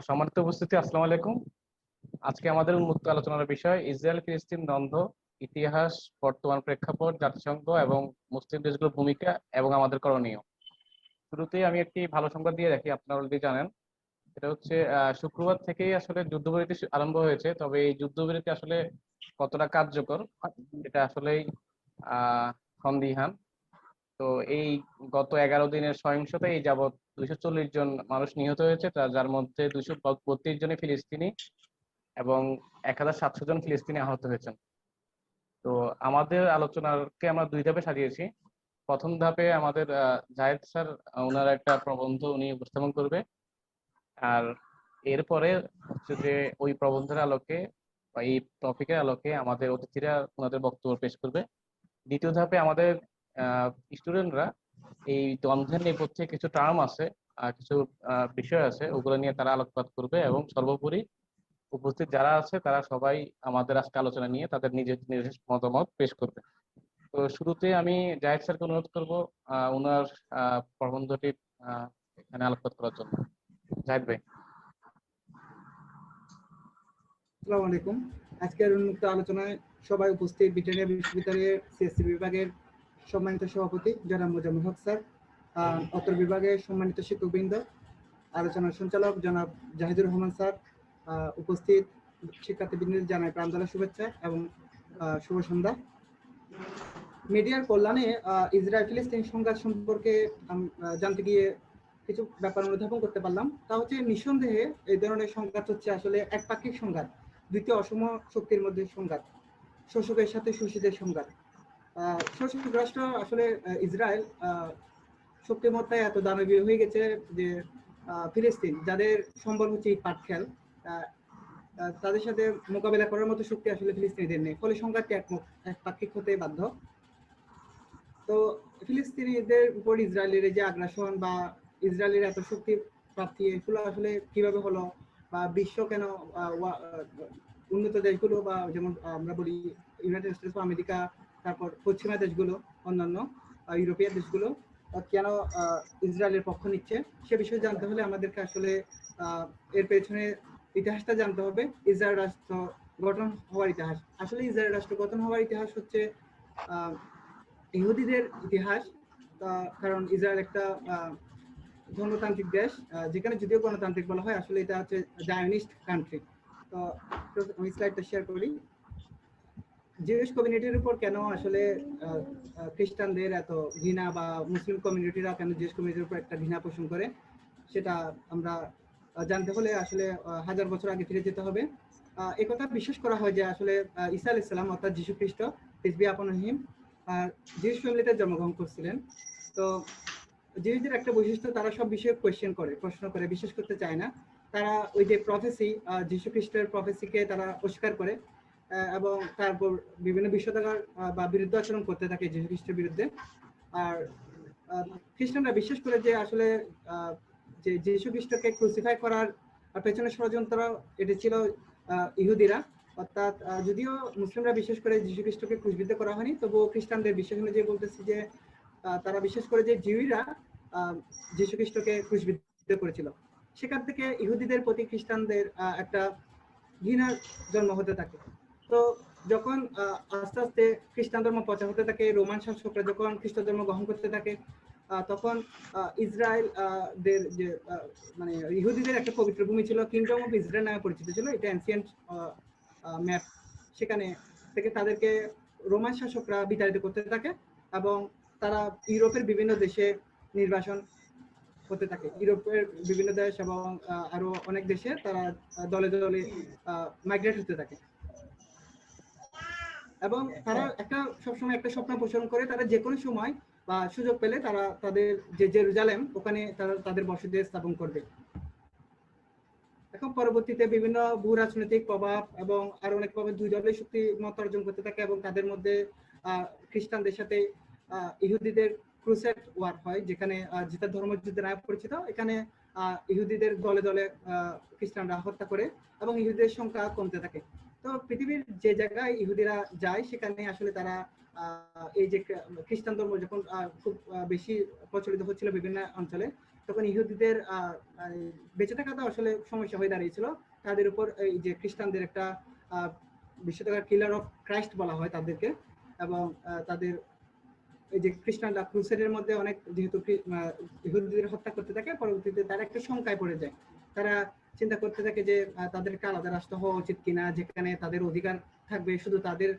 সম্মানিত উপস্থিতি, আসসালামু আলাইকুম। আজকে আমাদের উন্মুক্ত আলোচনার বিষয় ইসরায়েল ফিলিস্তিন দ্বন্দ্ব, ইতিহাস, বর্তমান প্রেক্ষাপট, জাতিসংঘ এবং মুসলিম দেশগুলোর ভূমিকা এবং আমাদের করণীয়। শুরুতেই আমি একটি ভালো সংবাদ দিয়ে রাখি, আপনারা অলরেডি জানেন। এটা হচ্ছে শুক্রবার থেকেই আসলে যুদ্ধবিরতি আরম্ভ হয়েছে, তবে এই যুদ্ধবিরতি আসলে কতটা কার্যকর এটা আসলেই সন্দিহান। তো এই গত 11 দিনের সহিংসতায় এই যাবৎ 240 জন মানুষ নিহত হয়েছে, যার মধ্যে 232 জনই ফিলিস্তিনি এবং 1700 জন ফিলিস্তিনি আহত হয়েছেন। তো আমাদের আলোচনাকে আমরা দুই ধাপে সাজিয়েছি। প্রথম ধাপে আমাদের জাহেদ স্যার ওনার একটা প্রবন্ধ উনি উপস্থাপন করবে, আর এরপরে হচ্ছে যে ওই প্রবন্ধের আলোকে বা এই টপিকের আলোকে আমাদের অতিথিরা ওনাদের বক্তব্য পেশ করবে। দ্বিতীয় ধাপে আমাদের স্টুডেন্টরা এই দ্বন্দ্বের নেপথ্যে কিছু টার্ম আছে, কিছু বিষয় আছে, ওগুলো নিয়ে তারা আলোকপাত করবে এবং সর্বোপরি উপস্থিত যারা আছে তারা সবাই আমাদের আজকে আলোচনা নিয়ে তাদের নিজের নিজের মতামত পেশ করবে। তো শুরুতে আমি জাহিদ স্যারকে অনুরোধ করবো ওনার প্রবন্ধটি এখানে আলোকপাত করার জন্য। জাহিদ ভাই। আসসালামু আলাইকুম। আজকের উন্মুক্ত আলোচনায় সবাই উপস্থিত ব্রিটানিয়া বিশ্ববিদ্যালয়ের সিএসসি বিভাগের সম্মানিত সভাপতি জনাব মোজাম্মেল হক স্যার, অত্র বিভাগের সম্মানিত শিক্ষকবৃন্দ, আলোচনার সঞ্চালক জনাব জাহিদুর রহমান স্যার, উপস্থিত শিক্ষার্থীবৃন্দের জানাই প্রাণঢালা শুভেচ্ছা এবং শুভ সন্ধ্যা। মিডিয়ার কল্যাণে ইসরায়েল ফিলিস্তিন সংঘাত সম্পর্কে জানতে গিয়ে কিছু ব্যাপার অনুধাবন করতে পারলাম। তা হচ্ছে নিঃসন্দেহে এই ধরনের সংঘাত হচ্ছে আসলে একপাক্ষিক সংঘাত, দ্বিতীয় অসম শক্তির মধ্যে সংঘাত, শোষকের সাথে শোষিতের সংঘাত। শোষক রাষ্ট্র আসলে ইসরায়েল শক্তিমত্তায় এত দানবীয় হয়ে গেছে যে ফিলিস্তিন, যাদের সম্বল হচ্ছে এই পাটখেল, তাদের সাথে মোকাবেলা করার মতো শক্তি আসলে ফিলিস্তিনিদের নেই। ফলে সংঘাতটি একপাক্ষিক হতে বাধ্য। তো ফিলিস্তিনিদের উপর ইসরায়েলের যে আগ্রাসন বা ইসরায়েলের এত শক্তি প্রাপ্তি, এগুলো আসলে কিভাবে হলো, বা বিশ্ব কেন উন্নত দেশগুলো বা যেমন আমরা বলি ইউনাইটেড স্টেটস বা আমেরিকা, তারপর পশ্চিমা দেশগুলো, অন্যান্য ইউরোপিয়ান দেশগুলো কেন ইসরায়েলের পক্ষ নিচ্ছে, সে বিষয়ে জানতে হলে আমাদেরকে আসলে এর পেছনে ইতিহাসটা জানতে হবে। ইসরায়েল রাষ্ট্র গঠন হওয়ার ইতিহাস, আসলে ইসরায়েল রাষ্ট্র গঠন হওয়ার ইতিহাস হচ্ছে ইহুদিদের ইতিহাস। কারণ ইসরায়েল একটা ধর্মতান্ত্রিক দেশ, যেখানে যদিও গণতান্ত্রিক বলা হয়, আসলে এটা হচ্ছে জায়নিস্ট কান্ট্রি। তো আমি স্লাইডটা শেয়ার করি। জিউস কমিউনিটির উপর কেন আসলে খ্রিস্টানদের এত ঘৃণা, বা মুসলিম কমিউনিটিরা কেন জিউস কমিউনিটির উপর একটা ঘৃণা পোষণ করে, সেটা আমরা জানতে হলে আসলে 1000 বছর আগে ফিরে যেতে হবে। একথা বিশ্বাস করা হয় যে আসলে ঈসা আলাইহিস সালাম অর্থাৎ যীশু খ্রিস্ট, পিস বি আপন হিম, জিউস ফ্যামিলিতে জন্মগ্রহণ করছিলেন। তো জিউসদের একটা বৈশিষ্ট্য, তারা সব বিষয়ে প্রশ্ন করে, বিশ্বাস করতে চায় না। তারা ওই যে প্রফেসি, যীশু খ্রিস্টের প্রফেসিকে তারা অস্বীকার করে এবং তারপর বিভিন্ন বিশ্বদাগার বা বিরুদ্ধ আচরণ করতে থাকে যীশু খ্রিস্টের বিরুদ্ধে। আর খ্রিস্টানরা বিশ্বাস করে যে আসলে যে যীশু খ্রিস্টকে ক্রুসিফাই করার পেছনে ষড়যন্ত্র এটি ছিল ইহুদিরা। অর্থাৎ যদিও মুসলিমরা বিশ্বাস করে যীশু খ্রিস্টকে ক্রুশবিদ্ধ করা হয়নি, তবুও খ্রিস্টানদের বিশ্বাস অনুযায়ী বলতেছি যে তারা বিশ্বাস করে যে জিউরা যীশু খ্রিস্টকে ক্রুশবিদ্ধ করেছিল। সেখান থেকে ইহুদিদের প্রতি খ্রিস্টানদের একটা ঘৃণার জন্ম হতে থাকে। তো যখন আস্তে আস্তে খ্রিস্টান ধর্ম প্রচার হতে থাকে, রোমান শাসকরা যখন খ্রিস্ট ধর্ম গ্রহণ করতে থাকে, তখন ইসরায়েল যে মানে ইহুদিদের একটা পবিত্র ভূমি ছিল, কিংডম অফ ইসরায়েল নামে পরিচিত ছিল, এটা এনসিয়েন্ট ম্যাপ। সেখানে থেকে তাদেরকে রোমান শাসকরা বিতাড়িত করতে থাকে এবং তারা ইউরোপের বিভিন্ন দেশে নির্বাসন হতে থাকে। ইউরোপের বিভিন্ন দেশ এবং আরো অনেক দেশে তারা দলে দলে মাইগ্রেট হতে থাকে এবং তারা একটা সবসময় একটা স্বপ্ন পোষণ করে, তারা যে কোনো সময় বা সুযোগ পেলে তারা তাদের যে জেরুজালেম, ওখানে তারা তাদের বসতি স্থাপন করবে। এখন পরবর্তীতে বিভিন্ন ভূ রাজনৈতিক প্রভাব এবং আরো অনেক প্রভাব দুই দলের শক্তি মত অর্জন করতে থাকে এবং তাদের মধ্যে খ্রিস্টানদের সাথে ইহুদিদের ক্রুসেড ওয়ার হয়, যেখানে যেটা ধর্মযুদ্ধের নামে পরিচিত। এখানে ইহুদিদের দলে দলে খ্রিস্টানরা হত্যা করে এবং ইহুদিদের সংখ্যা কমতে থাকে। তো পৃথিবীর যে জায়গায় ইহুদিরা যায়, সেখানে আসলে তারা এই যে খ্রিস্টান ধর্ম যখন খুব বেশি প্রচলিত হচ্ছিল বিভিন্ন অঞ্চলে, তখন ইহুদিদের মানে বেঁচে থাকাটা আসলে সমস্যা হয়ে দাঁড়িয়েছিল। তাদের উপর এই যে খ্রিস্টানদের একটা বিশ্বকার কিলার অফ ক্রাইস্ট বলা হয় তাদেরকে, এবং তাদের এই যে খ্রিস্টানরা ক্রুসেডের মধ্যে অনেক যেহেতু ইহুদিদের হত্যা করতে থাকে, পরবর্তীতে তারা একটা শঙ্কায় পড়ে যায়। তারা চিন্তা করতে থাকে যে তাদের একটা আলাদা রাষ্ট্র হওয়া উচিত কিনা, যেখানে তাদের অধিকার থাকবে, শুধু তাদের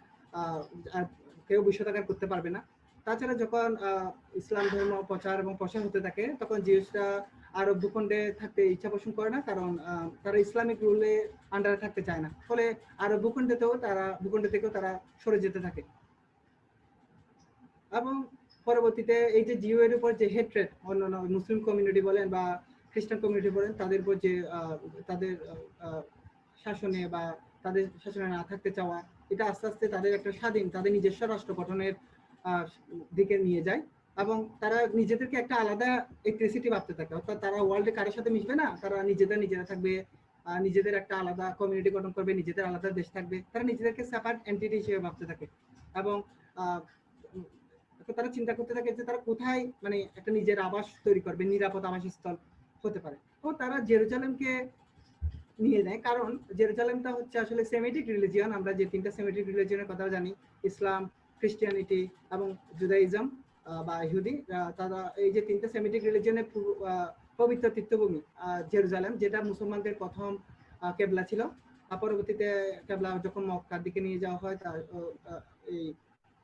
আর কেউ বিষয়াকার করতে পারবে না। তাছাড়া যখন ইসলাম ধর্ম প্রচার এবং প্রসার হতে থাকে, তখন জিউসরা আরব ভূখণ্ডে থাকতে ইচ্ছা পোষণ করে না, কারণ তারা ইসলামিক রুলে আন্ডারে থাকতে চায় না। ফলে আরব ভূখণ্ড থেকেও তারা সরে যেতে থাকে। এবং পরবর্তীতে এই যে জিও এর উপর যে হেট্রেড অন্যান্য মুসলিম কমিউনিটি বলেন বা খ্রিস্টান কমিউনিটি বলেন, তাদের উপর যে তাদের শাসনে বা তাদের শাসনে না থাকতে চাওয়া, এটা আস্তে আস্তে তাদের একটা স্বাধীন, তাদের নিজস্ব রাষ্ট্র গঠনের দিকে নিয়ে যায়। এবং তারা নিজেদেরকে একটা আলাদা এথনিসিটি ভাবতে থাকে, অর্থাৎ তারা ওয়ার্ল্ডে কারোর সাথে মিশবে না, তারা নিজেরা থাকবে, নিজেদের একটা আলাদা কমিউনিটি গঠন করবে, নিজেদের আলাদা দেশ থাকবে, তারা নিজেদেরকে সেপারেট এন্টিটি হিসেবে ভাবতে থাকে। এবং তারা চিন্তা করতে থাকে যে তারা কোথায় মানে একটা নিজের আবাস তৈরি করবে, নিরাপদ আবাসস্থল হতে পারে। তো তারা জেরুজালেমকে নিয়ে নেয়, কারণ জেরুজালেমটা হচ্ছে আসলে সেমিটিক রিলিজিয়ন। আমরা যে তিনটা সেমিটিক রিলিজিয়নের কথা জানি, ইসলাম, খ্রিস্টিয়ানিটি এবং জুদাইজম বা ইহুদি, তারা এই যে তিনটা সেমিটিক রিলিজিয়নের পবিত্র তীর্থভূমি জেরুজালেম, যেটা মুসলমানদের প্রথম কেবলা ছিল। পরবর্তীতে কেবলা যখন মক্কার দিকে নিয়ে যাওয়া হয়, তার এই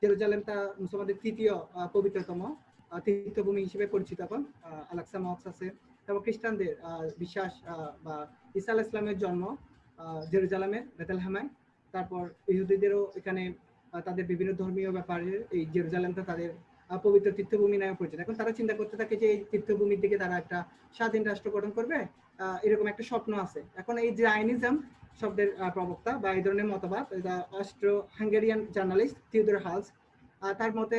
জেরুজালেমটা মুসলমানদের তৃতীয় পবিত্রতম তীর্থভূমি হিসেবে পরিচিত। এখন আল-আকসা মস্ক আছে। এবং খ্রিস্টানদের বিশ্বাস বা ঈসা আলাইহিস সালামের জন্ম জেরুজালেমে বেথলেহেমে। তারপর ইহুদিদেরও এখানে তাদের বিভিন্ন ধর্মীয় ব্যাপারে এই জেরুজালেমটা তাদের পবিত্র তীর্থভূমি নামে পরিচিত। এখন তারা চিন্তা করতে থাকে যে এই তীর্থভূমির দিকে তারা একটা স্বাধীন রাষ্ট্র গঠন করবে, এরকম একটা স্বপ্ন আছে। এখন এই জায়নিজম শব্দের প্রবক্তা বা এই ধরনের মতবাদ, অস্ট্রো হাঙ্গেরিয়ান জার্নালিস্ট থিওডর হালস, তার মতে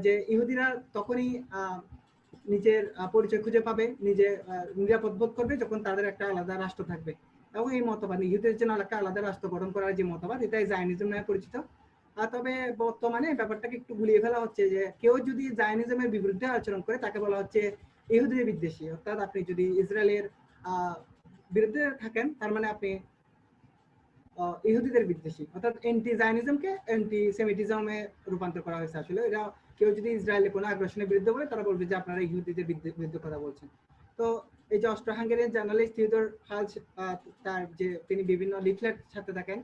যে ইহুদিরা তখনই নিজের পরিচয় খুঁজে পাবে, নিজে নিরাপদ বোধ করবে, যখন তাদের একটা আলাদা রাষ্ট্র থাকবে। এবং এই মতবাদ ইহুদিদের জন্য একটা আলাদা রাষ্ট্র গঠন করার যে মতবাদ, এটাই জায়নিজম নামে পরিচিত। তবে বর্তমানে ব্যাপারটাকে একটু গুলিয়ে ফেলা হচ্ছে যে কেউ যদি জায়নিজমের বিরুদ্ধে আচরণ করে, তাকে বলা হচ্ছে ইহুদিদের বিদ্বেষী। অর্থাৎ আপনি যদি ইসরায়েলের বিরুদ্ধে থাকেন, তার মানে আপনি ইহুদিদের বিদ্বেষী। অর্থাৎ অ্যান্টি জায়নিজমকে অ্যান্টি সেমিটিজমে রূপান্তর করা হয়েছে। আসলে এরা কেউ যদি ইসরায়েলের কোনো আগ্রাসনের বিরুদ্ধে বলে, তারা বলবে যে আপনারা ইহুদিদের বিরুদ্ধে কথা বলছেন। তো এই যে অস্ট্রো হাঙ্গেরিয়ান জার্নালিস্ট থিওডর হালস, তার যে তিনি বিভিন্ন লিফলেট ছাড়তে থাকেন।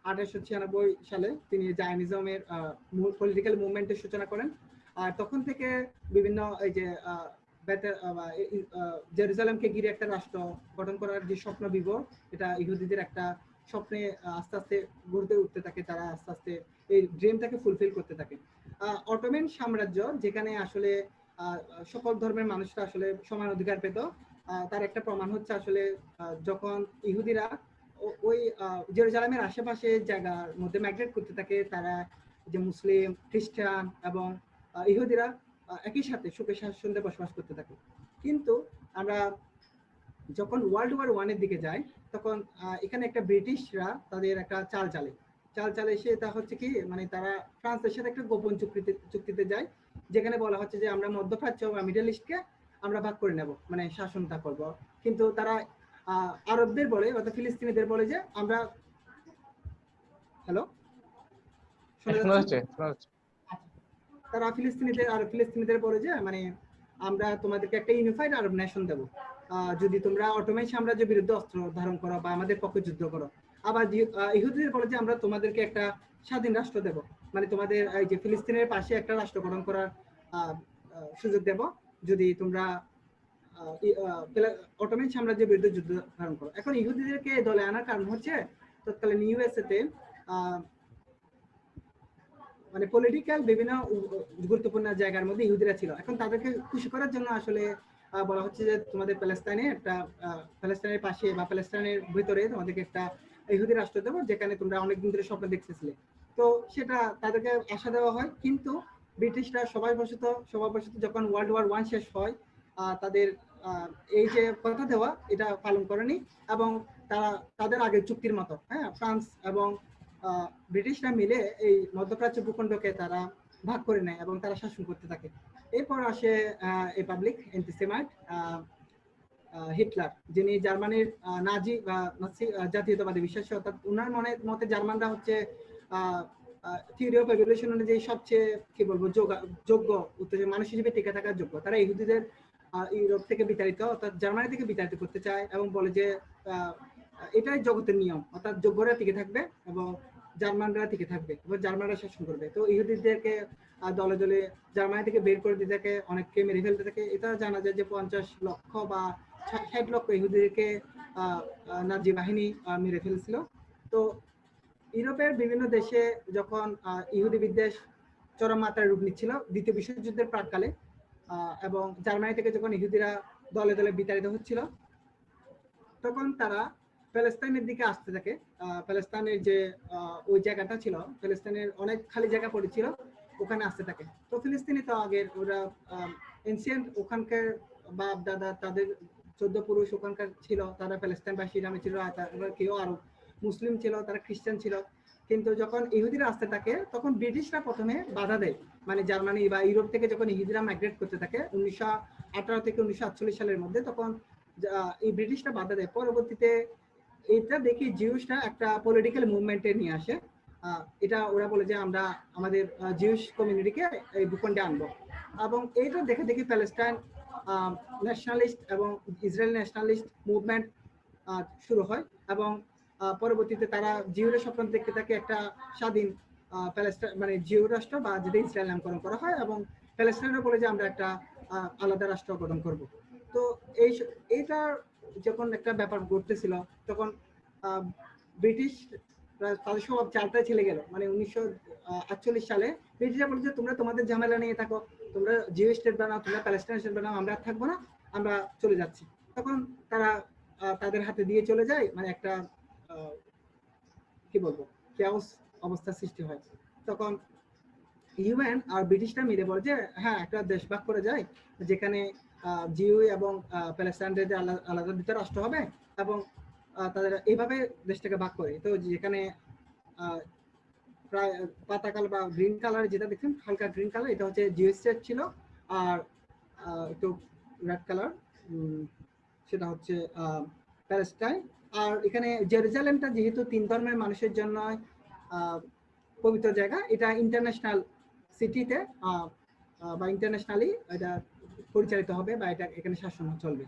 1896 সালে তিনি জায়নিজমের পলিটিক্যাল মুভমেন্টের সূচনা করেন। আর তখন থেকে বিভিন্ন এই যে জেরুজালেমকে ঘিরে একটা রাষ্ট্র গঠন করার যে স্বপ্ন বিভোর, এটা ইহুদিদের একটা স্বপ্নে আস্তে আস্তে গড়ে উঠতে থাকে। তারা আস্তে আস্তে এই ড্রিমটাকে ফুলফিল করতে থাকে। অটোম্যান সাম্রাজ্য, যেখানে আসলে সকল ধর্মের মানুষরা আসলে সমান অধিকার পেত, তার একটা প্রমাণ হচ্ছে আসলে যখন ইহুদিরা ওই জেরুজালেমের আশেপাশে জায়গার মধ্যে মাইগ্রেট করতে থাকে, তারা যে মুসলিম, খ্রিস্টান এবং ইহুদিরা একই সাথে সুখে স্বাচ্ছন্দ্যে বসবাস করতে থাকে। কিন্তু আমরা যখন ওয়ার্ল্ড ওয়ার ওয়ানের দিকে যাই, তখন এখানে একটা ব্রিটিশরা তাদের একটা চাল চালে এসে তা হচ্ছে কি, মানে তারা ফ্রান্সের সাথে একটা গোপন চুক্তিতে যায়, যেখানে বলা হচ্ছে যে আমরা মধ্যপ্রাচ্য বা মিডল ইস্টকে আমরা ভাগ করে নেব, মানে শাসনটা করব। কিন্তু তারা আরবদের বলে, অর্থাৎ ফিলিস্তিনিদের বলে যে আমরা, হ্যালো শোনা যাচ্ছে? তারা ফিলিস্তিনিদের বলে যে মানে আমরা তোমাদেরকে একটা ইউনিফাইড আরব নেশন দেব, যদি তোমরা অটোম্যান সাম্রাজ্যের বিরুদ্ধে অস্ত্র ধারণ করো বা আমাদের পক্ষে যুদ্ধ করো। আবার ইহুদিদের বলে যে আমরা তোমাদেরকে একটা স্বাধীন রাষ্ট্র দেব, মানে তোমাদের এই যে ফিলিস্তিনের পাশে একটা রাষ্ট্র গঠন করার সুযোগ দেব, যদি তোমরা অটোম্যান সাম্রাজ্যের বিরুদ্ধে যুদ্ধ ধারণ করো। এখন ইহুদিদেরকে দলে আনার কারণ হচ্ছে তৎকালীন ইউএসএ তে মানে পলিটিক্যাল বিভিন্ন গুরুত্বপূর্ণ জায়গার মধ্যে ইহুদিরা ছিল। এখন তাদেরকে খুশি করার জন্য আসলে বলা হচ্ছে যে তোমাদের প্যালেস্টাইনের পাশে বা প্যালেস্টাইনের ভিতরে তোমাদেরকে একটা ইহুদি রাষ্ট্র দেবো, যেখানে তোমরা অনেকদিন ধরে স্বপ্ন দেখতেছিলে। তো সেটা তাদেরকে আশা দেওয়া হয়। কিন্তু ব্রিটিশরা সবাইবশত যখন ওয়ার্ল্ড ওয়ার ওয়ান শেষ হয়, তাদের এই যে কথা দেওয়া এটা পালন করেনি, এবং তারা তাদের আগের চুক্তির মতো ফ্রান্স এবং ব্রিটিশরা মিলে এই মধ্যপ্রাচ্য ভূখণ্ডকে তারা ভাগ করে নেয় এবং তারা শাসন করতে থাকে। এরপর আসে রিপাবলিক অ্যান্টিসেমাইট, হিটলার, যিনি জার্মানির নাজি বা নাৎসি জাতীয়তাবাদী বিশ্বাসী, অর্থাৎ উনার মতে জার্মানরা হচ্ছে থিওরি অফ এভলিউশন অনুযায়ী সবচেয়ে কি বলবো যোগ্য মানুষ হিসেবে টিকে থাকার যোগ্য। তারা ইহুদিদের ইউরোপ থেকে বিতাড়িত অর্থাৎ জার্মানি থেকে বিতাড়িত করতে চায় এবং বলে যে এটাই জগতের নিয়ম, অর্থাৎ যোগ্যরা টিকে থাকবে এবং জার্মানরা টিকে থাকবে এবং জার্মানরা শাসন করবে। তো ইহুদিদেরকে দলে দলে জার্মানি থেকে বের করে দিতে থাকে, অনেককে মেরে ফেলতে থাকে। এটা জানা যায় যে 50 লক্ষ বা 60 লক্ষ ইহুদিদেরকে নাজি বাহিনী মেরে ফেলেছিল। তো ইউরোপের বিভিন্ন দেশে যখন ইহুদি বিদ্বেষ চরম মাত্রায় রূপ নিচ্ছিল দ্বিতীয় বিশ্বযুদ্ধের প্রাককালে, এবং জার্মানি থেকে যখন ইহুদিরা দলে দলে বিতাড়িত হচ্ছিল, তখন তারা প্যালেস্তাইনের দিকে আসতে থাকে। প্যালেস্তাইনের যে ওই জায়গাটা ছিল, প্যালেস্তাইনের অনেক খালি জায়গা পড়েছিল, ওখানে আসতে থাকে। তো ফিলিস্তিনি তো আগের ওরা এনসিয়েন্ট ওখানকার বাপ দাদা তাদের 14 পুরুষ ওখানকার ছিল, তারা প্যালেস্তাইনবাসী নামে ছিল, কেউ আরো মুসলিম ছিল, তারা খ্রিস্টান ছিল। কিন্তু যখন ইহুদিরা আসতে থাকে তখন ব্রিটিশরা প্রথমে বাধা দেয়, মানে জার্মানি বা ইউরোপ থেকে যখন ইহুদিরা মাইগ্রেট করতে থাকে 1918 থেকে 1948 সালের মধ্যে, তখন এই ব্রিটিশরা বাধা দেয়। পরবর্তীতে এটা দেখি জিউসরা একটা পলিটিক্যাল মুভমেন্টে নিয়ে আসে। এটা ওরা বলে যে আমরা আমাদের জিউস কমিউনিটিকে এই ভূখণ্ডে আনবো, এবং এইটা দেখে দেখি প্যালেস্টাইন ন্যাশনালিস্ট এবং ইসরায়েল ন্যাশনালিস্ট মুভমেন্ট শুরু হয়। এবং পরবর্তীতে তারা জিউরের স্বপ্ন দেখতে থাকে একটা স্বাধীন প্যালেস্টাইন মানে জিউ রাষ্ট্র বা যেটা ইসরায়েল নামকরণ করা হয়, এবং প্যালেস্টাইনরা বলে যে আমরা একটা আলাদা রাষ্ট্র গঠন করব। তো এইটার যখন একটা ব্যাপার ঘটতেছিল তখন ব্রিটিশ তাদের সব চালটাই ছেলে গেল, মানে 1948 সালে ব্রিটিশরা বলছে তোমরা তোমাদের ঝামেলা নিয়ে থাকো, তোমরা জিও স্টেট বানাও, তোমরা প্যালেস্টাইন স্টেট বানাও, আমরা থাকবো না, আমরা চলে যাচ্ছি। তখন তারা তাদের হাতে দিয়ে চলে যায়, মানে একটা কি বলবো কেওস অবস্থা সৃষ্টি হয়। তখন ইউএন আর ব্রিটিশরা মিলে বলে যে হ্যাঁ একটা দেশ ভাগ করে যায়, যেখানে জিও এবং প্যালেস্টাইনের যে আলাদা দুটো রাষ্ট্র হবে, এবং তাদের এইভাবে দেশটাকে ভাগ করে। তো যেখানে প্রায় পাতা কালার বা গ্রিন কালার যেটা দেখছেন হালকা গ্রিন কালার, এটা হচ্ছে জিও স্টেট ছিল, আর একটু রেড কালার সেটা হচ্ছে প্যালেস্টাইন। আর এখানে জেরুজালেমটা যেহেতু 3 ধর্মের মানুষের জন্য পবিত্র জায়গা, এটা ইন্টারন্যাশনাল সিটিতে বা ইন্টারন্যাশনালি এটা পরিচালিত হবে বা এটা এখানে শাসন চলবে।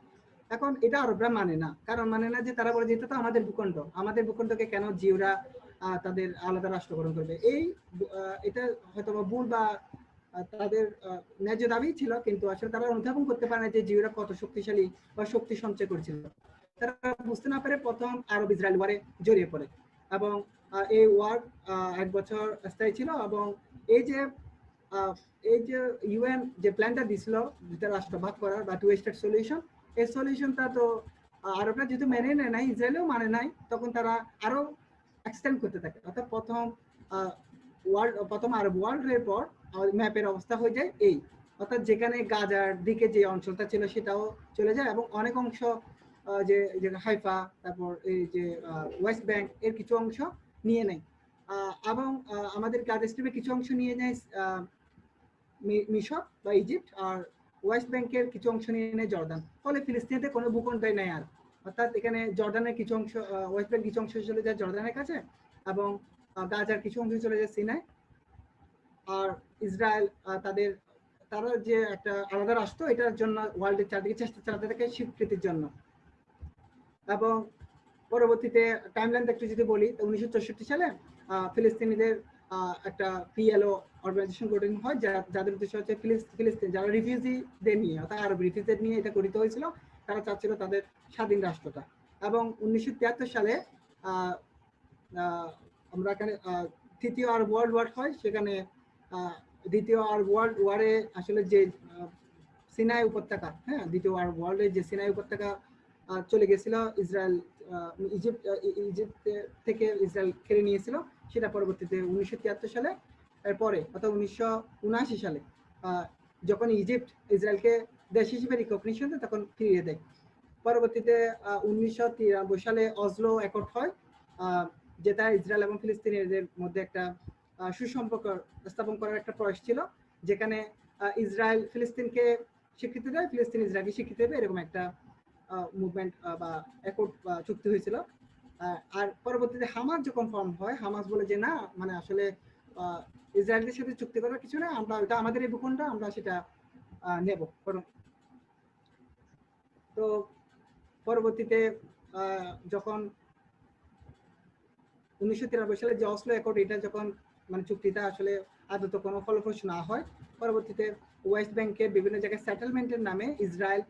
এখন এটা আরবরা মানে না, কারণ মানে না যে তারা বলে যেটা তো আমাদের ভূখণ্ড, আমাদের ভূখণ্ডকে কেন জিওরা তাদের আলাদা রাষ্ট্র গঠন করবে। এটা হয়তো ভুল বা তাদের ন্যায্য দাবি ছিল, কিন্তু আসলে তারা অনুধাবন করতে পারে না যে জিওরা কত শক্তিশালী বা শক্তি সঞ্চয় করেছিল। তারা বুঝতে না পারে প্রথম আরব ইসরায়েল ওয়ারে জড়িয়ে পড়ে, এবং এই ওয়ার 1 বছর স্থায়ী ছিল। এবং এই যে ইউএন যে প্ল্যানটা দিছিল দুটা রাষ্ট্র ভাগ করার বা টু স্টেট সলিউশন, এই সলিউশনটা তো আরবরা যেহেতু মেনে নেয় নাই, ইসরায়েলও মানে নাই, তখন তারা আরো এক্সটেন্ড করতে থাকে। অর্থাৎ প্রথম আরব ওয়ার্ল্ডের পর ম্যাপের অবস্থা হয়ে যায় এই, অর্থাৎ যেখানে গাজার দিকে যে অঞ্চলটা ছিল সেটাও চলে যায়, এবং অনেক অংশ যে হাইফা, তারপর এই যে ওয়েস্ট ব্যাংক এর কিছু অংশ নিয়ে নেয়, এবং আমাদের গাজা স্ট্রিপের কিছু অংশ নিয়ে নেয় মিশর বা ইজিপ্ট, আর ওয়েস্ট ব্যাংকের কিছু অংশ নিয়ে নেয় জর্দান। ফলে ফিলিস্তিনিতে কোনো ভূখণ্ডই নেই আর, অর্থাৎ এখানে জর্দানের কিছু অংশ, ওয়েস্ট ব্যাংক কিছু অংশ চলে যায় জর্দানের কাছে, এবং গাজার কিছু অংশ চলে যায় সিনাই। আর ইসরায়েল তারা যে একটা আলাদা রাষ্ট্র, এটার জন্য ওয়ার্ল্ডের চারদিকে চেষ্টা চালাতে থাকে স্বীকৃতির জন্য। এবং পরবর্তীতে টাইমলাইন একটু যদি বলি, 1964 সালে ফিলিস্তিনিদের একটা পিএলও অর্গানাইজেশন গঠন হয়, যাদের উদ্দেশ্য হচ্ছে ফিলিস্তিন যারা রিফিউজিদের নিয়ে, অর্থাৎ আরব রিফিউজিদের নিয়ে এটা গঠিত হয়েছিল। তারা চাচ্ছিল তাদের স্বাধীন রাষ্ট্রটা। এবং 1973 সালে আমরা এখানে তৃতীয় আরব ওয়ার্ল্ড ওয়ার হয়, সেখানে দ্বিতীয় আরব ওয়ার্ল্ড ওয়ারে আসলে যে সিনাই উপত্যকা, হ্যাঁ দ্বিতীয় আরব ওয়ার্ল্ডের যে সিনাই উপত্যকা চলে গেছিল ইসরায়েল, ইজিপ্ট থেকে ইসরায়েল কেড়ে নিয়েছিল, সেটা পরবর্তীতে 1973 সালে এরপরে অর্থাৎ 1979 সালে যখন ইজিপ্ট ইসরায়েলকে দেশ হিসেবে রিকগনিশন দেয় তখন ফিরিয়ে দেয়। পরবর্তীতে 1993 সালে অসলো অ্যাকর্ড হয়, যেটা ইসরায়েল এবং ফিলিস্তিনিদের মধ্যে একটা সুসম্পর্ক স্থাপন করার একটা প্রয়াস ছিল, যেখানে ইসরায়েল ফিলিস্তিনকে স্বীকৃতি দেয়, ফিলিস্তিন ইসরায়েলকে স্বীকৃতি দেবে, এরকম একটা মুভমেন্ট বা একট চুক্তি হয়েছিল। আর পরবর্তীতে হামাস যখন ফর্ম হয়, হামাস বলে যে না, মানে আসলে ইসরায়েলের সাথে চুক্তি করার কিছু না, আমরা এটা আমাদের এই ভূখণ্ড, আমরা সেটা নেব। তো পরবর্তীতে যখন 1993 সালে যে অসলো অ্যাকর্ড, এটা যখন মানে চুক্তিটা আসলে আদত কোনো ফলপ্রসূ না হয়, পরবর্তীতে ওয়েস্ট ব্যাংকের বিভিন্ন জায়গায় সেটেলমেন্টের নামে ইসরায়েল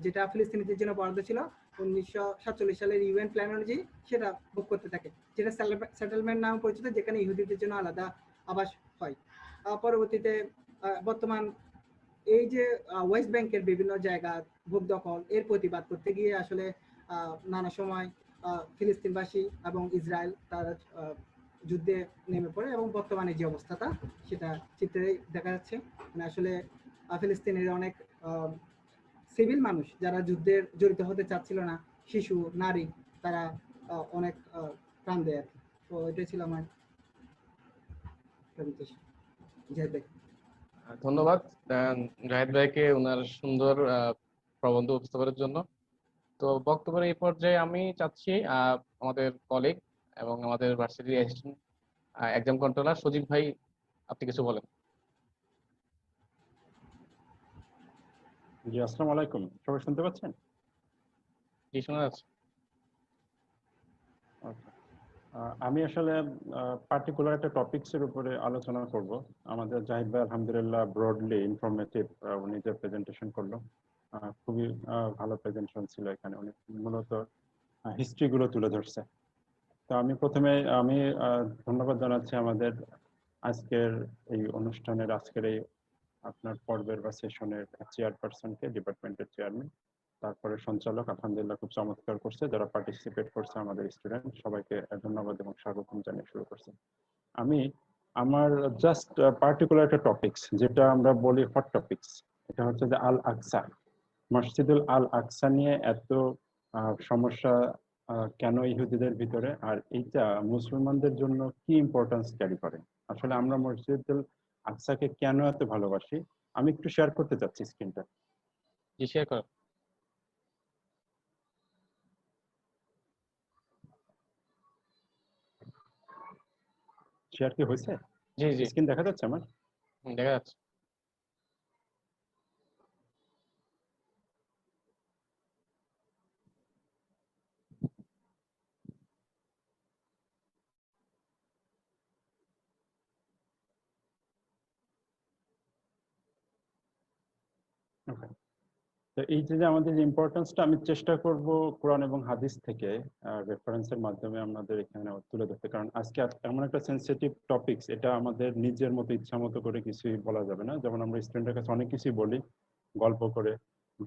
যেটা ফিলিস্তিনিদের জন্য বরাদ্দ ছিল 1947 সালের ইউএন প্ল্যান অনুযায়ী সেটা ভোগ করতে থাকে, যেটা সেটেলমেন্ট নামে পরিচিত, যেখানে ইহুদিদের জন্য আলাদা আবাস হয়। পরবর্তীতে বর্তমান এই যে ওয়েস্ট ব্যাংকের বিভিন্ন জায়গা ভোগ দখল, এর প্রতিবাদ করতে গিয়ে আসলে নানা সময় ফিলিস্তিনবাসী এবং ইসরায়েল তারা যুদ্ধে নেমে পড়ে, এবং বর্তমানে যে অবস্থাটা সেটা চিত্রে দেখা যাচ্ছে। মানে আসলে ফিলিস্তিনের অনেক সিভিল মানুষ যারা যুদ্ধের জড়িত হতে চাচ্ছিল না, শিশু, নারী, তারা অনেক প্রাণ দেয় আর কি। তো এটাই ছিল আমার ধন্যবাদ জাহিদ ভাইকে ওনার সুন্দর প্রবন্ধ উপস্থাপনের জন্য। তো বক্তব্যের এই পর্যায়ে আমি চাচ্ছি আমাদের কলিগ এবং আমাদের ভার্সিটির অ্যাসিস্ট্যান্ট এক্সাম কন্ট্রোলার সজীব ভাই, আপনি কিছু বলেন। জি, আসসালামু আলাইকুম। সবাই শুনতে পাচ্ছেন? জি, শোনা যাচ্ছে। আমি আসলে পার্টিকুলার একটা টপিকসের উপরে আলোচনা করব। আমাদের জাহিদ ভাই আলহামদুলিল্লাহ ব্রডলি ইনফরমেটিভ উনি যে প্রেজেন্টেশন করলো, খুবই ভালো প্রেজেন্টেশন ছিল। এখানে উনি মূলত হিস্ট্রি গুলো তুলে ধরছে। তো আমি প্রথমে ধন্যবাদ জানাচ্ছি আমাদের আজকের এই অনুষ্ঠানের, আজকের এই আপনার পর্বের বা সেশনের চেয়ারপারসনকে, ডিপার্টমেন্টের চেয়ারম্যান, তারপরে সঞ্চালক আলহামদুলিল্লাহ খুব চমৎকার করছে। যারা পার্টিসিপেট করছে আমাদের স্টুডেন্ট, সবাইকে ধন্যবাদ এবং স্বাগতম জানিয়ে শুরু করছে। আমি আমার জাস্ট পার্টিকুলার একটা টপিকস, যেটা আমরা বলি হট টপিকস, এটা হচ্ছে যে আল আকসা, মসজিদুল আল আকসা নিয়ে এত সমস্যা কেন ইহুদিদের ভিতরে, আর এইটা মুসলমানদের জন্য কি ইম্পর্টেন্স ক্যারি করে। আসলে আমরা মসজিদুল আকসাকে কেন এত ভালোবাসি, আমি একটু শেয়ার করতে চাচ্ছি স্ক্রিনটা। জি, শেয়ার করুন। শেয়ার কি হয়েছে? জি জি, স্ক্রিন দেখা যাচ্ছে আমার? দেখা যাচ্ছে। ওকে। তো এই যে আমাদের ইম্পর্টেন্সটা আমি চেষ্টা করব কোরআন এবং হাদিস থেকে রেফারেন্সের মাধ্যমে আমাদের এখানে তুলে ধরতে, কারণ আজকে এমন একটা সেন্সিটিভ টপিকস, এটা আমাদের নিজের মতো ইচ্ছা মতো করে কিছুই বলা যাবে না। যেমন আমরা স্টুডেন্টের কাছে অনেক কিছুই বলি গল্প করে,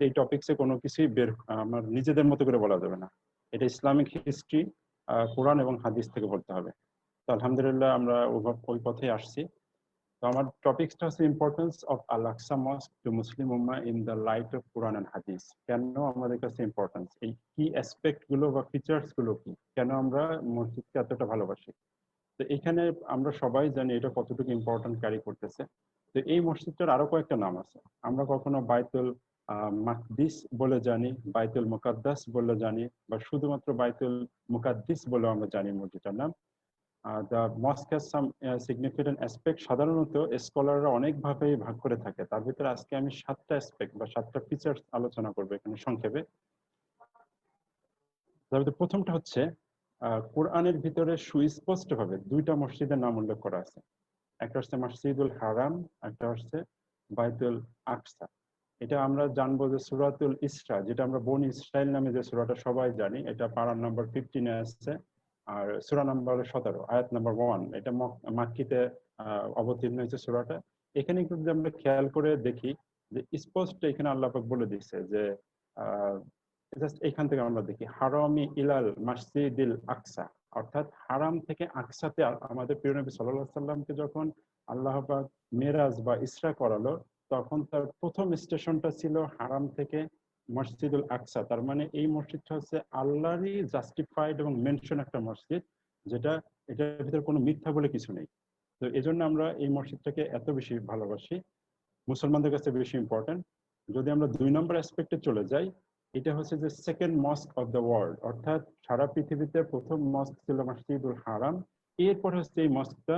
এই টপিকসে কোনো কিছুই আমার নিজেদের মতো করে বলা যাবে না। এটা ইসলামিক হিস্ট্রি, কোরআন এবং হাদিস থেকে বলতে হবে। তো আলহামদুলিল্লাহ আমরা ওই পথে আসছি। তো আমার টপিকসটা হচ্ছে importance of Al Aqsa mosque to Muslim ummah in the light of Quran and hadith. কেন আমাদের কাছে ইম্পর্টেন্স, এই কি অ্যাসপেক্ট গুলো বা ফিচার্স গুলো কি, কেন আমরা মসজিদকে এতটা ভালোবাসি। তো এখানে আমরা সবাই জানি এটা কতটুকু ইম্পর্টেন্ট ক্যারি করতেছে। তো এই মসজিদটার আরো কয়েকটা নাম আছে। আমরা কখনো বাইতুল মাকদিস বলে জানি, বাইতুল মুকাদ্দাস বলে জানি, বা শুধুমাত্র বাইতুল মুকাদ্দিস বলে আমরা জানি মসজিদটার নাম। The mosque has some significant aspect. সাধারণত স্কলাররা অনেকভাবে ভাগ করে থাকে, তার ভিতরে আজকে আমি 7টা অ্যাসপেক্ট বা 7টা ফিচার্স আলোচনা করবো এখানে সংক্ষেপে। তার ভিতরে প্রথমটা হচ্ছে কোরআনের ভিতরে সুস্পষ্টভাবে 2টা মসজিদের নাম উল্লেখ করা আছে। একটা হচ্ছে মসজিদুল হারাম, একটা হচ্ছে বাইতুল আকসা। এটা আমরা জানবো যে সূরাতুল ইসরা, যেটা আমরা বনি ইসরাইল নামে যে সূরাটা সবাই জানি, এটা পারার নাম্বার 15 এ আছে। আর সূরা নাম্বার 17, আয়াত নাম্বার 1, এটা মাক্কিতে অবতীর্ণ হয়েছে সূরাটা। এখানে কিন্তু যদি আমরা খেয়াল করে দেখি যে স্পষ্ট এখানে আল্লাহ পাক বলে দিচ্ছে যে জাস্ট এখান থেকে আমরা দেখি হারামি ইলাল মসজিদিল আকসা, অর্থাৎ হারাম থেকে আকসাতে আমাদের প্রিয় নবী সাল্লাল্লাহু আলাইহি সাল্লামকে যখন আল্লাহ পাক মেরাজ বা ইসরা করালো, তখন তার প্রথম স্টেশনটা ছিল হারাম থেকে মসজিদুল আকসা। তার মানে এই মসজিদটা হচ্ছে আল্লাহরই জাস্টিফাইড এবং মেনশন একটা মসজিদ, যেটা এটার ভিতরে কোনো মিথ্যা বলে কিছু নেই। তো এজন্য আমরা এই মসজিদটাকে এত বেশি ভালোবাসি, মুসলমানদের কাছে বেশি ইম্পর্টেন্ট। যদি আমরা 2 নম্বর অ্যাসপেক্টে চলে যাই, এটা হচ্ছে যে সেকেন্ড মস্ক অফ দ্য ওয়ার্ল্ড, অর্থাৎ সারা পৃথিবীতে প্রথম মস্ক ছিল মসজিদুল হারাম, এরপর হচ্ছে এই মস্কটা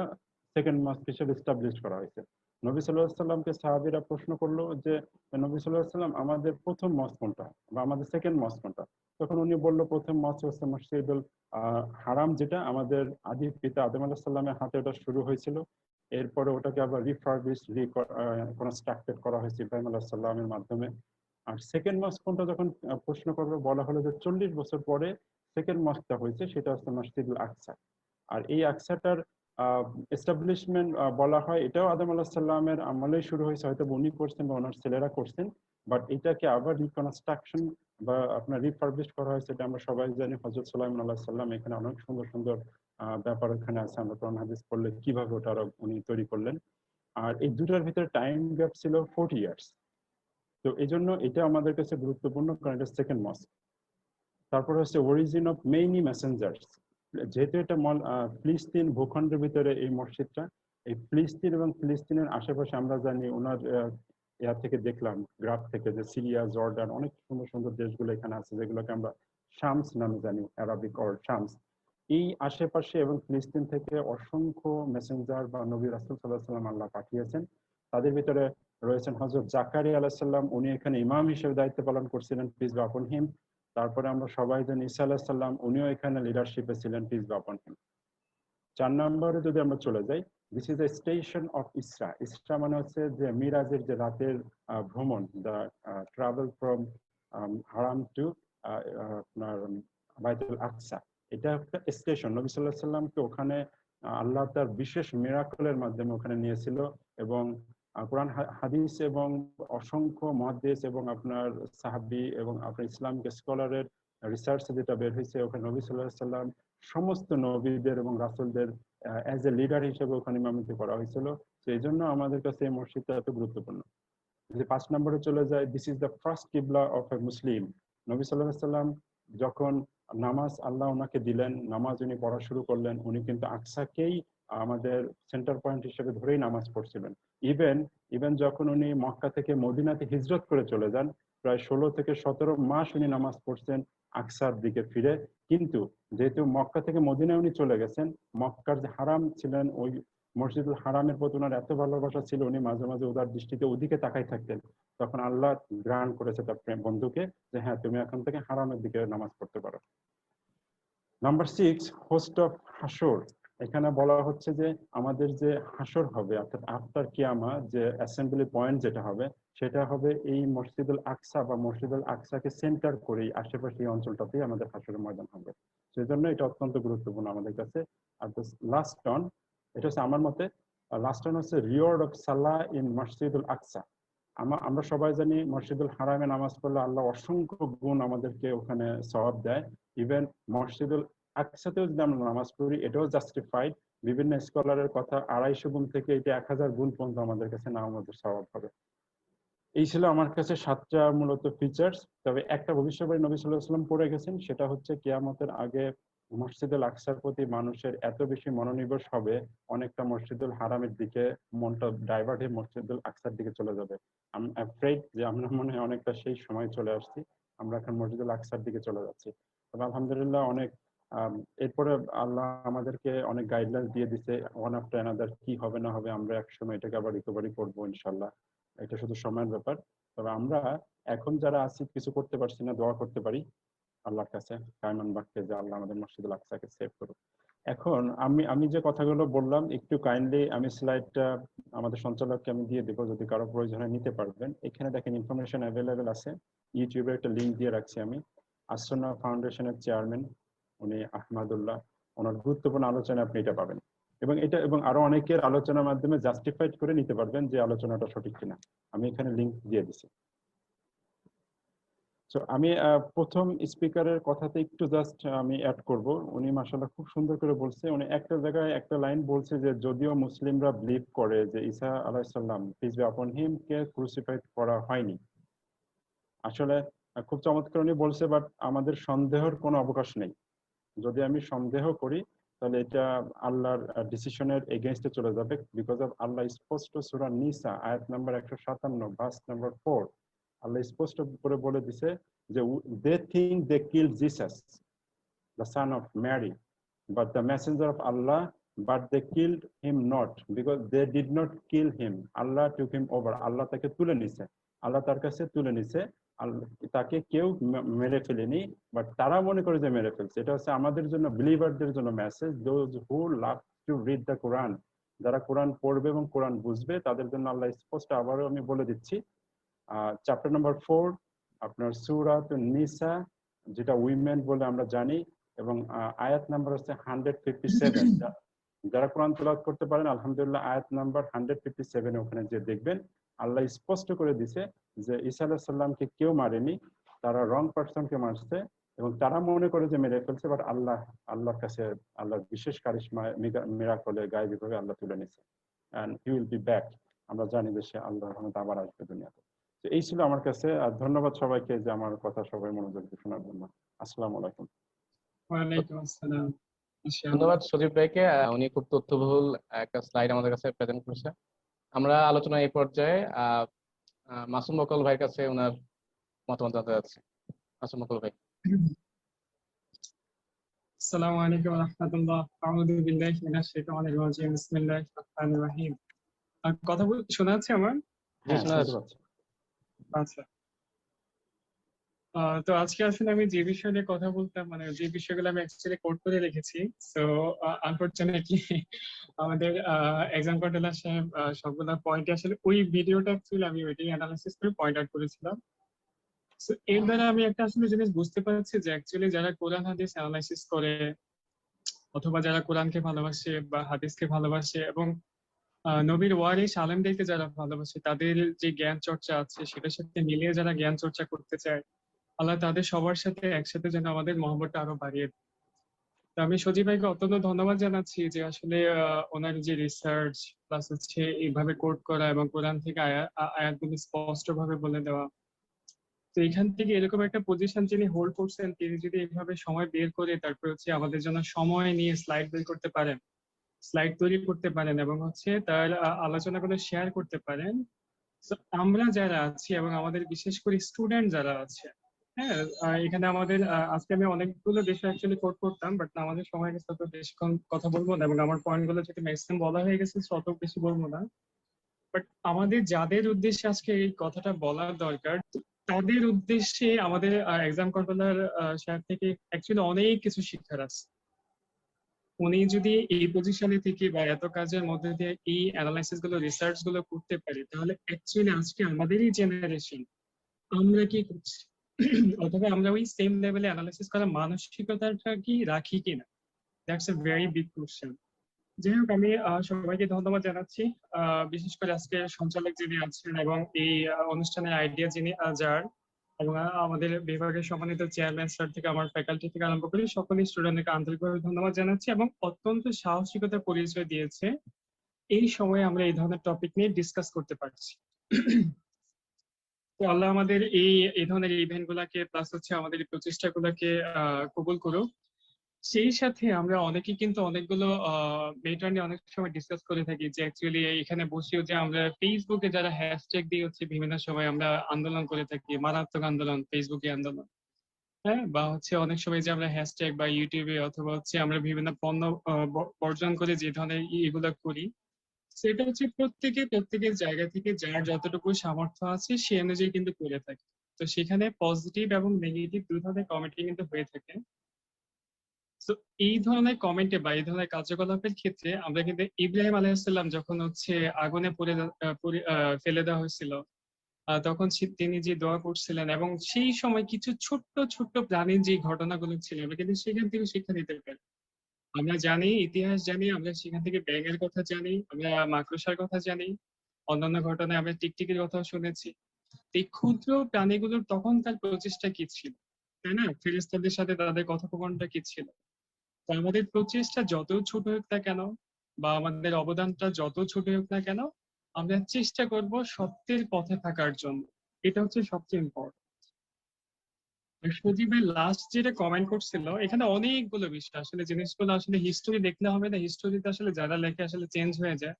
সেকেন্ড মস্ক হিসেবে এস্টাবলিশ করা হয়েছে। নবী সাল্লাল্লাহু আলাইহি সাল্লামকে সাহাবীরা প্রশ্ন করলো যে নবী সাল্লাল্লাহু আলাইহি সাল্লাম আমাদের প্রথম মস্ক কোনটা বা আমাদের সেকেন্ড মস্ক কোনটা? তখন উনি বলল প্রথম মস্ক হচ্ছে মসজিদুল হারাম, যেটা আমাদের আদি পিতা আদম আলাইহিস সালামের হাতে ওটা শুরু হয়েছিল। এরপরে ওটাকে আবার রিফার্বিশ কনস্ট্রাক্টেড করা হয়েছে ইব্রাহিম আলাইহিস সালামের মাধ্যমে। আর সেকেন্ড মস্ক কোনটা যখন প্রশ্ন করবে, বলা হলো যে 40 বছর পরে সেকেন্ড মস্কটা হয়েছে, সেটা হচ্ছে মসজিদুল আকসা। আর এই আকসাটার এস্টাবলিশমেন্ট বলা হয় এটাও আদম আলাইহিস সালামের আমলেই শুরু হয়েছে, হয়তো উনি করছেন বা ওনার ছেলেরা করছেন, বাট এটাকে আবার রিকনস্ট্রাকশন বা আপনার রিফার্বিশ করা হয়েছে, এটা আমরা সবাই জানি। হযরত সুলাইমান আলাইহিস সালাম, এখানে অনেক সুন্দর সুন্দর ব্যাপার এখানে আছে, আমরা কোরআন হাদিস পড়লে কিভাবে ওটা উনি তৈরি করলেন। আর এই দুটার ভিতরে টাইম গ্যাপ ছিল 40 ইয়ার্স। তো এই জন্য এটা আমাদের কাছে গুরুত্বপূর্ণ, কারণ এটা সেকেন্ড মস্ক। তারপর হচ্ছে অরিজিন অফ মেনি মেসেঞ্জার্স, যেহেতু এটা ফিলিস্তিন ভূখণ্ডের ভিতরে এই মসজিদটা, এই ফিলিস্তিন এবং ফিলিস্তিনের আশেপাশে আমরা জানি ওনার ইয়া থেকে দেখলাম গ্রাফ থেকে যে সিরিয়া, জর্ডান, অনেক সুন্দর সুন্দর দেশগুলো এখানে আছে, যেগুলোকে আমরা শামস নামে জানি, আরবিক অর শামস। এই আশেপাশে এবং ফিলিস্তিন থেকে অসংখ্য মেসেঞ্জার বা নবী রাসূল সাল্লাল্লাহু আলাইহি ওয়াসাল্লাম আল্লাহ পাঠিয়েছেন। তাদের ভিতরে রয়েছেন হযরত জাকারিয়া আলাইহিস সালাম, উনি এখানে ইমাম হিসেবে দায়িত্ব পালন করছিলেন, পিস বি আপন হিম। তারপরে আমরা সবাই জানি ঈসা আলাইহিস সালাম, উনিও এখানে লিডারশিপে ছিলেন, পিস বি আপন হিম। 4 নম্বরে যদি আমরা চলে যাই, this is a station of Isra. Isra মানে হচ্ছে যে মিরাজের যে রাতের ভ্রমণ, the travel from Haram to আপনার বাইতুল আকসা। এটা একটা স্টেশন, নবী সাল্লাল্লাহু আলাইহি সাল্লামকে ওখানে আল্লাহ তার বিশেষ মিরাকলের মাধ্যমে ওখানে নিয়েছিল। এবং কোরআন হাদিস এবং অসংখ্য মুহাদ্দিস এবং আপনার সাহাবী এবং আপনার ইসলামিক স্কলারের রিসার্চ যেটা বের হয়েছে, ওখানে নবী সাল্লাল্লাহু আলাইহি সাল্লাম সমস্ত নবীদের এবং রাসূলদের অ্যাজ এ লিডার হিসেবে ওখানে ইমামতি করা হয়েছিল। তো এই জন্য আমাদের কাছে এই মসজিদটা এত গুরুত্বপূর্ণ। যদি 5 নম্বরে চলে যায়, দিস ইজ দ্য ফার্স্ট কিবলা অফ এ মুসলিম। নবী সাল্লাল্লাহু আলাইহি সাল্লাম যখন নামাজ আল্লাহ ওনাকে দিলেন, নামাজ উনি পড়া শুরু করলেন, উনি কিন্তু আকসাকেই আমাদের সেন্টার পয়েন্ট হিসেবে ধরেই নামাজ পড়ছিলেন। ইভেন যখন উনি মক্কা থেকে মদিনাতে হিজরত করে চলে যান, প্রায় 16 থেকে 17 মাস উনি নামাজ পড়ছেন আকসার দিকে ফিরে। কিন্তু যেহেতু মক্কা থেকে মদিনায় উনি চলে গেছেন, মক্কার যে হারাম ছিলেন, ওই মসজিদুল হারামের প্রতি ওনার এত ভালোবাসা ছিল, উনি মাঝে মাঝে উদার দৃষ্টিতে ওদিকে তাকাই থাকতেন। তখন আল্লাহ গ্রান্ট করেছে তার বন্ধুকে যে হ্যাঁ, তুমি এখন থেকে হারামের দিকে নামাজ পড়তে পারো। নাম্বার 6, হোস্ট অফ হাসর। এখানে বলা হচ্ছে যে আমাদের যে হাসর হবে, অর্থাৎ আফটার কিয়ামা যে অ্যাসেম্বলি পয়েন্ট যেটা হবে, সেটা হবে এই মসজিদুল আকসা বা মসজিদুল আকসাকে সেন্টার করে আশেপাশে এই অঞ্চলটাতেই আমাদের হাসরের ময়দান হবে। সেই জন্য এটা অত্যন্ত গুরুত্বপূর্ণ আমাদের কাছে। আর লাস্ট অন, এটা হচ্ছে আমার মতে লাস্ট অন হচ্ছে রিওয়ার্ড অফ সালাহ ইন মসজিদুল আকসা। আমরা সবাই জানি মসজিদুল হারামে নামাজ পড়লে আল্লাহ অসংখ্য গুণ আমাদেরকে ওখানে সওয়াব দেয়। ইভেন মসজিদুল আকসাতেও যদি আমরা নামাজ পড়ি, এটাও জাস্টিফাইড। বিভিন্ন স্কলারের কথা, 250 গুণ থেকে এটা 1000 গুণ পর্যন্ত আমাদের কাছে নামাজের সওয়াব হবে। এই ছিল আমার কাছে 7টা মূলত ফিচার্স। তবে একটা ভবিষ্যৎবাণী নবী সাল্লাল্লাহু আলাইহি ওয়াসাল্লাম পড়ে গেছেন, সেটা হচ্ছে কিয়ামতের আগে মসজিদুল আকসার প্রতি মানুষের এত বেশি মনোনিবেশ হবে, অনেকটা মসজিদুল হারামের দিকে মনটা ডাইভার্ট হয়ে মসজিদুল আকসার দিকে চলে যাবে। আই এম অ্যাফ্রেড যে আমরা মনে হয় অনেকটা সেই সময় চলে আসছি, আমরা এখন মসজিদুল আকসার দিকে চলে যাচ্ছি। তবে আলহামদুলিল্লাহ অনেক এরপরে আল্লাহ আমাদেরকে অনেক গাইডলাইন দিয়ে দিছে, ওয়ান আফটার অ্যানাদার কি হবে না হবে আমরা একসময় এটাকে আবার রিকভারি করবো ইনশাল্লাহ। এটা শুধু সময়ের ব্যাপার। তবে আমরা এখন যারা আছি কিছু করতে পারছি না, দোয়া করতে পারি আল্লাহর কাছে কায়মান বাক্যে যে আল্লাহ আমাদের মসজিদুল আকসাকে সেভ করুক। এখন আমি যে কথাগুলো বললাম, একটু কাইন্ডলি আমি স্লাইডটা আমাদের সঞ্চালককে আমি দিয়ে দেবো, যদি কারো প্রয়োজন হয় নিতে পারবেন। এখানে দেখেন ইনফরমেশন অ্যাভেলেবেল আছে, ইউটিউবে একটা লিঙ্ক দিয়ে রাখছি আমি। আসন্না ফাউন্ডেশনের চেয়ারম্যান উনি আহমাদুল্লাহ, ওনার গুরুত্বপূর্ণ আলোচনা আপনি এটা পাবেন। এবং আরো অনেকের আলোচনার মাধ্যমে জাস্টিফাইড করে নিতে পারবেন যে আলোচনাটা সঠিক কিনা। আমি এখানে লিঙ্ক দিয়ে দিছি। তো আমি প্রথম স্পিকারের কথাতে একটু জাস্ট আমি অ্যাড করব। উনি মাশাআল্লাহ খুব সুন্দর করে বলছে। উনি একটা জায়গায় একটা লাইন বলছে যে যদিও মুসলিমরা বিলিভ করে যে ঈসা আলাইহিস সালাম পিস বি আপন হিম কে ক্রুসিফাইড করা হয়নি, আসলে খুব চমৎকার উনি বলছে, বাট আমাদের সন্দেহের কোনো অবকাশ নেই। যদি আমি সন্দেহ করি তাহলে এটা আল্লাহর ডিসিশনের এগেইনস্টে চলে যাবে, বিকজ অফ আল্লাহ স্পষ্ট সূরা নিসা আয়াত নাম্বার 157 ভার্স নাম্বার 4 আল্লাহ স্পষ্ট করে বলে দিছে যে they think they kill Jesus the son of Mary, but the messenger of Allah, but they killed him not, because they did not kill him. Allah took him over. Allah তাকে তুলে নিছে, আল্লাহ তার কাছে তুলে নিছে, তাকে কেউ মেরে ফেলেনি, বাট তারা মনে করে যে মেরে ফেলছে। এটা হচ্ছে আমাদের জন্য, বিলিভারদের জন্য message, those who love to read the Quran, যারা কোরআন পড়বে এবং কোরআন বুঝবে তাদের জন্য আল্লাহ স্পষ্ট আবারও আমি বলে দিচ্ছি, চ্যাপ্টার নাম্বার 4 আপনার সূরাত নিসা, যেটা উইমেন বলে আমরা জানি, এবং আয়াত নাম্বার হচ্ছে 157। যারা কোরআন তেলাওয়াত করতে পারেন আলহামদুলিল্লাহ, আয়াত নাম্বার 157 ওখানে যে দেখবেন আল্লাহ স্পষ্ট করে দিছে যে ঈসা আলাইহিস সালামকে কেউ মারেনি, তারা রং পারসনকে মারছে এবং তারা মনে করে যে মেরে ফেলছে, বাট আল্লাহর কাছে আল্লাহর বিশেষ কারিশমা মিরাকলে গায়েবীভাবে আল্লাহ তুলে নিছে, and he will be back. আমরা জানি যে সে আল্লাহর রহমতে আবার আসবে দুনিয়াতে। তো এই ছিল আমার কাছে, আর ধন্যবাদ সবাইকে যে আমার কথা সবাই মনোযোগ দিয়ে শোনার জন্য। আসসালামু আলাইকুম। ওয়ালাইকুম আসসালাম। ধন্যবাদ সজীব ভাইকে, উনি খুব তথ্যবহুল একটা স্লাইড আমাদের কাছে প্রেজেন্ট করেছে। আমরা আলোচনা এই পর্যায়ে মাসুম বকল ভাইয়ের কাছে ওনার মতামত জানতে যাচ্ছি। মাসুম বকল ভাই। আসসালামু আলাইকুম ওয়া রাহমাতুল্লাহ। আউযু বিল্লাহি মিনাশ শাইতানির রাজিম। বিসমিল্লাহির রহমানির রহিম। কথা শোনা যাচ্ছে আমার? হ্যাঁ, শোনা যাচ্ছে। আচ্ছা। তো আজকে আসলে আমি যে বিষয় নিয়ে কথা বলতাম, মানে যে বিষয়গুলো আমি অ্যাকচুয়ালি কোড করে রেখেছি, সো আনফরচুনেটলি আমাদের এক্সাম কন্ট্রোলার সাহেব সবগুলো পয়েন্ট আসলে ওই ভিডিওটা অ্যাকচুয়ালি আমি ওইটাই অ্যানালাইসিস করে পয়েন্ট আউট করেছিলাম। সো এর দ্বারা আমি একটা আসলে জিনিস বুঝতে পারছি যে অ্যাকচুয়ালি যারা কোরআন হাদিস অ্যানালাইসিস করে অথবা যারা কোরআনকে ভালোবাসে বা হাদিসকে ভালোবাসে এবং নবীর ওয়ারিস আলেমদেরকে যারা ভালোবাসে, তাদের যে জ্ঞান চর্চা আছে সেটার সাথে মিলিয়ে যারা জ্ঞান চর্চা করতে চায়, আল্লাহ তাদের সবার সাথে একসাথে যেন আমাদের মহব্বতটা আরো বাড়িয়ে দেয়। তো আমি সজীব ভাইকে অত্যন্ত ধন্যবাদ জানাচ্ছি যে আসলে ওনার যে রিসার্চ প্লাস হচ্ছে এইভাবে কোট করা এবং কোরআন থেকে আয়াতগুলি স্পষ্ট ভাবে বলে দেওয়া। তো এখান থেকে এরকম একটা পজিশন যিনি হোল্ড করছেন, তিনি যদি এইভাবে সময় বের করে তারপর হচ্ছে আমাদের জন্য সময় নিয়ে স্লাইড বের করতে পারেন, স্লাইড তৈরি করতে পারেন এবং হচ্ছে তার আলোচনাগুলো শেয়ার করতে পারেন, আমরা যারা আছি এবং আমাদের বিশেষ করে স্টুডেন্ট যারা আছে, হ্যাঁ, এখানে আমাদের আজকে আমি অনেকগুলো বিষয় অ্যাকচুয়ালি কোট করতাম, বাট আমাদের সময় গেছে, তো বেশিক্ষণ কথা বলবো না এবং আমার পয়েন্ট গুলো যেটা ম্যাক্সিমাম বলা হয়ে গেছে অত বেশি বলবো না। বাট আমাদের যাদের উদ্দেশ্যে আজকে এই কথাটা বলার দরকার, তাদের উদ্দেশ্যে আমাদের এক্সাম কন্ট্রোলার সাহেব থেকে অ্যাকচুয়ালি অনেক কিছু শিক্ষার আছে। উনি যদি এই পজিশনে থেকে বা এত কাজের মধ্যে দিয়ে এই অ্যানালাইসিস গুলো রিসার্চ গুলো করতে পারে, তাহলে অ্যাকচুয়ালি আজকে আমাদেরই জেনারেশন আমরা কি করছি অথবা আমরা ওই সেম লেভেলে অ্যানালাইসিস করার মানসিকতাটা কি রাখি কিনা, that's a very big question. যাই হোক, আমি সবাইকে ধন্যবাদ জানাচ্ছি, বিশেষ করে আজকে সঞ্চালক যিনি আছেন এবং এই অনুষ্ঠানের আইডিয়া যিনি যার, এবং আমাদের বিভাগের সম্মানিত চেয়ারম্যান স্যার থেকে আমার ফ্যাকাল্টি থেকে আরম্ভ করে সকলেই স্টুডেন্টকে আন্তরিকভাবে ধন্যবাদ জানাচ্ছি এবং অত্যন্ত সাহসিকতার পরিচয় দিয়েছে এই সময়ে আমরা এই ধরনের টপিক নিয়ে ডিসকাস করতে পারছি। তো আল্লাহ আমাদের এই ধরনের ইভেন্ট গুলাকে প্লাস হচ্ছে আমাদের এই প্রচেষ্টা গুলাকে কবুল করুক। সেই সাথে আমরা অনেকেই কিন্তু অনেকগুলো মেটার নিয়ে অনেক সময় ডিসকাস করে থাকি যে অ্যাকচুয়ালি এখানে বসেও যে আমরা ফেসবুকে যারা হ্যাশট্যাগ দিয়ে হচ্ছে বিভিন্ন সময় আমরা আন্দোলন করে থাকি, মারাত্মক আন্দোলন, ফেসবুকে আন্দোলন, হ্যাঁ, বা হচ্ছে অনেক সময় যে আমরা হ্যাশট্যাগ বা ইউটিউবে অথবা হচ্ছে আমরা বিভিন্ন পণ্য বর্জন করে যে ধরনের এগুলা করি, সেটা হচ্ছে প্রত্যেকের জায়গা থেকে যার যতটুকু সামর্থ্য আছে সে অনুযায়ী কিন্তু করে থাকে। তো সেখানে পজিটিভ এবং নেগেটিভ দুই ধরনের কমেন্টই কিন্তু হয়ে থাকে। তো এই ধরনের কমেন্টে বা এই ধরনের কার্যকলাপের ক্ষেত্রে আমরা কিন্তু ইব্রাহিম আলাইহিসসালাম যখন হচ্ছে আগুনে ফেলে দেওয়া হয়েছিল, তখন তিনি যে দোয়া করছিলেন এবং সেই সময় কিছু ছোট্ট ছোট্ট প্রাণীর যে ঘটনাগুলো ছিল আমরা কিন্তু সেখান থেকে শিক্ষা নিতে পারি। আমরা জানি, ইতিহাস জানি, আমরা সেখান থেকে ব্যাঙের কথা জানি, আমরা মাকড়সার কথা জানি, অন্যান্য ঘটনায় আমরা টিকটিকির কথাও শুনেছি। এই ক্ষুদ্র প্রাণীগুলোর তখনকার প্রচেষ্টা কি ছিল, তাই না? ফেরেশতাদের সাথে তাদের কথোপকথনটা কি ছিল? তো আমাদের প্রচেষ্টা যত ছোট হোক না কেন বা আমাদের অবদানটা যত ছোট হোক না কেন, আমরা চেষ্টা করব সত্যের পথে থাকার জন্য। এটা হচ্ছে সবচেয়ে ইম্পর্টেন্ট। সজীবের লাস্ট যেটা কমেন্ট করছিল, এখানে অনেকগুলো বিষয় আসলে, জিনিসগুলো আসলে হিস্টোরি দেখলে হবে না, হিস্টোরিতে আসলে যারা লেখে আসলে চেঞ্জ হয়ে যায়।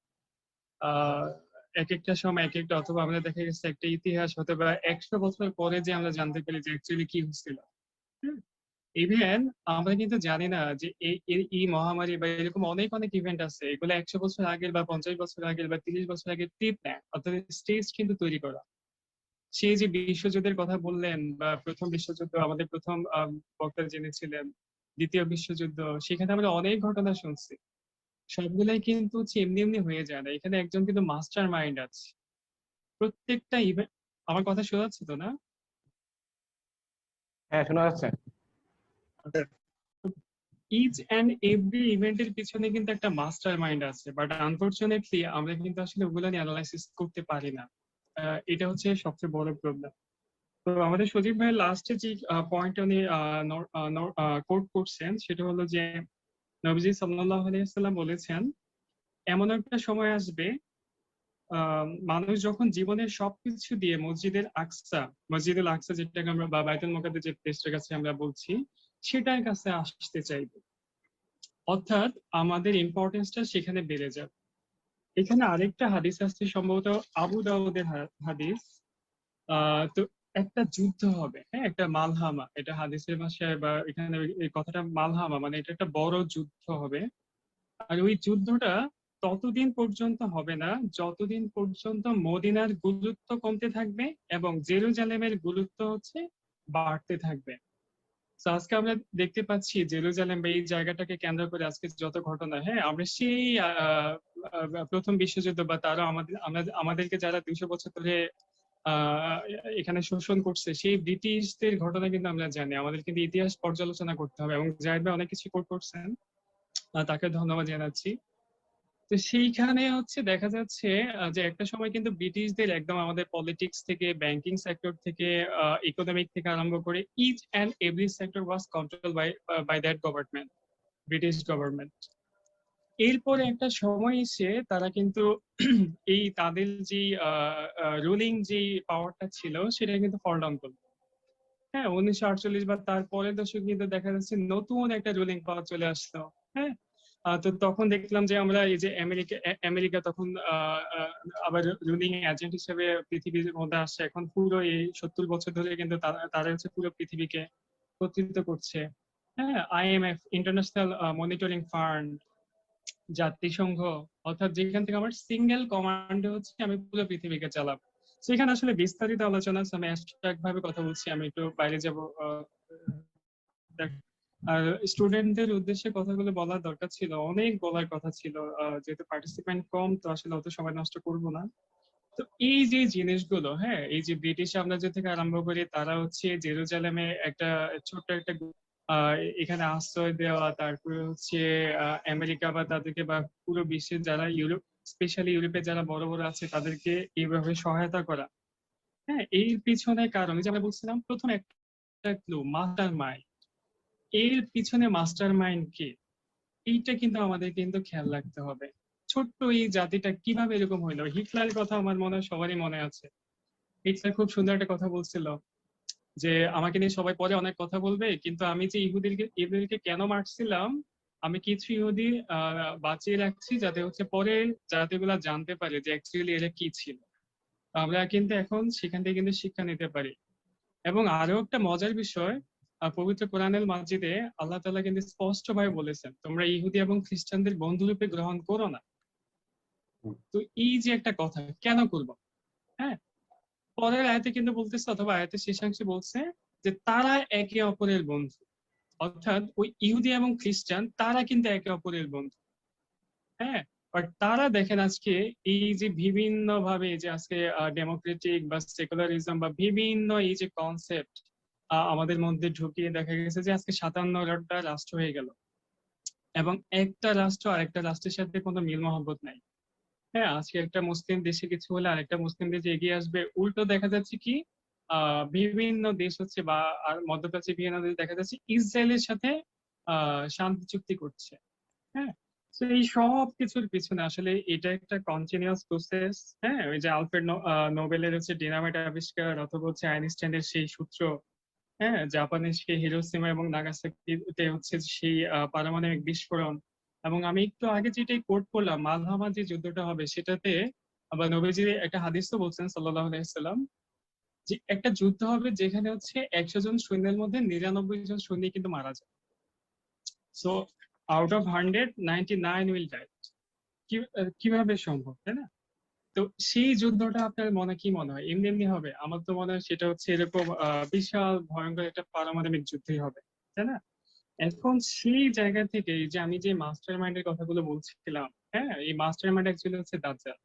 এক একটা সময় এক একটা, অথবা আমরা দেখা গেছে একটা ইতিহাস হতে বা 100 বছর পরে যে আমরা জানতে পারি যে অ্যাকচুয়ালি কি হচ্ছিল। ইভেন আমরা কিন্তু জানি না যে এই মহামারী বা এরকম অনেক অনেক ইভেন্ট আছে, এগুলো 100 বছর আগের বা 50 বছর আগের বা 30 বছর আগের টিপ নেয়, অর্থাৎ স্টেজ কিন্তু তৈরি করা। সেই যে বিশ্বযুদ্ধের কথা বললেন, বা প্রথম বিশ্বযুদ্ধ, আমাদের প্রথম বক্তা যিনি ছিলেন, দ্বিতীয় বিশ্বযুদ্ধ, সেখানে আমরা অনেক ঘটনা শুনছি। সবগুলাই কিন্তু হচ্ছে এমনি এমনি হয়ে যায় না, এখানে একজন কিন্তু মাস্টার মাইন্ড আছে প্রত্যেকটা ইভেন্ট। আমার কথা শোনা যাচ্ছে তো না? হ্যাঁ, শোনা যাচ্ছে। ইচ অ্যান্ড এভরি ইভেন্টের পিছনে কিন্তু একটা মাস্টার মাইন্ড আছে, বাট আনফরচুনেটলি আমরা কিন্তু আসলে ওগুলো নিয়ে অ্যানালাইসিস করতে পারি না। এটা হচ্ছে সবচেয়ে বড় প্রবলেম। তো আমাদের সজীব ভাই লাস্টে যে পয়েন্ট উনি কোট করছেন, সেটা হলো যে নবীজি সাল্লাল্লাহু আলাইহি ওয়াসাল্লাম বলেছেন, এমন একটা সময় আসবে মানুষ যখন জীবনের সবকিছু দিয়ে মসজিদুল আকসা যেটাকে আমরা বা বাইতুল মুকাদ্দাস যে প্লেসটার কাছে আমরা বলছি, সেটার কাছে আসতে চাইবে। অর্থাৎ আমাদের ইম্পর্টেন্সটা সেখানে বেড়ে যাবে। এখানে আরেকটা হাদিস আসছে, সম্ভবত আবু দাউদের হাদিস। তো একটা যুদ্ধ হবে, হ্যাঁ, একটা মালহামা, এটা হাদিসের ভাষায় বা এখানে এই কথাটা মালহামা, মানে এটা একটা বড় যুদ্ধ হবে। আর ওই যুদ্ধটা ততদিন পর্যন্ত হবে না যতদিন পর্যন্ত মদিনার গুরুত্ব কমতে থাকবে এবং জেরুজালেমের গুরুত্ব হচ্ছে বাড়তে থাকবে। তো আজকে আমরা দেখতে পাচ্ছি জেরুজালেম বা এই জায়গাটাকে কেন্দ্র করে আজকে যত ঘটনা, হ্যাঁ, আমরা সেই প্রথম বিশ্বযুদ্ধ বা তারা আমাদেরকে যারা 200 বছর ধরে আহ এখানে শোষণ করছে, সেই ব্রিটিশদের ঘটনা কিন্তু আমরা জানি। আমাদের কিন্তু ইতিহাস পর্যালোচনা করতে হবে, এবং জাহিদ ভাই অনেক কিছু করছেন, তাকে ধন্যবাদ জানাচ্ছি। তো সেইখানে হচ্ছে দেখা যাচ্ছে যে একটা সময় কিন্তু ব্রিটিশদের একদম আমাদের পলিটিক্স থেকে, ব্যাংকিং সেক্টর থেকে, ইকোনমিক থেকে আরম্ভ করে each and every sector was control by that government, British government. এরপরে একটা সময় এসে তারা কিন্তু এই তাদের যে রুলিং যে পাওয়ারটা ছিল সেটা কিন্তু ফল ডাউন করলো। হ্যাঁ, 1948 বা তার পরের দশক কিন্তু দেখা যাচ্ছে নতুন একটা রুলিং পাওয়ার চলে আসলো। হ্যাঁ, তো তখন দেখলাম যে আমরা এই যে আমেরিকা তখন আবার রুলিং এজেন্ট হিসেবে পৃথিবীর মধ্যে আসছে। এখন পুরো এই 70 বছর ধরে কিন্তু তারা হচ্ছে পুরো পৃথিবীকে কর্তৃত্ব করছে। হ্যাঁ, IMF, ইন্টারন্যাশনাল মনিটরিং ফান্ড, জাতিসংঘ, অর্থাৎ যেখান থেকে আমার সিঙ্গেল কমান্ডে হচ্ছে আমি পুরো পৃথিবীকে চালাবো। সেখানে আসলে বিস্তারিত আলোচনা আছে, আমি অ্যাবস্ট্রাক্ট ভাবে কথা বলছি, আমি একটু বাইরে যাব। আর স্টুডেন্টদের উদ্দেশ্যে কথাগুলো বলার দরকার ছিল, অনেক বলার কথা ছিল, যেহেতু পার্টিসিপেন্ট কম, তো আসলে অত সময় নষ্ট করব না। তো এই যে জিনিসগুলো, হ্যাঁ, এই যে ব্রিটিশ সাম্রাজ্য থেকে আরম্ভ করে তারা হচ্ছে জেরুজালেমে একটা ছোট্ট একটা আহ এখানে আশ্রয় দেওয়া, তারপরে হচ্ছে আমেরিকা বা তাদেরকে বা পুরো বিশ্বের যারা স্পেশালি ইউরোপে যারা বড় বড় আছে তাদেরকে এইভাবে সহায়তা করা। হ্যাঁ, এর পিছনে কারণ এই যে আমরা বলছিলাম প্রথম একটা ক্লু, মাস্টার মাইন্ড। এর পিছনে মাস্টার মাইন্ড কে, এইটা কিন্তু আমাদের কিন্তু খেয়াল রাখতে হবে। ছোট্ট এই জাতিটা কিভাবে এরকম হইলো, হিটলারের কথা আমার মনে হয় সবারই মনে আছে। হিটলার খুব সুন্দর একটা কথা বলছিল যে আমাকে নিয়ে সবাই পরে অনেক কথা বলবে, কিন্তু আমি যে ইহুদিকে কেন মারছিলাম, আমি কিছু ইহুদি বাঁচিয়ে রাখছি যাতে হচ্ছে পরে জাতিগুলা জানতে পারে যে অ্যাকচুয়ালি এরা কি ছিল। আমরা কিন্তু এখন সেখান থেকে কিন্তু শিক্ষা নিতে পারি। এবং আরো একটা মজার বিষয়, পবিত্র কোরআনুল মাজিদে আল্লাহ তাআলা কিন্তু স্পষ্ট ভাবে বলেছেন, তোমরা ইহুদি এবং খ্রিস্টানদের বন্ধুরূপে গ্রহণ করো না। তো এই যে একটা কথা, কেন করবো? হ্যাঁ, পরের আয়াতে কিন্তু বলতেছে, অথবা আয়াতের শেষাংশে বলছে যে তারা একে অপরের বন্ধু। অর্থাৎ ওই ইহুদি এবং খ্রিস্টান তারা কিন্তু একে অপরের বন্ধু। হ্যাঁ, বাট তারা দেখেন আজকে এই যে বিভিন্ন ভাবে যে আজকে ডেমোক্রেটিক বা সেকুলারিজম বা বিভিন্ন এই যে কনসেপ্ট আমাদের মধ্যে ঢুকিয়ে দেখা গেছে যে আজকে 57টা রাষ্ট্র হয়ে গেল, এবং একটা রাষ্ট্র আরেকটা রাষ্ট্রের সাথে কোনো মিল মহব্বত নাই। হ্যাঁ, আজকে একটা মুসলিম দেশে কিছু হলে আরেকটা মুসলিম দেশ এগিয়ে আসবে, উল্টো দেখা যাচ্ছে কি বিভিন্ন দেশ হচ্ছে বা মধ্যপ্রাচ্যে বিভিন্ন দেশ দেখা যাচ্ছে ইসরায়েলের সাথে শান্তি চুক্তি করছে। হ্যাঁ, তো এই সব কিছুর পিছনে আসলে এটা একটা কন্টিনিউয়াস প্রসেস। হ্যাঁ, ওই যে আলফ্রেড নোবেলের হচ্ছে ডিনামাইট আবিষ্কার, অথবা হচ্ছে আইনস্টাইনের সেই সূত্র, হ্যাঁ, জাপানের সেই হিরোশিমা এবং নাগাসাকিতে হচ্ছে সেই পারমাণবিক বিস্ফোরণ, এবং আমি একটু আগে যেটাই কোট করলাম, মালহামা যে যুদ্ধটা হবে সেটাতে আবার নবীজি একটা হাদিস তো বলছেন সাল্লাল্লাহু আলাইহি সাল্লাম, যে একটা যুদ্ধ হবে যেখানে হচ্ছে 100 জন সৈন্যের মধ্যে 99 জন সৈন্য কিন্তু মারা যায়। So out of 100 99 will die. কিভাবে সম্ভব, তাই না? তো সেই যুদ্ধটা আপনার মনে কি মনে হয় এমনি এমনি হবে? আমার তো মনে হয় সেটা হচ্ছে এরকম বিশাল ভয়ঙ্কর একটা পারমাণবিক যুদ্ধই হবে, তাই না? এখন সেই জায়গা থেকে এই যে আমি যে মাস্টার মাইন্ডের কথাগুলো বলছিলাম, হ্যাঁ, এই মাস্টার মাইন্ড অ্যাকচুয়ালি হচ্ছে দাজ্জাল।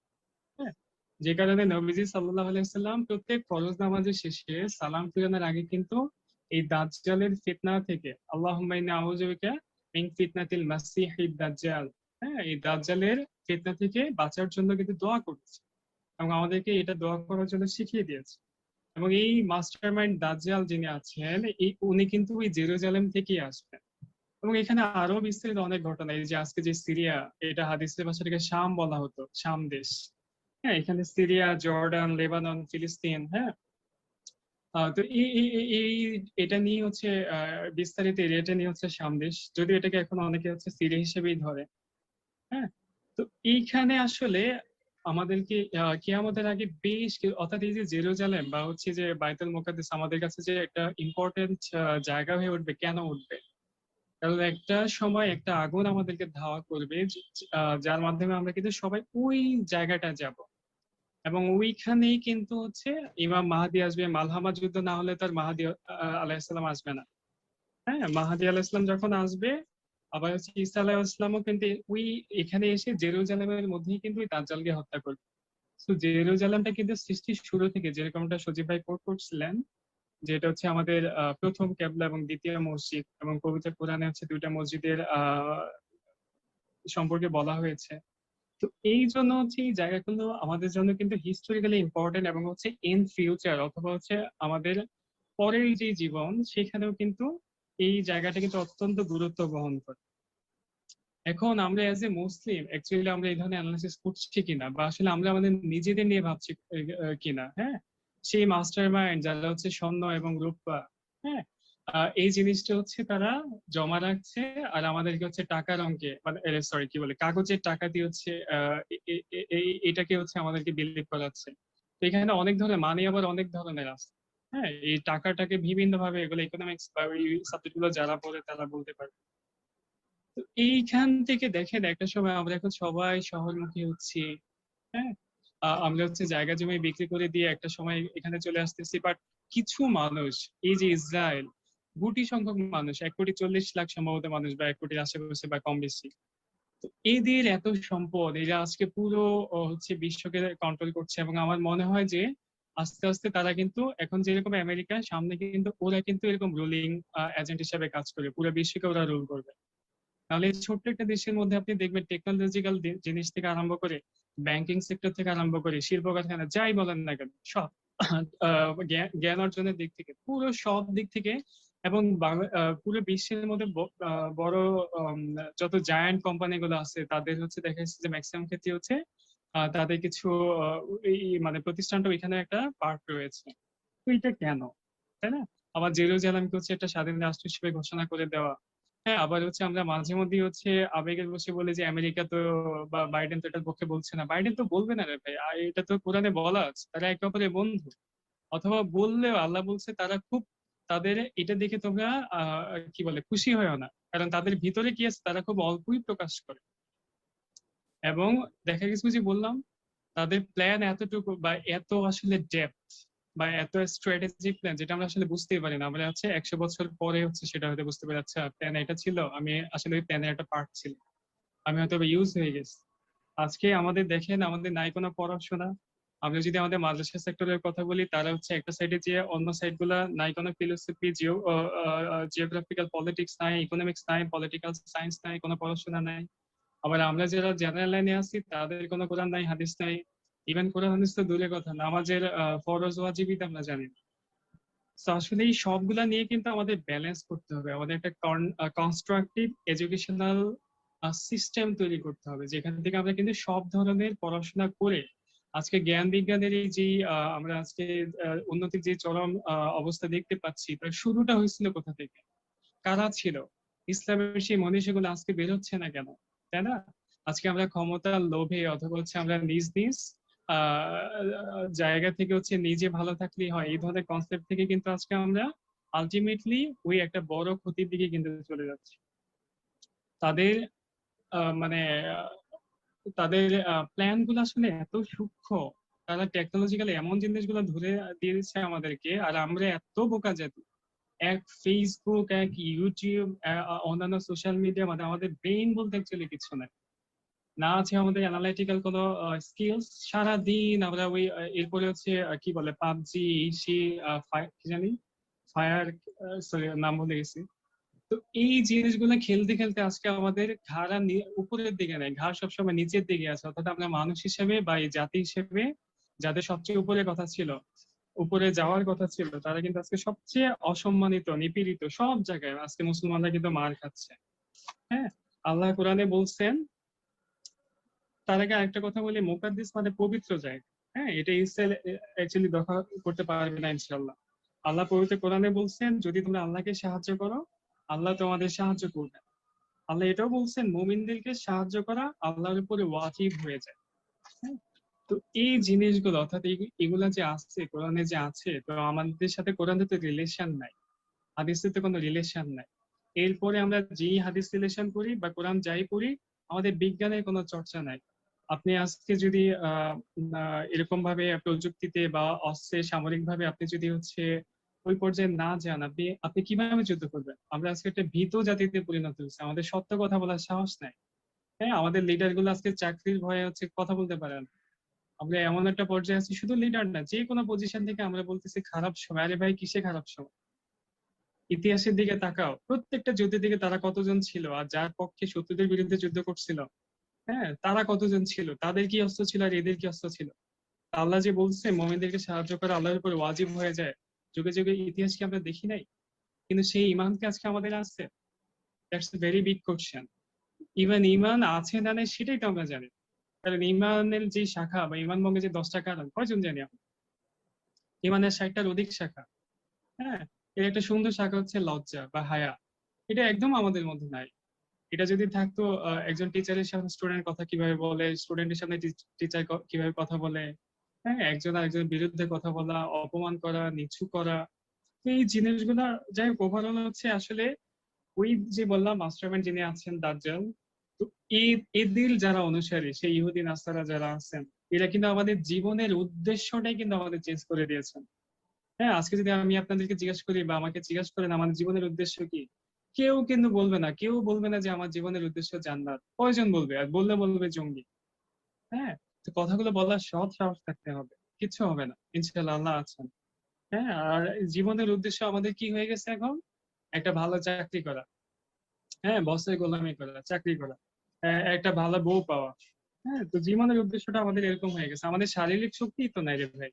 হ্যাঁ, যে কারণে নবীজি সাল্লাল্লাহু আলাইহি সাল্লাম প্রত্যেক ফরজ নামাজের শেষে সালাম ফিরানোর আগে কিন্তু এই দাজ্জালের ফিতনা থেকে, আল্লাহুম্মা ইন্নী আউযু বিকা মিন ফিতনাতিল মাসিহিদ দাজ্জাল, হ্যাঁ, এই দাজ্জালের ফিতনা থেকে বাঁচার জন্য কিন্তু দোয়া করছে এবং আমাদেরকে এটা দোয়া করার জন্য শিখিয়ে দিয়েছে। এবং এই মাস্টার মাইন্ড দাজ্জাল যিনি আছেন, উনি কিন্তু ওই জেরুজালেম থেকেই আসবেন। এবং এখানে আরো বিস্তারিত অনেক ঘটনা, এই যে আজকে যে সিরিয়া, এটা হাদিসের ভাষাটাকে শাম বলা হতো, শাম দেশ। হ্যাঁ, এখানে সিরিয়া, জর্ডান, লেবানন, ফিলিস্তিন, হ্যাঁ। তো এটা নিয়ে হচ্ছে বিস্তারিত এরিয়াটা নিয়ে হচ্ছে শাম দেশ, যদিও এটাকে এখন অনেকে হচ্ছে সিরিয়া হিসেবেই ধরে। হ্যাঁ, তো এইখানে আসলে আমাদেরকে কিয়ামতের আগে অর্থাৎ এই যে জেরুজালেম বা হচ্ছে যে বাইতুল মুকাদ্দাস আমাদের কাছে যে একটা ইম্পর্টেন্ট জায়গা হয়ে উঠবে, কেন উঠবে? কারণ একটা সময় একটা আগুন আমাদেরকে ধাওয়া করবে, যার মাধ্যমে আমরা কিন্তু সবাই ওই জায়গাটা যাব। এবং ওইখানেই কিন্তু হচ্ছে ইমাম মাহাদি আসবে। মালহামা যুদ্ধ না হলে তার মাহাদি আলাইহিসসালাম আসবে না। হ্যাঁ, মাহাদি আলাইহিসসালাম যখন আসবে, আবার হচ্ছে ঈসা আলাইহিসসালামও কিন্তু ওই এখানে এসে জেরুজালেমের মধ্যেই কিন্তু ওই দাজ্জালকে হত্যা করবে। তো জেরুজালেমটা কিন্তু সৃষ্টির শুরু থেকে, যেরকমটা সজীব ভাই কোট করছিলেন, যেটা হচ্ছে আমাদের প্রথম কেবলা এবং দ্বিতীয় মসজিদ, এবং পবিত্র কোরআনে হচ্ছে দুইটা মসজিদের সম্পর্কে বলা হয়েছে। তো এই জন্য হচ্ছে এই জায়গাগুলো আমাদের জন্য কিন্তু হিস্টোরিক্যালি ইম্পর্টেন্ট, এবং হচ্ছে ইন ফিউচার অথবা হচ্ছে আমাদের পরের যে জীবন, সেখানেও কিন্তু এই জায়গাটা কিন্তু অত্যন্ত গুরুত্ব বহন করে। এখন আমরা এজ এ মুসলিম অ্যাকচুয়ালি আমরা এই ধরনের অ্যানালিসিস করছি কিনা, বা আসলে আমরা আমাদের নিজেদের নিয়ে ভাবছি কিনা, হ্যাঁ, সেই মাস্টার মাইন্ড যারা হচ্ছে স্বর্ণ এবং রূপা, হ্যাঁ, এই জিনিসটা হচ্ছে তারা জমা রাখছে, আর আমাদেরকে হচ্ছে টাকার অঙ্কে, মানে সরি কি বলে, কাগজের টাকা দিয়ে হচ্ছে এটাকে হচ্ছে আমাদেরকে বিলিভ করাচ্ছে। তো এখানে অনেক ধরনের মানি আবার অনেক ধরনের আছে। হ্যাঁ, এই টাকাটাকে বিভিন্ন ভাবে, এগুলো ইকোনমিক্স বা এই সাবজেক্ট গুলো যারা পড়ে তারা বলতে পারে। তো এইখান থেকে দেখেন একটা সময় আমরা এখন সবাই শহরমুখী হচ্ছি। হ্যাঁ, আমরা হচ্ছে জায়গা জমি বিক্রি করে দিয়ে একটা সময় এখানে চলে আসতেছি, বাট কিছু মানুষ, এই যে ইসরায়েল, গুটি সংখ্যক মানুষ, 1,40,00,000 সম্ভবত মানুষ, বা 1 কোটির আশেপাশে বা কম বেশি, তো এদের এত সম্পদ, এরা আজকে পুরো হচ্ছে বিশ্বকে কন্ট্রোল করছে। এবং আমার মনে হয় যে আস্তে আস্তে তারা কিন্তু এখন যেরকম আমেরিকা, সামনে কিন্তু ওরা কিন্তু এরকম রুলিং এজেন্ট হিসেবে কাজ করে, পুরো বিশ্বকে ওরা রুল করবে। তাহলে এই ছোট্ট একটা দেশের মধ্যে আপনি দেখবেন টেকনোলজিক্যাল জিনিস থেকে আরম্ভ করে, ব্যাংকিং সেক্টর থেকে আরম্ভ করে, শিল্প কারখানা যাই বলেন না কেন, সব জ্ঞান অর্জনের দিক থেকে, পুরো সব দিক থেকে। এবং পুরো বিশ্বের মধ্যে বড় যত জায়ান্ট কোম্পানি গুলো আছে, তাদের হচ্ছে দেখা যাচ্ছে যে ম্যাক্সিমাম ক্ষেত্রে হচ্ছে তাদের কিছু এই মানে প্রতিষ্ঠানটা ওইখানে একটা পার্ট রয়েছে। তো এটা কেন, তাই না? আবার জেরুজালেমকে হচ্ছে একটা স্বাধীন রাষ্ট্র হিসেবে ঘোষণা করে দেওয়া। হ্যাঁ, আবার হচ্ছে আমরা মাঝে মধ্যে হচ্ছে আবেগের বসে বলি যে আমেরিকা তো বা বাইডেন তো এটার পক্ষে বলছে না। বাইডেন তো বলবে না রে ভাই, আর এটা তো কোরআনে বলা আছে, তারা একে অপরের বন্ধু। অথবা বললেও আল্লাহ বলছে তারা খুব, তাদের এটা দেখে তোমরা কি বলে খুশি হয়েও না, কারণ তাদের ভিতরে কি আছে তারা খুব অল্পই প্রকাশ করে। এবং দেখা গেছে যে বললাম, তাদের প্ল্যান এতটুকু বা এত আসলে ডেপথ বা এত স্ট্র্যাটেজিক প্ল্যান, যেটা আমরা আসলে বুঝতেই পারি না। আমরা হচ্ছে 100 বছর পরে হচ্ছে সেটা হয়তো বুঝতে পারি, আচ্ছা প্ল্যান এটা ছিল, আমি আসলে ওই প্ল্যানের একটা পার্ট ছিল, আমি হয়তো ইউজ হয়ে গেছি। আজকে আমাদের দেখেন, আমাদের নাই কোনো পড়াশোনা। আমরা যদি আমাদের মাদ্রাসা সেক্টরের কথা বলি, তারা হচ্ছে একটা সাইডে যে অন্য সাইড গুলা নাই, কোনো ফিলোসফি, জিওগ্রাফিক্যাল পলিটিক্স নাই, ইকোনমিক্স নাই, পলিটিক্যাল সায়েন্স নাই, কোনো পড়াশোনা নাই। আবার আমরা যারা জেনারেল লাইনে আছি, তাদের কোনো কোরআন নাই, হাদিস নাই। ইভেন কোরআন হাদিস তো দূরের কথা, নামাজের ফরজ ওয়াজিবই তো আমরা জানি না। তো আসলে এই সবগুলা নিয়ে কিন্তু আমাদের ব্যালেন্স করতে হবে, আমাদের একটা কনস্ট্রাকটিভ এডুকেশনাল সিস্টেম তৈরি করতে হবে, যেখান থেকে আমরা কিন্তু সব ধরনের পড়াশোনা করে আজকে জ্ঞান বিজ্ঞানের এই যে আমরা আজকে উন্নতির যে চরম অবস্থা দেখতে পাচ্ছি, তার শুরুটা হয়েছিল কোথা থেকে, কারা ছিল? ইসলামের সেই মনীষীগুলো আজকে বের হচ্ছে না কেন, তাই না? আজকে আমরা ক্ষমতার লোভে অথবা হচ্ছে আমরা নিজ নিজ জায়গা থেকে হচ্ছে নিজে ভালো থাকলেই হয়, এই ধরনের কনসেপ্ট থেকে কিন্তু আজকে আমরা আলটিমেটলি ওই একটা বড় ক্ষতির দিকে কিন্তু চলে যাচ্ছি। তাদের মানে তাদের প্ল্যান গুলো আসলে এত সূক্ষ্ম, তারা টেকনোলজিক্যালি এমন জিনিসগুলো ধরে দিয়েছে আমাদেরকে, আর আমরা এত বোকা জাতি। এক ফেসবুক, এক ইউটিউব, অন্যান্য সোশ্যাল মিডিয়া, মানে আমাদের ব্রেইন বলতে অ্যাকচুয়ালি কিছু নাই, না আছে আমাদের অ্যানালাইটিক্যাল কোনো স্কিলস। সারাদিন আমরা ওই এরপরে হচ্ছে কি বলে পাবজি, সি কি জানি, ফায়ার, সরি নাম ভুলে গেছি। তো এই জিনিসগুলো খেলতে খেলতে আজকে আমাদের ঘাড় আর উপরের দিকে নেই, ঘাড় সবসময় নিচের দিকে আছে। অর্থাৎ আমরা মানুষ হিসেবে বা এই জাতি হিসেবে যাদের সবচেয়ে উপরে কথা ছিল, উপরে যাওয়ার কথা ছিল, তারা কিন্তু আজকে সবচেয়ে অসম্মানিত, নিপীড়িত সব জায়গায়। আজকে মুসলমানরা কিন্তু মার খাচ্ছে। হ্যাঁ, আল্লাহ কোরআনে বলছেন, তার আগে আরেকটা কথা বলি, মুকাদ্দিস মানে পবিত্র জায়গা। হ্যাঁ, এটা ইসরায়েল অ্যাকচুয়ালি দখল করতে পারবে না ইনশাআল্লাহ। আল্লাহ পবিত্র কোরআনে বলছেন, যদি তোমরা আল্লাহকে সাহায্য করো, আল্লাহ তোমাদের সাহায্য করবে। আল্লাহ এটাও বলছেন, মুমিনদেরকে সাহায্য করা আল্লাহর উপরে ওয়াজিব হয়ে যায়। হ্যাঁ? তো এই জিনিসগুলো, অর্থাৎ এগুলা যে আছে কোরআনে, যে আছে, তো আমাদের সাথে কোরআনের তো রিলেশন নাই, হাদিসের তো কোনো রিলেশন নাই। এরপরে আমরা যেই হাদিস রিলেশন করি বা কোরআন যাই পড়ি, আমাদের বিজ্ঞানের কোনো চর্চা নাই। আপনি আজকে যদি এরকম ভাবে প্রযুক্তিতে বা অস্ত্রে সামরিক ভাবে আপনি যদি হচ্ছে ওই পর্যায়ে না যান, আপনি আপনি কিভাবে যুদ্ধ করবেন? আমরা আজকে একটা ভীত জাতিতে পরিণত হয়েছে, আমাদের সত্য কথা বলার সাহস নাই। হ্যাঁ, আমাদের লিডার গুলো আজকে চাকরির ভয়ে হচ্ছে কথা বলতে পারে না। আমরা এমন একটা পর্যায়ে আছি, শুধু লিডার না, যে কোনো পজিশন থেকে আমরা বলতেছি খারাপ সময়। আরে ভাই, কিসে খারাপ সময়? ইতিহাসের দিকে তাকাও, প্রত্যেকটা যুদ্ধের দিকে তারা কতজন ছিল, আর যার পক্ষে শত্রুদের বিরুদ্ধে যুদ্ধ করছিল, হ্যাঁ, তারা কতজন ছিল, তাদের কি অস্ত্র ছিল আর এদের কি অস্ত্র ছিল। আল্লাহ যে বলছে মুমিনদেরকে সাহায্য করা আল্লাহর উপর ওয়াজিব হয়ে যায়, যুগে যুগে ইতিহাস কি আমরা দেখি নাই? কিন্তু সেই ইমান কি আজকে আমাদের আছে? That's a very big question. Even ইমান আছে না নেই সেটাই তো আমরা জানি। কারণ ইমানের যে শাখা বা ইমান ভঙ্গের যে 10টা কারণ, কয়জন জানি আমরা? ইমানের 60টার অধিক শাখা। হ্যাঁ, এর একটা সুন্দর শাখা হচ্ছে লজ্জা বা হায়া। এটা একদম আমাদের মধ্যে নাই। এটা যদি থাকতো, একজন টিচারের সামনে স্টুডেন্ট কথা কিভাবে বলে, স্টুডেন্টের সামনে টিচার কিভাবে কথা বলে, হ্যাঁ, একজন আরেকজনের বিরুদ্ধে কথা বলা, অপমান করা, নিচু করা, এই জিনিসগুলা, যাই হোক, ওভারঅল হচ্ছে আসলে ওই যে বললাম মাস্টারমাইন্ড যিনি আছেন দাজ্জাল, তো এদের যারা অনুসারী, সেই ইহুদি নাসারা যারা আছেন, এরা কিন্তু আমাদের জীবনের উদ্দেশ্যটাই কিন্তু আমাদের চেঞ্জ করে দিয়েছেন। হ্যাঁ, আজকে যদি আমি আপনাদেরকে জিজ্ঞেস করি বা আমাকে জিজ্ঞেস করেন আমাদের জীবনের উদ্দেশ্য কি, কেউ কিন্তু বলবে না, কেউ বলবে না যে আমার জীবনের উদ্দেশ্য জান্নাত। কয়জন বলবে? আর বললে বলবে জঙ্গি। হ্যাঁ, তো কথাগুলো বলার সৎ সাহস থাকতে হবে, কিচ্ছু হবে না, ইনশাআল্লাহ আল্লাহ আছেন। হ্যাঁ, আর জীবনের উদ্দেশ্য আমাদের কি হয়ে গেছে এখন? একটা ভালো চাকরি করা, হ্যাঁ, বসের গোলামি করা, চাকরি করা, একটা ভালো বউ পাওয়া। হ্যাঁ, তো জীবনের উদ্দেশ্যটা আমাদের এরকম হয়ে গেছে। আমাদের শারীরিক শক্তি তো নাই রে ভাই,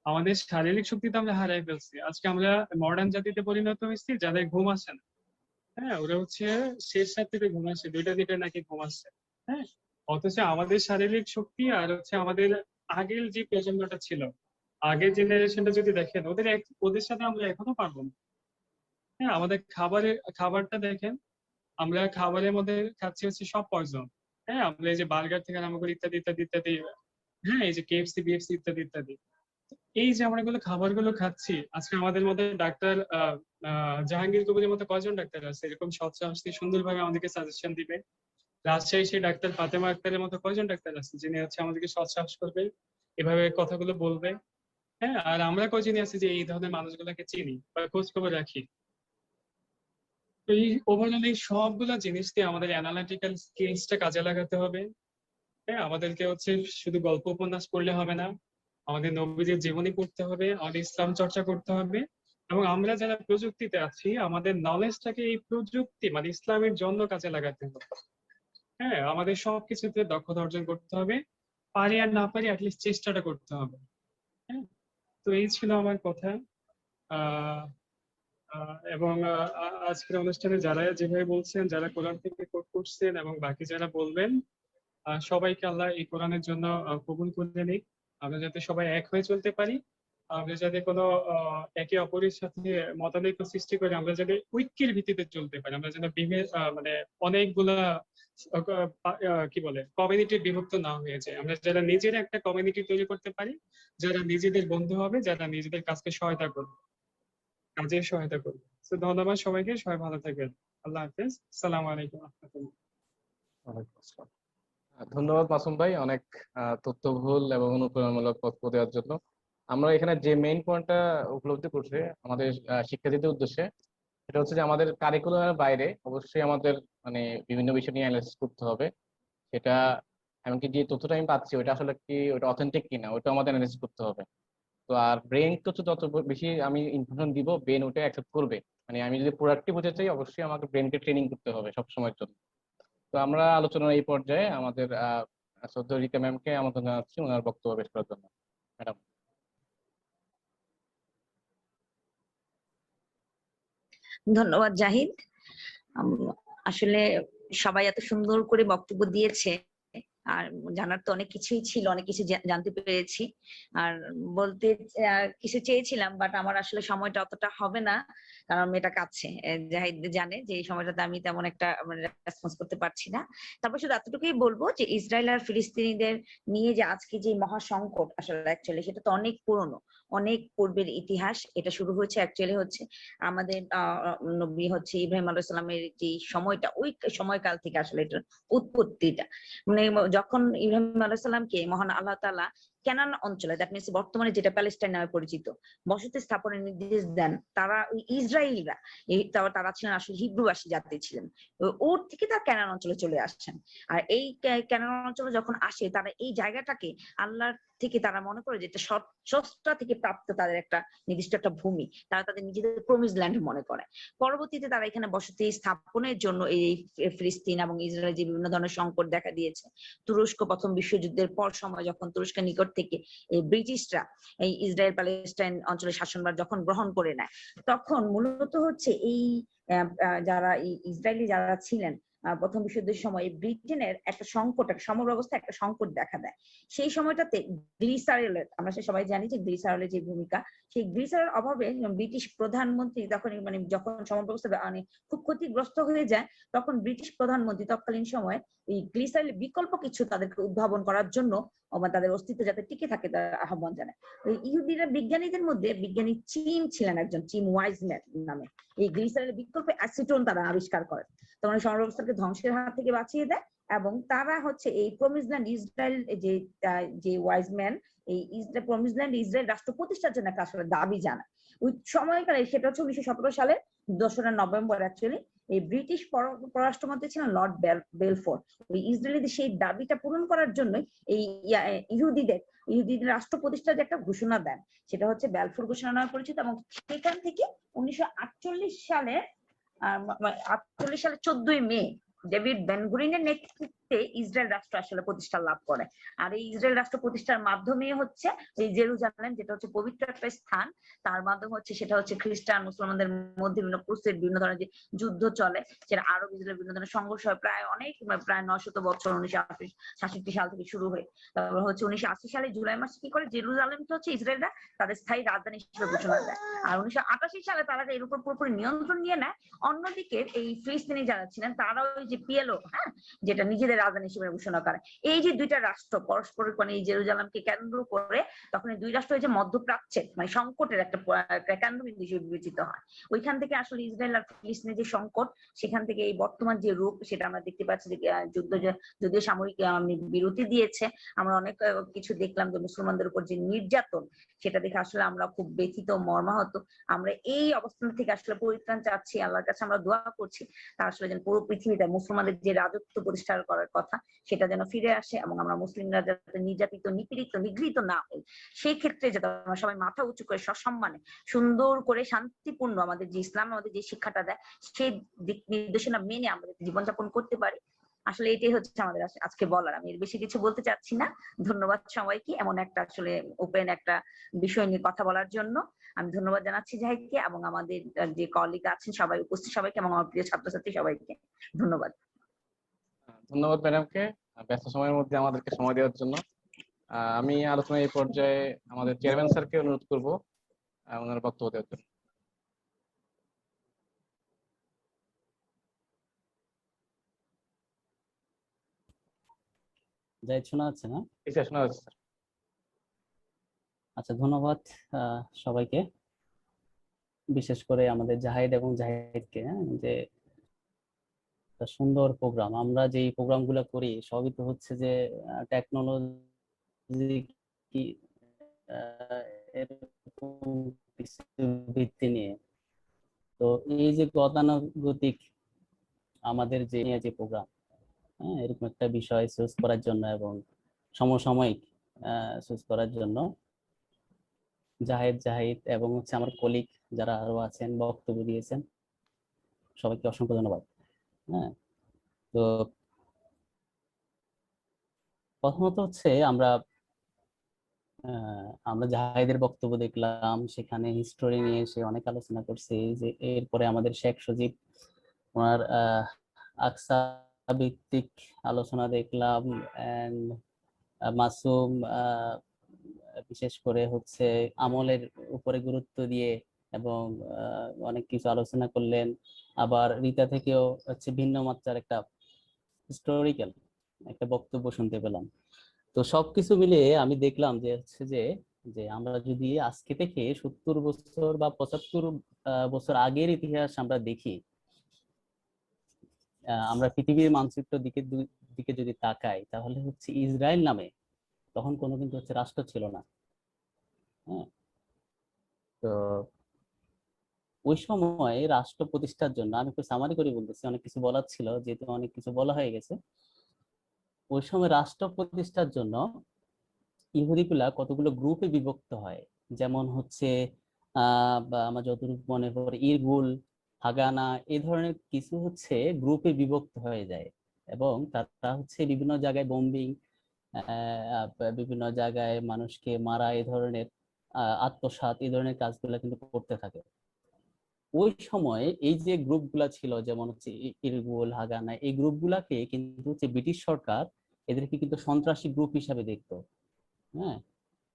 আমাদের শারীরিক শক্তি তো আমরা হারাই ফেলছি। আজকে আমরা মডার্ন জাতিতে পরিণত হয়েছি, যাদের ঘুম আসে না। হ্যাঁ, ওরা হচ্ছে শেষ রাত্রিতে ঘুমাচ্ছে, 2টা 3টা নাকি ঘুমাচ্ছে। হ্যাঁ, অথচ আমাদের শারীরিক শক্তি আর হচ্ছে আমাদের আগের যে প্রজন্মটা ছিল, আগের জেনারেশনটা যদি দেখেন, ওদের সাথে আমরা এখনো পারবো না। হ্যাঁ, আমাদের খাবারটা দেখেন, আমরা খাবারের মধ্যে খাচ্ছি হচ্ছে সব পয়জন। হ্যাঁ, আমরা এই যে বার্গার থেকে আরম্ভ করে ইত্যাদি ইত্যাদি ইত্যাদি, হ্যাঁ, এই যে কেএফসি বিএফসি ইত্যাদি ইত্যাদি, এই যে আমরা এগুলো খাবারগুলো খাচ্ছি, আজকে আমাদের মধ্যে ডাক্তার জাহাঙ্গীর কবিরের মতো কয়জন ডাক্তার আছে এরকম সৎ সাহস দিয়ে সুন্দরভাবে আমাদেরকে সাজেশন দিবে? রাজশাহী সেই ডাক্তার ফাতেমা আক্তারের মতো কয়জন ডাক্তার আছে যিনি হচ্ছে আমাদেরকে সৎ সাহস করবে, এভাবে কথাগুলো বলবে? হ্যাঁ, আর আমরা কয়জনই আছি যে এই ধরনের মানুষগুলোকে চিনি বা খোঁজ খবর রাখি? তো এই ওভারঅল এই সবগুলা জিনিস দিয়ে আমাদের অ্যানালিটিক্যাল স্কিলসটা কাজে লাগাতে হবে। হ্যাঁ, আমাদেরকে হচ্ছে শুধু গল্প উপন্যাস পড়লে হবে না, আমাদের নবীজির জীবনী পড়তে হবে, আমাদের ইসলাম চর্চা করতে হবে। এবং আমরা যারা প্রযুক্তিতে আছি, আমাদের নলেজটাকে এই প্রযুক্তি মানে ইসলামের জন্য কাজে লাগাতে হবে। হ্যাঁ, আমাদের সবকিছুতে দক্ষতা অর্জন করতে হবে, পারি আর না পারি অ্যাটলিস্ট চেষ্টাটা করতে হবে। হ্যাঁ, তো এই ছিল আমার কথা। আহ এবং আজকের অনুষ্ঠানে যারা যেভাবে বলছেন, যারা কোরআন থেকে কোট করছেন এবং বাকি যারা বলবেন, সবাইকে আল্লাহ এই কোরআনের জন্য কবুল করে নিক। আমরা যাতে সবাই এক হয়ে চলতে পারি, আমরা যাতে কোনো একে অপরের সাথে মতানৈক্য সৃষ্টি করে আমরা যাতে ঐক্যের ভিত্তিতে চলতে পারি, আমরা যেন মানে অনেকগুলা কি বলে কমিউনিটি বিভক্ত না হয়ে যায়, আমরা যারা নিজেরা একটা কমিউনিটি তৈরি করতে পারি, যারা নিজেদের বন্ধু হবে, যারা নিজেদের কাজকে সহায়তা করবে, কাজে সহায়তা করবে। তো ধন্যবাদ সবাইকে, সবাই ভালো থাকবেন। আল্লাহ হাফেজ, আসসালামু আলাইকুম ওয়া রাহমাতুল্লাহ। ওয়ালাইকুম আসসালাম। ধন্যবাদ মাসুম ভাই, অনেক তথ্যবহুল এবং অনুপ্রেরণামূলক বক্তব্য দেওয়ার জন্য। আমরা এখানে যে মেইন পয়েন্টটা উপলব্ধি করছি আমাদের শিক্ষার্থীদের উদ্দেশ্যে, সেটা হচ্ছে যে আমাদের কারিকুলামের বাইরে অবশ্যই আমাদের মানে বিভিন্ন বিষয় নিয়ে অ্যানালাইসিস করতে হবে। সেটা এমনকি যে তথ্যটা আমি পাচ্ছি ওইটা আসলে কি ওইটা অথেন্টিক কিনা ওইটা আমাদের অ্যানালাইসিস করতে হবে। তো আর ব্রেন তো হচ্ছে যত বেশি আমি ইনফরমেশন দিব ব্রেন ওটা অ্যাকসেপ্ট করবে। মানে আমি যদি প্রোডাক্টিভ হতে চাই অবশ্যই আমাকে ব্রেনকে ট্রেনিং করতে হবে সবসময়ের জন্য। তো আমরা আলোচনার এই পর্যায়ে আমাদের শ্রদ্ধেয় রিতা ম্যামকে আমন্ত্রণ জানাচ্ছি ওনার বক্তব্য পেশ করার জন্য। ম্যাডাম। ধন্যবাদ জাহিদ। আসলে সবাই এত সুন্দর করে বক্তব্য দিয়েছে, আর জানার তো অনেক কিছুই ছিল, অনেক কিছু জানতে পেরেছি। আর বলতে কিছু চেয়েছিলাম, বাট আমার আসলে সময়টা অতটা হবে না, কারণ মেয়েটা কাছে। জাহিদ জানে যে এই সময়টাতে আমি তেমন একটা রেসপন্স করতে পারছি না। তারপর শুধু এতটুকুই বলবো যে ইসরায়েল আর ফিলিস্তিনিদের নিয়ে যে আজকে যে মহাসংকট, আসলে অ্যাকচুয়ালি সেটা তো অনেক পুরনো, অনেক পূর্বের ইতিহাস। এটা শুরু হয়েছে অ্যাকচুয়ালি হচ্ছে আমাদের নবী হচ্ছে ইব্রাহিম আলাইহিস সালামের যে সময়টা, ওই সময়কাল থেকে আসলে এটার উৎপত্তিটা। মানে যখন ইব্রাহিম আলাইহিস সালামকে মহান আল্লাহ তাআলা কেনান অঞ্চলে, দ্যাট মিনস বর্তমানে যেটা প্যালেস্টাইন নামে পরিচিত, বসতি স্থাপনের নির্দেশ দেন, তারা ওই ইসরায়েলরা, তারা ছিলেন আসলে হিব্রুভাষী জাতি ছিলেন, ওর থেকে তারা কেনান অঞ্চলে চলে আসছেন। আর এই কেনান অঞ্চলে যখন আসে, তারা এই জায়গাটাকে আল্লাহর থেকে তারা মনে করে যে এটা স্রষ্টা থেকে প্রাপ্ত তাদের একটা নির্দিষ্ট একটা ভূমি, তারা তাদের নিজেদের প্রমিস ল্যান্ড মনে করে। পরবর্তীতে তারা এখানে বসতি স্থাপনের জন্য এই ফিলিস্তিন এবং ইসরায়েল যে বিভিন্ন ধরনের সংকট দেখা দিয়েছে, তুরস্ক প্রথম বিশ্বযুদ্ধের পর সময় যখন তুরস্কের নিকট থেকে এই ব্রিটিশরা এই ইসরায়েল প্যালেস্টাইন অঞ্চলের শাসনভার যখন গ্রহণ করে নেয়, তখন মূলত হচ্ছে এই যারা ইসরায়েলি যারা ছিলেন প্রথম বিশ্বযুদ্ধের সময় ব্রিটেনের একটা সংকট, একটা সমগ্র অবস্থা একটা সংকট দেখা দেয়। সেই সময়টাতে গ্লিসারেলের, আমরা সবাই জানি যে গ্লিসারেলের যে ভূমিকা, সেই গ্লিসারের অভাবে ব্রিটিশ প্রধানমন্ত্রী তখন মানে যখন সমগ্র অবস্থা মানে খুব ক্ষতিগ্রস্ত হয়ে যায়, তখন ব্রিটিশ প্রধানমন্ত্রী তৎকালীন সময় এই গ্লিসারেলের বিকল্প কিছু তাদেরকে উদ্ভাবন করার জন্য তাদের অস্তিত্ব যাতে টিকে থাকে তার আহ্বান জানায়। ইহুদিরা বিজ্ঞানীদের মধ্যে বিজ্ঞানী চিম ছিলেন একজন, চিম ওয়াইজম্যান নামে। এই গ্লিসারেলের বিকল্প অ্যাসিটোন তারা আবিষ্কার করেন, তখন সমগ্র অবস্থাকে ধ্বংসের হাত থেকে বাঁচিয়ে দেয়। এবং তারা হচ্ছে এই প্রমিস ল্যান্ড ইসরায়েল যে ওয়াইজম্যান এই প্রমিস ল্যান্ড ইসরায়েল রাষ্ট্র প্রতিষ্ঠার জন্য একটা আসলে দাবি জানায় ওই সময়কালে। সেটা হচ্ছে 1917 সালের 2রা নভেম্বর। অ্যাকচুয়ালি এই ব্রিটিশ পররাষ্ট্রমন্ত্রী ছিলেন লর্ড বেলফোর। ওই ইসরায়েলিদের সেই দাবিটা পূরণ করার জন্য এই ইহুদিদের রাষ্ট্র প্রতিষ্ঠার যে একটা ঘোষণা দেন, সেটা হচ্ছে বেলফোর ঘোষণা নামে পরিচিত। এবং সেখান থেকে 1948 সালের 14ই মে ডেভিড বেন-গুরিনের নেতৃত্বে ইসরায়েল রাষ্ট্র আসলে প্রতিষ্ঠা লাভ করে। আর এই ইসরায়েল রাষ্ট্র প্রতিষ্ঠার মাধ্যমে হচ্ছে এই জেরুজালেম, যেটা হচ্ছে পবিত্র একটা স্থান, তার মাধ্যমে হচ্ছে সেটা হচ্ছে খ্রিস্টান মুসলমানদের মধ্যে বিভিন্ন ধরনের যে যুদ্ধ চলে, সেটা আরব ইসরায়েল বিভিন্ন ধরনের সংঘর্ষ হয় প্রায় 900 বছর 1967 সাল থেকে শুরু হয়ে। তারপর হচ্ছে 1980 সালে জুলাই মাসে কি করে জেরুজালেমকে হচ্ছে ইসরায়েলরা তাদের স্থায়ী রাজধানী হিসেবে ঘোষণা দেয়। আর 1988 সালে তারা এর উপর পুরোপুরি নিয়ন্ত্রণ নিয়ে নেয়। অন্যদিকে এই ফিলিস্তিনি যারা ছিলেন তারা ওই যে পিএলও, যেটা নিজেদের রাজধানী হিসেবে ঘোষণা করে। এই যে দুইটা রাষ্ট্র পরস্পরের মানে এই জেরুজালেমকে কেন্দ্র করে, তখন এই দুই রাষ্ট্র এই যে মধ্যপ্রাচ্যের মানে সংকটের একটা কেন্দ্রবিন্দু হিসেবে বিবেচিত হয়। ওইখান থেকে আসলে ইসরায়েল আর ফিলিস্তিনের যে সংকট, সেখান থেকে এই বর্তমান যে রূপ সেটা আমরা দেখতে পাচ্ছি যে যদিও সামরিক বিরতি দিয়েছে, আমরা অনেক কিছু দেখলাম যে মুসলমানদের উপর যে নির্যাতন, সেটা দেখে আসলে আমরা খুব ব্যথিত মর্মাহত। আমরা এই অবস্থান থেকে আসলে পরিত্রাণ চাচ্ছি, আল্লাহর কাছে আমরা দোয়া করছি তা আসলে যেন পুরো পৃথিবীতে মুসলমানদের যে রাজত্ব প্রতিষ্ঠা করার কথা সেটা যেন ফিরে আসে, এবং আমরা মুসলিমরা যাতে নির্যাতিত, নিপীড়িত, নিগৃহীত না হই, সেই ক্ষেত্রে যাতে আমরা সবাই মাথা উঁচু করে সসম্মানে সুন্দর করে শান্তিপূর্ণ আমাদের যে ইসলাম আমাদের যে শিক্ষাটা দেয় সেই দিক নির্দেশনা মেনে আমরা জীবনযাপন করতে পারি। আসলে এটাই হচ্ছে আমাদের আজকে বলার। আমি এর বেশি কিছু বলতে চাচ্ছি না। ধন্যবাদ সবাইকে এমন একটা আসলে ওপেন একটা বিষয় নিয়ে কথা বলার জন্য। আমি ধন্যবাদ জানাচ্ছি জাহিদকে এবং আমাদের যে কলিগ আছেন সবাই, উপস্থিত সবাইকে এবং আমার প্রিয় ছাত্রছাত্রী সবাইকে ধন্যবাদ। ধন্যবাদ ম্যাডামকে ব্যস্ত সময়ের মধ্যে আমাদেরকে সময় দেওয়ার জন্য। আমি আলোচনা এই পর্যায়ে আমাদের চেয়ারম্যান স্যারকে অনুরোধ করব ওনার বক্তব্য দেওয়ার জন্য। জাহিদ শোনা যাচ্ছে না? স্যার শোনা যাচ্ছে স্যার। আচ্ছা, ধন্যবাদ সবাইকে, বিশেষ করে আমাদের জাহিদ এবং জাহিদকে, যে একটা সুন্দর প্রোগ্রাম। আমরা যে প্রোগ্রামগুলো করি সবই তো হচ্ছে যে টেকনোলজি কি এরকম কিছু ভিত্তি নিয়ে। তো এই যে গতানুগতিক আমাদের যে প্রোগ্রাম, এরকম একটা বিষয় চুজ করার জন্য এবং সমসাময়িক চুজ করার জন্য জাহিদ এবং হচ্ছে আমার কলিগ যারা আরো আছেন বক্তব্য দিয়েছেন, সবাইকে অসংখ্য ধন্যবাদ। হ্যাঁ, তো প্রথমত হচ্ছে আমরা জাহিদের বক্তব্য দেখলাম, সেখানে হিস্টোরি নিয়ে সে অনেক আলোচনা করছে। যে এরপরে আমাদের শেখ সজীব ওনার আকসা ভিত্তিক আলোচনা দেখলাম, এন্ড মাসুম বিশেষ করে হচ্ছে আমলের উপরে গুরুত্ব দিয়ে এবং অনেক কিছু আলোচনা করলেন। আবার রিতা থেকেও হচ্ছে ভিন্ন মাত্রার একটা হিস্টোরিক্যাল একটা বক্তব্য শুনতে পেলাম। তো সবকিছু মিলিয়ে আমি দেখলাম যে হচ্ছে যে আমরা যদি আজকে থেকে 70 বছর বা 75 বছর আগের ইতিহাস আমরা দেখি, আমরা পৃথিবীর মানচিত্রের দিকে যদি তাকাই, তাহলে হচ্ছে ইসরায়েল নামে তখন কোনো কিন্তু হচ্ছে রাষ্ট্র ছিল না। হ্যাঁ, তো ওই সময় রাষ্ট্র প্রতিষ্ঠার জন্য আমি একটু সামারি করে বলতেছি, অনেক কিছু বলার ছিল যেহেতু অনেক কিছু বলা হয়ে গেছে। ওই সময় রাষ্ট্র প্রতিষ্ঠার জন্য ইহুদিগুলা কতগুলো গ্রুপে বিভক্ত হয়। যেমন হচ্ছে আমার যতটুকু মনে পড়ে ইরগুল, হাগানা, এই ধরনের কিছু হচ্ছে গ্রুপে বিভক্ত হয়ে যায় এবং তারা হচ্ছে বিভিন্ন জায়গায় বোম্বিং, বিভিন্ন জায়গায় মানুষকে মারা, এই ধরনের আত্মসাৎ, এই ধরনের কাজগুলো কিন্তু করতে থাকে। ওই সময় এই যে গ্রুপগুলা ছিল, যেমন হচ্ছে ইরগুল, হাগানা, এই গ্রুপগুলাকে কিন্তু হচ্ছে ব্রিটিশ সরকার এদেরকে কিন্তু সন্ত্রাসী গ্রুপ হিসাবে দেখতো। হ্যাঁ,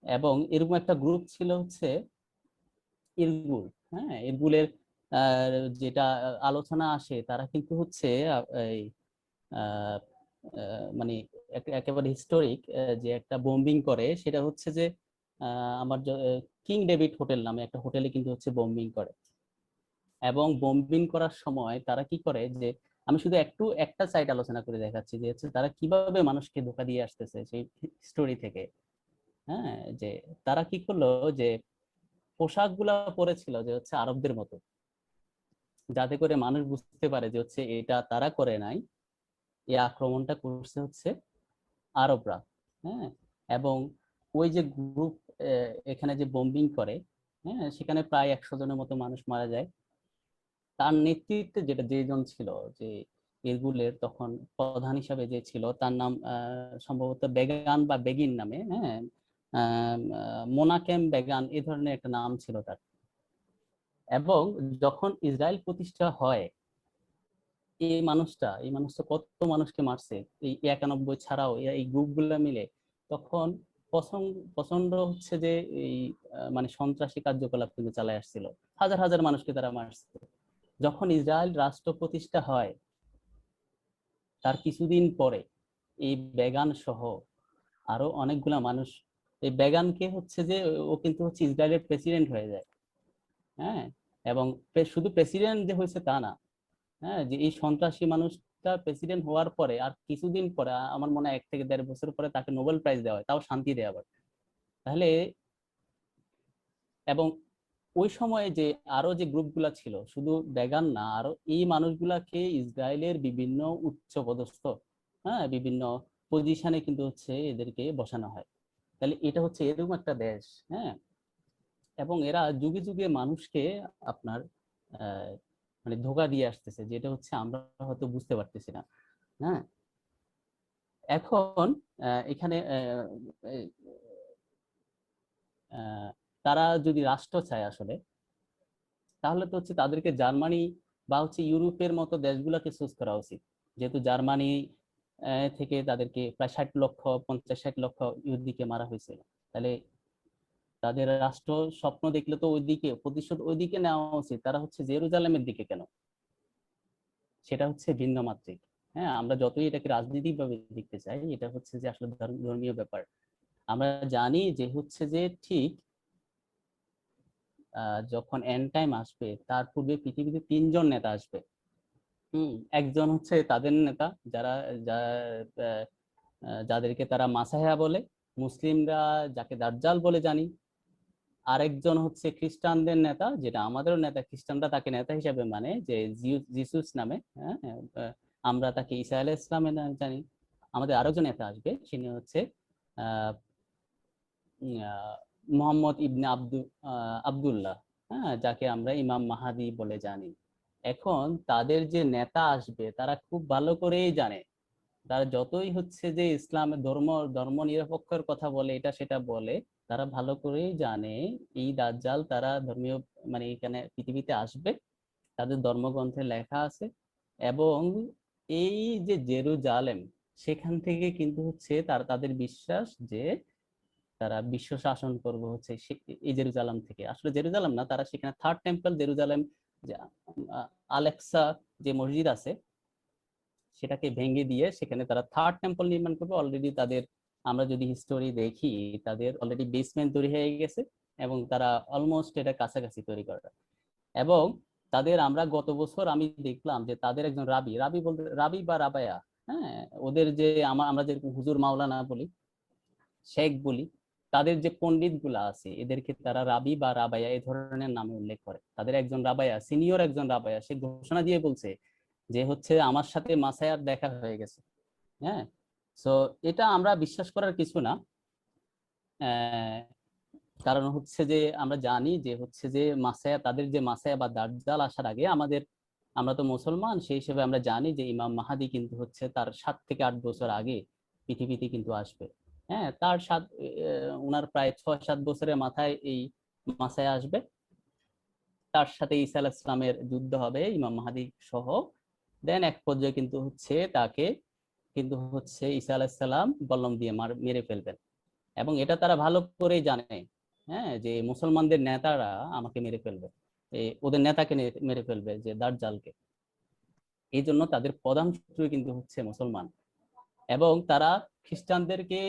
এবং এরকম একটা গ্রুপ ছিল হচ্ছে ইরগুল। হ্যাঁ, ইরগুলের যেটা আলোচনা আসে, তারা কিন্তু হচ্ছে এই মানে একেবারে হিস্টোরিক যে একটা বোম্বিং করে, সেটা হচ্ছে যে আমার কিং ডেভিড হোটেল নামে একটা হোটেলে কিন্তু হচ্ছে বোম্বিং করে। এবং বোম্বিং করার সময় তারা কি করে, যে আমি শুধু একটা সাইড আলোচনা করে দেখাচ্ছি যে হচ্ছে তারা কিভাবে মানুষকে ধোঁকা দিয়ে আসতেছে সেই স্টোরি থেকে। হ্যাঁ, যে তারা কি করলো, যে পোশাকগুলা পরেছিল যে হচ্ছে আরবদের মতো, যাতে করে মানুষ বুঝতে পারে যে হচ্ছে এটা তারা করে নাই, এই আক্রমণটা করছে হচ্ছে আরবরা। হ্যাঁ, এবং ওই যে গ্রুপ এখানে যে বোম্বিং করে, হ্যাঁ, সেখানে প্রায় 100 জনের মতো মানুষ মারা যায়। তার নেতৃত্বে যেজন ছিল, যে ইরগুলের তখন প্রধান হিসাবে যে ছিল, তার নাম সম্ভবত বেগান বা বেগিন নামে, হ্যাঁ, মোনাকেম বেগান, এই ধরনের একটা নাম ছিল তার। এবং যখন ইসরায়েল প্রতিষ্ঠা হয়, এই মানুষটা কত মানুষকে মারছে, এই 91 ছাড়াও এই গ্রুপগুলা মিলে, তখন প্রচন্ড হচ্ছে যে এই মানে সন্ত্রাসী কার্যকলাপ কিন্তু চালায় আসছিল, হাজার হাজার মানুষকে তারা মারছে। যখন ইসরায়েল রাষ্ট্র প্রতিষ্ঠা হয়, তার কিছুদিন পরে এই বেগান সহ আরো অনেকগুলা মানুষ, এই বেগানকে হচ্ছে যে ও কিন্তু হচ্ছে ইসরায়েলের প্রেসিডেন্ট হয়ে যায়। হ্যাঁ, এবং শুধু প্রেসিডেন্ট যে হয়েছে তা না, হ্যাঁ, যে এই সন্ত্রাসী মানুষটা প্রেসিডেন্ট হওয়ার পরে আর কিছুদিন পরে, আমার মনে হয় 1 থেকে 1.5 বছর পরে, তাকে নোবেল প্রাইজ দেওয়া হয়, তাও শান্তি দেওয়া আবার। তাহলে এবং ওই সময়ে যে আরো যে গ্রুপগুলা ছিল, শুধু বেগান না, আরো এই মানুষগুলাকে ইসরায়েলের বিভিন্ন উচ্চ পদস্থ, হ্যাঁ, বিভিন্ন পজিশনে কিন্তু হচ্ছে এদেরকে বসানো হয়। তাহলে এটা হচ্ছে এরকম একটা দেশ। হ্যাঁ, এবং এরা যুগে যুগে মানুষকে আপনার মানে ধোঁকা দিয়ে আসতেছে, যেটা হচ্ছে আমরা হয়তো বুঝতে পারতেছি না। হ্যাঁ, এখন এখানে তারা যদি রাষ্ট্র চায় আসলে, তাহলে তো হচ্ছে তাদেরকে জার্মানি বা হচ্ছে ইউরোপের মতো দেশগুলোকে চুজ করা উচিত। যেহেতু জার্মানি থেকে তাদেরকে প্রায় 60 লক্ষ 50-60 লক্ষ ইহুদিকে মারা হয়েছিল। তাহলে তাদের রাষ্ট্র স্বপ্ন দেখলে তো ওইদিকে প্রতিশোধ ওইদিকে নেওয়া উচিত, তারা হচ্ছে জেরুজালেমের দিকে কেন? সেটা হচ্ছে ভিন্ন মাত্রিক। হ্যাঁ, আমরা যতই এটাকে রাজনৈতিক ভাবে দেখতে চাই, এটা হচ্ছে যে আসলে ধর্মীয় ব্যাপার। আমরা জানি যে হচ্ছে যে ঠিক যখন এন্ড টাইম আসবে তার পূর্বে পৃথিবীতে 3জন নেতা আসবে। একজন হচ্ছে তাদের নেতা যারা যাদেরকে তারা মাসায়া বলে, মুসলিমরা যাকে দাজ্জাল বলে জানি। আরেকজন হচ্ছে খ্রিস্টানদের নেতা, যেটা আমাদেরও নেতা, খ্রিস্টানরা তাকে নেতা হিসাবে মানে, যে জিসুস নামে। হ্যাঁ, আমরা তাকে ঈসা আলাইহিস সালামের নামে জানি। আমাদের আরেকজন নেতা আসবে, তিনি হচ্ছে আহ মোহাম্মদ ইবনে আব্দুল্লাহ, হ্যাঁ, যাকে আমরা ইমাম মাহাদি বলে জানি। এখন তাদের যে নেতা আসবে তারা খুব ভালো করেই জানে, তারা যতই হচ্ছে যে ইসলামের ধর্ম নিরপেক্ষের কথা বলে, এটা সেটা বলে, তারা ভালো করেই জানে এই দাজ্জাল তারা ধর্মীয় মানে এখানে পৃথিবীতে আসবে, তাদের ধর্মগ্রন্থে লেখা আছে। এবং এই যে জেরুজালেম, সেখান থেকে কিন্তু হচ্ছে তাদের বিশ্বাস যে তারা বিশ্ব শাসন করবে হচ্ছে এই জেরুজালেম থেকে। আসলে জেরুজালেম না, তারা সেখানে থার্ড টেম্পল জেরুজালেম, যে আলেক্সা যে মসজিদ আছে সেটাকে ভেঙে দিয়ে সেখানে তারা থার্ড টেম্পল নির্মাণ করবে। অলরেডি তাদের, আমরা যদি হিস্টোরি দেখি, তাদের অলরেডি বেসমেন্ট তৈরি হয়ে গেছে এবং তারা অলমোস্ট এটা কাছাকাছি তৈরি করে। এবং তাদের, আমরা গত বছর আমি দেখলাম যে তাদের একজন রাবি বলতে, রাবি বা রাবায়া, হ্যাঁ, ওদের যে আমরা যেরকম হুজুর মাওলানা বলি, শেখ বলি, তাদের যে পণ্ডিত গুলা আছে এদেরকে তারা রাবি বা রাবায়া এই ধরনের নামে উল্লেখ করে। তাদের একজন রাবায়া, সিনিয়র একজন রাবায়া, সে ঘোষণা দিয়ে বলছে যে হচ্ছে আমার সাথে মাসায়ার দেখা হয়ে গেছে। হ্যাঁ, সো এটা আমরা বিশ্বাস করার কিছু না। কারণ হচ্ছে যে আমরা জানি যে হচ্ছে যে মাসায়া, তাদের যে মাসায়া বা দাজ্জাল আসার আগে আমরা তো মুসলমান, সেই হিসেবে আমরা জানি যে ইমাম মাহাদি কিন্তু হচ্ছে তার 7 থেকে 8 বছর আগে পৃথিবীতে কিন্তু আসবে। হ্যাঁ, তার উনার প্রায় 6-7 বছরের মাথায় এই মাসায়া আসবে, তার সাথে ঈসা আলাইহিস সালামের যুদ্ধ হবে ইমাম মাহাদি সহ। দেন এক পর্যায়ে কিন্তু হচ্ছে তাকে কিন্তু হচ্ছে ঈসা আলাইহিস সালাম বল্লম দিয়ে মেরে ফেলবেন। এবং এটা তারা ভালো করেই জানে, হ্যাঁ, যে মুসলমানদের নেতারা আমাকে মেরে ফেলবে, ওদের নেতাকে মেরে ফেলবে, যে দাজ্জালকে। এই জন্য তাদের প্রধান শত্রু কিন্তু হচ্ছে মুসলমান। এবং তারা খ্রিস্টানদেরকে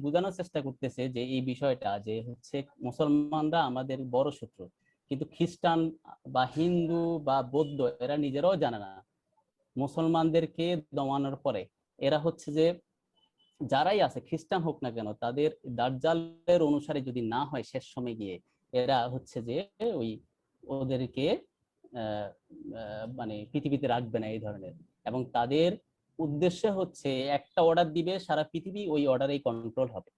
বোঝানোর চেষ্টা করতেছে যে এই বিষয়টা, যে হচ্ছে মুসলমানরা আমাদের বড় শত্রু, কিন্তু খ্রিস্টান বা হিন্দু বা বৌদ্ধ এরা নিজেরাও জানে না মুসলমানদেরকে দমানোর পরে এরা হচ্ছে যে যারাই আছে, খ্রিস্টান হোক না কেন, তাদের দাজ্জালের অনুসারে যদি না হয় শেষ সময় গিয়ে, এরা হচ্ছে যে ওই ওদেরকে মানে পৃথিবীতে রাখবে না এই ধরনের। এবং তাদের উদ্দেশ্য হচ্ছে একটা অর্ডার দিবে, সারা পৃথিবী ওই অর্ডারেই কন্ট্রোল হবে।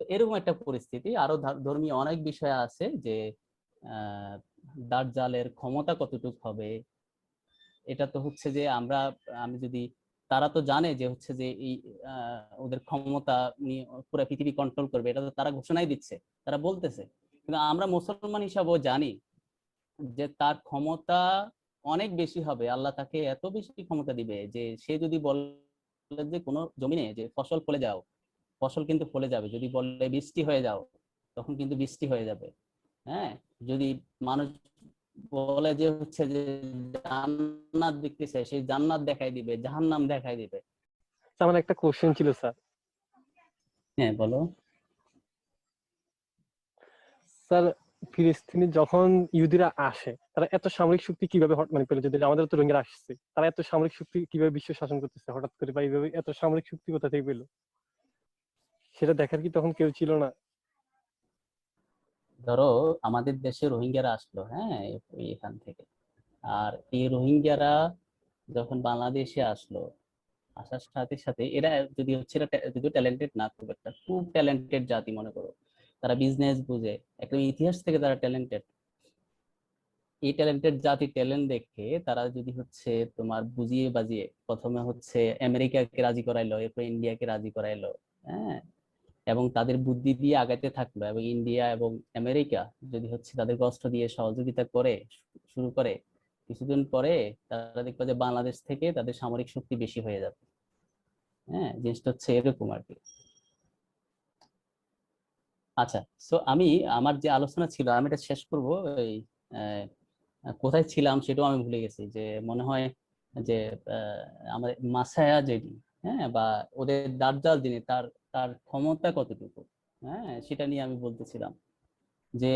এরকম একটা পরিস্থিতি। আরো ধর্মীয় অনেক বিষয় আছে যে দাজ্জালের ক্ষমতা কতটুকু হবে, এটা তো হচ্ছে যে আমি যদি, তারা তো জানে যে হচ্ছে যে এই ওদের ক্ষমতা নিয়ে পুরো পৃথিবী কন্ট্রোল করবে, এটা তো তারা ঘোষণাই দিচ্ছে, তারা বলতেছে। কিন্তু আমরা মুসলমান হিসাবেও জানি যে তার ক্ষমতা অনেক বেশি হবে, আল্লাহ তাকে এত বেশি ক্ষমতা দিবে যে সে যদি বলে যে কোনো জমিনে যে ফসল ফলে যাও, ফসল কিন্তু ফলে যাবে। যদি বলে বৃষ্টি হয়ে যাও, তখন কিন্তু বৃষ্টি হয়ে যাবে। হ্যাঁ, যদি মানুষ বলে যে হচ্ছে যে জান্নাত দেখতে চাই, সেই জান্নাত দেখাই দিবে, জাহান্নাম দেখাই দিবে। আমার একটা কোশ্চেন ছিল স্যার। হ্যাঁ, বলো। স্যার, ফিলিস্তিনে যখন ইহুদিরা আসে, তারা এত সামরিক শক্তি কিভাবে মানে পেল? যদি আমাদের তো রোহিঙ্গারা আসছে, তারা এত সামরিক শক্তি কিভাবে বিশ্ব শাসন করতেছে হঠাৎ করে, বা এইভাবে এত সামরিক শক্তি কোথা থেকে পেল? সেটা দেখার কি তখন কেউ ছিল না? ধরো আমাদের দেশে রোহিঙ্গারা আসলো, হ্যাঁ, এখান থেকে। আর এই রোহিঙ্গারা যখন বাংলাদেশে আসলো, আসার সাথে সাথে এরা যদি হচ্ছে, যদিও ট্যালেন্টেড না, খুব একটা, খুব ট্যালেন্টেড জাতি মনে করো, তারা বিজনেস বুঝে, একটা ইতিহাস থেকে তারা ট্যালেন্টেড। এই ট্যালেন্টেড জাতি ট্যালেন্ট দেখে তারা যদি হচ্ছে তোমার বুঝিয়ে বাজিয়ে প্রথমে হচ্ছে আমেরিকাকে রাজি করাইলো, এরপর ইন্ডিয়াকে রাজি করাইলো, হ্যাঁ, এবং তাদের বুদ্ধি দিয়ে আগাইতে থাকলো, এবং ইন্ডিয়া এবং আমেরিকা যদি হচ্ছে তাদেরকে অস্ত্র দিয়ে সহযোগিতা করে শুরু করে, কিছুদিন পরে তারা দেখবে যে বাংলাদেশ থেকে তাদের সামরিক শক্তি বেশি হয়ে যাবে। হ্যাঁ, জিনিসটা হচ্ছে এরকম আর কি। আচ্ছা, সো আমি আমার যে আলোচনা ছিল আমি এটা শেষ করব। এই কোথায় ছিলাম সেটাও আমি ভুলে গেছি, যে মনে হয় যে আমাদের মাসায়া যিনি, হ্যাঁ, বা ওদের দাজ্জাল যিনি, তার তার ক্ষমতা কতটুকু, হ্যাঁ, সেটা নিয়ে আমি বলতেছিলাম যে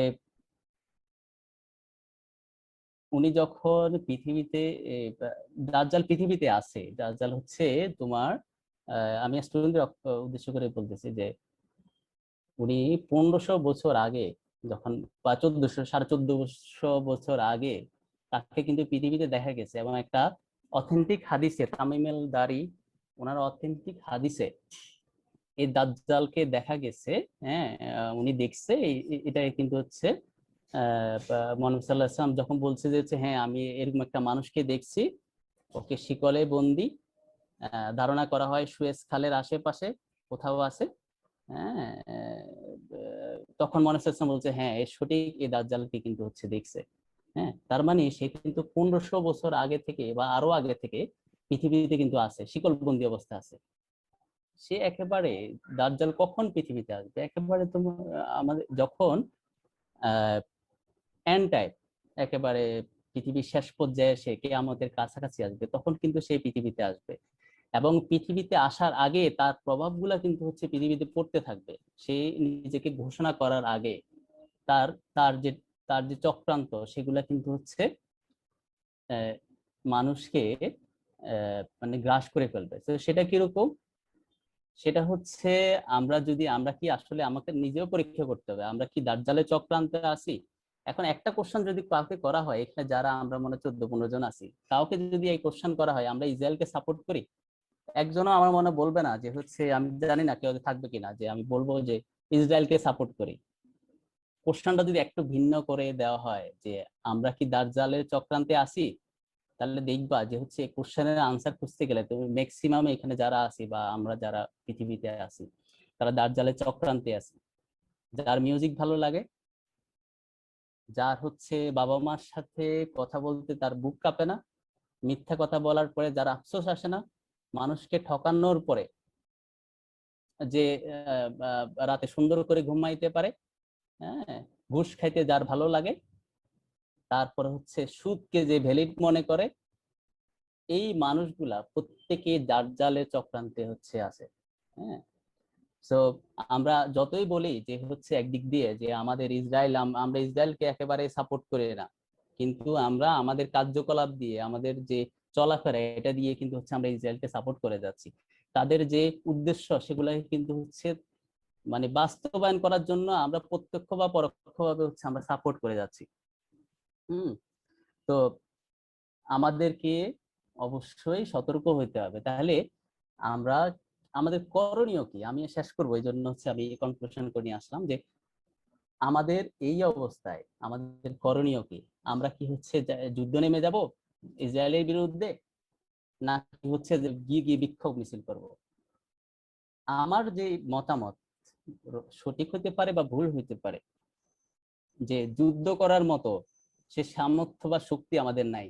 উনি যখন পৃথিবীতে দাজ্জাল পৃথিবীতে আসে, দাজ্জাল হচ্ছে তোমার আমি স্টুডেন্টদের উদ্দেশ্য করে বলতেছি যে উনি 1500 বছর আগে, যখন বা 1400 1450 বছর আগে তাকে কিন্তু পৃথিবীতে দেখা গেছে, এবং একটা অথেন্টিক হাদিসে, তামিমেল দারি ওনার অথেন্টিক হাদিসে এই দাজ্জালকে দেখা গেছে। হ্যাঁ, উনি দেখছে এটা কিন্তু হচ্ছে মোহাম্মদ সাল্লাল্লাহু আলাইহি ওয়াসাল্লাম যখন বলছে যে হচ্ছে, হ্যাঁ আমি এরকম একটা মানুষকে দেখছি, ওকে শিকলে বন্দি, ধারণা করা হয় সুয়েজ খালের আশেপাশে কোথাও আছে। হ্যাঁ, তখন মোহাম্মদ সাল্লাল্লাহু আলাইহি ওয়াসাল্লাম বলছে হ্যাঁ এর সঠিক এই দাজ্জালকে কিন্তু হচ্ছে দেখছে। হ্যাঁ, তার মানে সে কিন্তু 1500 বছর আগে থেকে বা আরো আগে থেকে পৃথিবীতে কিন্তু আছে, শিকলবন্দি অবস্থা আছে। সে একেবারে দাজ্জাল কখন পৃথিবীতে আসবে, একেবারে তোমার আমাদের যখন এন্ড টাইম, একেবারে পৃথিবীর শেষ পর্যায়ে এসে কিয়ামতের কাছাকাছি আসবে, তখন কিন্তু সেই পৃথিবীতে আসবে। এবং পৃথিবীতে আসার আগে তার প্রভাবগুলা কিন্তু হচ্ছে পৃথিবীতে পড়তে থাকবে। সে নিজেকে ঘোষণা করার আগে তার তার যে তার যে চক্রান্ত সেগুলা কিন্তু হচ্ছে মানুষকে মানে গ্রাস করে ফেলবে। তো সেটা কিরকম, সেটা হচ্ছে আমরা কি আসলে আমাকে নিজেও পরীক্ষা করতে হবে, আমরা কি দাজ্জালের চক্রান্তে আছি। এখন একটা কোশ্চেন যদি কাউকে করা হয়, এখানে যারা আমরা মনে 14-15 জন আছি, কাউকে যদি এই কোশ্চেন করা হয় আমরা ইসরায়েলকে সাপোর্ট করি, একজনও আমার মনে বলবে না যে হচ্ছে, আমি জানি না কেউ থাকবে কিনা যে আমি বলবো যে ইসরায়েলকে সাপোর্ট করি। কোশ্চেনটা যদি একটু ভিন্ন করে দেওয়া হয় যে আমরা কি দাজ্জালের চক্রান্তে আছি, তাহলে দেখবা যে হচ্ছে কোশ্চেনের আনসার খুঁজতে গেলে তুমি ম্যাক্সিমাম এখানে যারা আছি বা আমরা যারা পৃথিবীতে আছি তারা দাজ্জালের চক্রান্তে আছি। যার মিউজিক ভালো লাগে, যার হচ্ছে বাবা মার সাথে কথা বলতে তার বুক কাঁপে না, মিথ্যা কথা বলার পরে যার আফসোস আসে না, মানুষকে ঠকানোর পরে যে রাতে সুন্দর করে ঘুমাইতে পারে, হ্যাঁ, ঘুষ খাইতে যার ভালো লাগে, তারপরে হচ্ছে সুদকে যে ভ্যালিড মনে করে, এই মানুষগুলা প্রত্যেকে দাজ্জালের চক্রান্তে হচ্ছে আছে। হ্যাঁ, সো আমরা যতই বলি যে হচ্ছে একদিক দিয়ে যে আমাদের ইসরায়েল, আমরা ইসরায়েলকে একেবারে সাপোর্ট করি না, কিন্তু আমরা আমাদের কার্যকলাপ দিয়ে, আমাদের যে চলাফেরা, এটা দিয়ে কিন্তু হচ্ছে আমরা ইসরায়েলকে সাপোর্ট করে যাচ্ছি। তাদের যে উদ্দেশ্য সেগুলো কিন্তু হচ্ছে মানে বাস্তবায়ন করার জন্য আমরা প্রত্যক্ষ বা পরোক্ষভাবে হচ্ছে আমরা সাপোর্ট করে যাচ্ছি। তো আমাদেরকে অবশ্যই সতর্ক হইতে হবে। তাহলে আমরা আমাদের করণীয় কি, আমি শেষ করবো, এই জন্য হচ্ছে আমি কনক্লুশন করে নিয়ে আসলাম যে আমাদের এই অবস্থায় আমাদের করণীয় কি। আমরা কি হচ্ছে যুদ্ধ নেমে যাব ইসরায়েলের বিরুদ্ধে, না কি হচ্ছে যে গিয়ে গিয়ে বিক্ষোভ মিছিল করব? আমার যে মতামত সঠিক হতে পারে বা ভুল হইতে পারে, যে যুদ্ধ করার মতো সে সামর্থ্য বা শক্তি আমাদের নাই,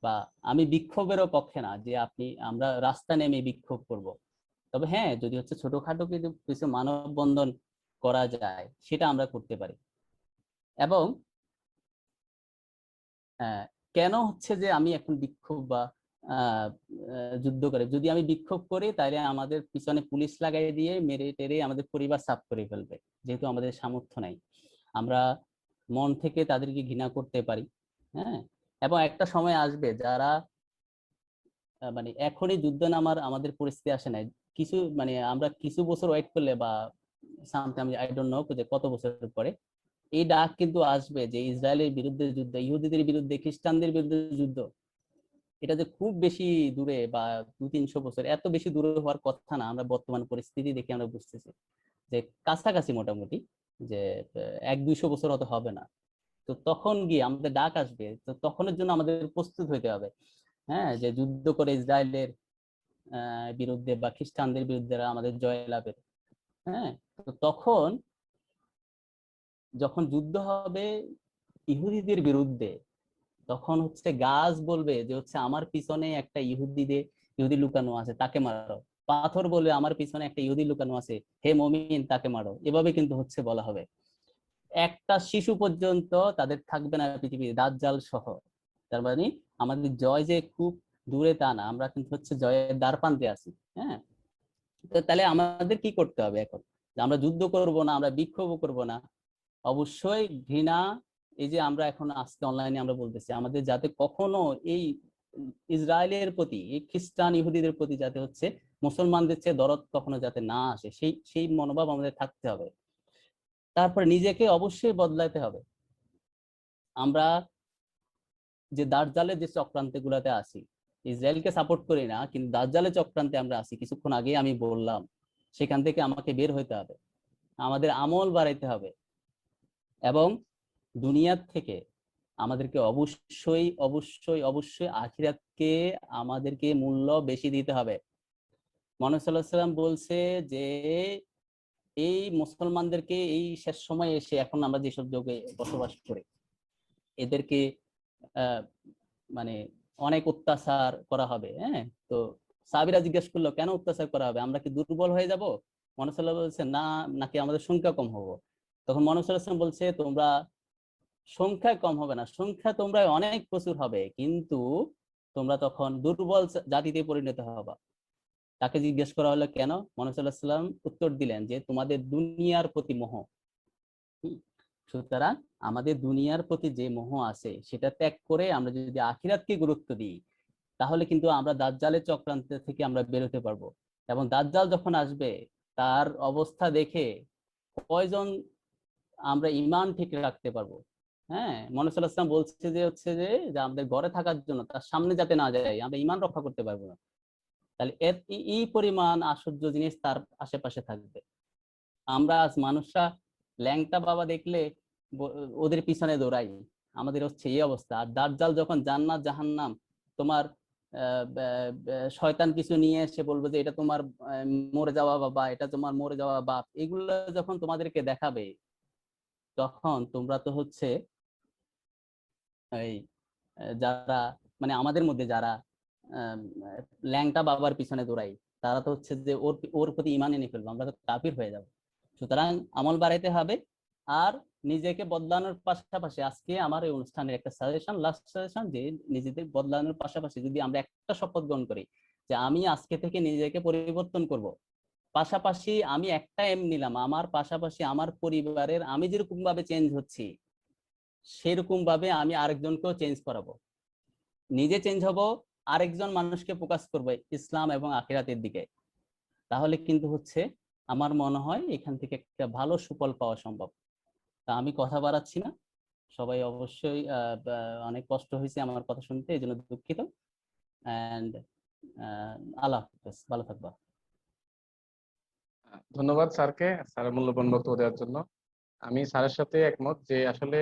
বা আমি বিক্ষোভেরও পক্ষে না যে আমরা রাস্তা নেমে বিক্ষোভ করব। তবে হ্যাঁ, যদি হচ্ছে ছোটখাটো কিছু মানববন্ধন করা যায় সেটা আমরা করতে পারি। এবং কেন হচ্ছে যে আমি এখন বিক্ষোভ বা যুদ্ধ করে, যদি আমি বিক্ষোভ করি তাহলে আমাদের পিছনে পুলিশ লাগাই দিয়ে মেরে টেরে আমাদের পরিবার সাফ করে ফেলবে, যেহেতু আমাদের সামর্থ্য নাই। আমরা মন থেকে তাদেরকে ঘৃণা করতে পারি। হ্যাঁ, এবং একটা সময় আসবে যারা মানে এখনই যুদ্ধ নামার আমাদের পরিস্থিতি আসে নাই, কিছু মানে আমরা কিছু বছর ওয়েট করলে বা সামথিং, আমি আই ডোন্ট নো যে কত বছর পরে এই ডাক কিন্তু আসবে যে ইসরায়েলের বিরুদ্ধে যুদ্ধ, ইহুদিদের বিরুদ্ধে, খ্রিস্টানদের বিরুদ্ধে যুদ্ধ। এটা যে খুব বেশি দূরে বা 200-300 বছর এত বেশি দূরে হওয়ার কথা না, আমরা বর্তমান পরিস্থিতি দেখে আমরা বুঝতেছি যে কাছাকাছি মোটামুটি, যে 100-200 বছর হতে হবে না। তো তখন গিয়ে আমাদের ডাক আসবে, তো তখনের জন্য আমাদের প্রস্তুত হইতে হবে। হ্যাঁ, যে যুদ্ধ করে ইসরায়েলের বিরুদ্ধে বা খ্রিস্টানদের বিরুদ্ধে আমাদের জয় লাভের। হ্যাঁ, তো তখন যখন যুদ্ধ হবে ইহুদিদের বিরুদ্ধে, তখন হচ্ছে গাছ বলবে যে হচ্ছে আমার পিছনে একটা ইহুদি লুকানো আছে, তাকে মারো। পাথর বলে আমার পিছনে একটা ইহুদি লুকানো আছে, হে মুমিন তাকে মারো, এভাবে কিন্তু হচ্ছে বলা হবে। একটা শিশু পর্যন্ত তাদের থাকবে না পৃথিবীতে, দাজ্জাল সহ। তার মানে আমাদের জয় যে খুব দূরে তা না, আমরা কিন্তু হচ্ছে জয়ের দ্বারপ্রান্তে আছি। হ্যাঁ, তো তাহলে আমাদের কি করতে হবে এখন? যে আমরা যুদ্ধ করব না, আমরা বিক্ষোভ করব না, অবশ্যই ঘৃণা, এই যে আমরা এখন আজকে অনলাইনে আমরা বলতেছি, আমাদের যাতে কখনো এই ইসরায়েলের প্রতি, এই খ্রিস্টান ইহুদিদের প্রতি যাতে হচ্ছে মুসলমানদের চেয়ে দরদ কখনো যাতে না আসে, সেই সেই মনোভাব আমাদের থাকতে হবে। তারপরে নিজেকে অবশ্যই বদলাতে হবে। আমরা যে দাজ্জালের যে চক্রান্তে গুলাতে আছি, ইসরায়েলকে সাপোর্ট করি না, কিন্তু দাজ্জালের চক্রান্তে আমরা আছি, কিছুক্ষণ আগে আমি বললাম, সেখান থেকে আমাকে বের হইতে হবে, আমাদের আমল বাড়াইতে হবে, এবং দুনিয়ার থেকে আমাদেরকে অবশ্যই অবশ্যই অবশ্যই আখিরাতকে আমাদেরকে মূল্য বেশি দিতে হবে। মুহাম্মদ সাল্লাল্লাহু আলাইহি ওয়াসাল্লাম বলছে যে এই মুসলমানদেরকে এই শেষ সময়ে এসে, এখন আমরা যেসব যুগে বসবাস করি, এদেরকে মানে অনেক অত্যাচার করা হবে। হ্যাঁ, তো সাহাবীরা জিজ্ঞেস করলো কেন অত্যাচার করা হবে, আমরা কি দুর্বল হয়ে যাব? মুহাম্মদ সাল্লাল্লাহু আলাইহি ওয়াসাল্লাম বলছে না, নাকি আমাদের সংখ্যা কম হবো? তখন মুহাম্মদ সাল্লাল্লাহু আলাইহি ওয়াসাল্লাম বলছে তোমরা সংখ্যায় কম হবে না, সংখ্যা তোমরা অনেক প্রচুর হবে, কিন্তু তোমরা তখন দুর্বল জাতিতে পরিণত হবা। তাকে জিজ্ঞেস করা হলো কেন? মুহাম্মদ সাল্লাল্লাহু আলাইহি ওয়াসাল্লাম উত্তর দিলেন যে তোমাদের দুনিয়ার প্রতি মোহ। সুতরাং আমাদের দুনিয়ার প্রতি যে মোহ আছে সেটা ত্যাগ করে আমরা যদি আখিরাতকে গুরুত্ব দিই, তাহলে কিন্তু আমরা দাজ্জালের চক্রান্ত থেকে আমরা বেরোতে পারবো। এবং দাজ্জাল যখন আসবে, তার অবস্থা দেখে কয়জন আমরা ঈমান ঠিক রাখতে পারবো? হ্যাঁ, মুহাম্মদ সাল্লাল্লাহু আলাইহি ওয়াসাল্লাম বলছে যে হচ্ছে যে আমাদের ঘরে থাকার জন্য তার সামনে যাতে না যাই, আমরা ঈমান রক্ষা করতে পারবো না। তাহলে এই পরিমাণ আশ্চর্য জিনিস তার আশেপাশে থাকবে। আমরা আজ মানুষরা ল্যাংটা বাবা দেখলে ওদের পিছনে দৌড়াই, আমাদের হচ্ছে এই অবস্থা। আর দাজ্জাল যখন জান্নাত জাহান্নাম, তোমার শয়তান কিছু নিয়ে এসে বলবে যে এটা তোমার মরে যাওয়া বাবা, এটা তোমার মরে যাওয়া বাপ, এগুলো যখন তোমাদেরকে দেখাবে, তখন তোমরা তো হচ্ছে এই যারা মানে আমাদের মধ্যে যারা ল্যাংটা বাবার পিছনে দৌড়াই, তারা তো হচ্ছে যে ওর প্রতি ঈমান এনে ফেলবো, আমরা তো কাফির হয়ে যাব। সুতরাং আমল বাড়াইতে হবে। আর নিজেকে বদলানোর পাশাপাশি, আজকে আমার এই অনুষ্ঠানের একটা সাজেশন, লাস্ট সাজেশন, যে নিজেদের বদলানোর পাশাপাশি যদি আমরা একটা শপথ গ্রহণ করি যে আমি আজকে থেকে নিজেকে পরিবর্তন করব, পাশাপাশি আমি একটা এম নিলাম, আমার পাশাপাশি আমার পরিবারের আমি যেরকম ভাবে চেঞ্জ হচ্ছি সেরকম ভাবে আমি আরেকজনকেও চেঞ্জ করাবো, নিজে চেঞ্জ হব, আরেকজন মানুষকে ফোকাস করবে ইসলাম এবং আখিরাতের দিকে, তাহলে কিন্তু হচ্ছে আমার মনে হয় এখান থেকে একটা ভালো সুফল পাওয়া সম্ভব। তা আমি কথা বাড়াচ্ছি না, সবাই অবশ্যই অনেক কষ্ট হয়েছে আমার কথা শুনতে, এই জন্য দুঃখিত। এন্ড আল্লাহ হাফেজ, ভালো থাকবা। ধন্যবাদ স্যারকে, স্যারের মূল্যবান বক্তব্য দেওয়ার জন্য। আমি স্যারের সাথে একমত যে আসলে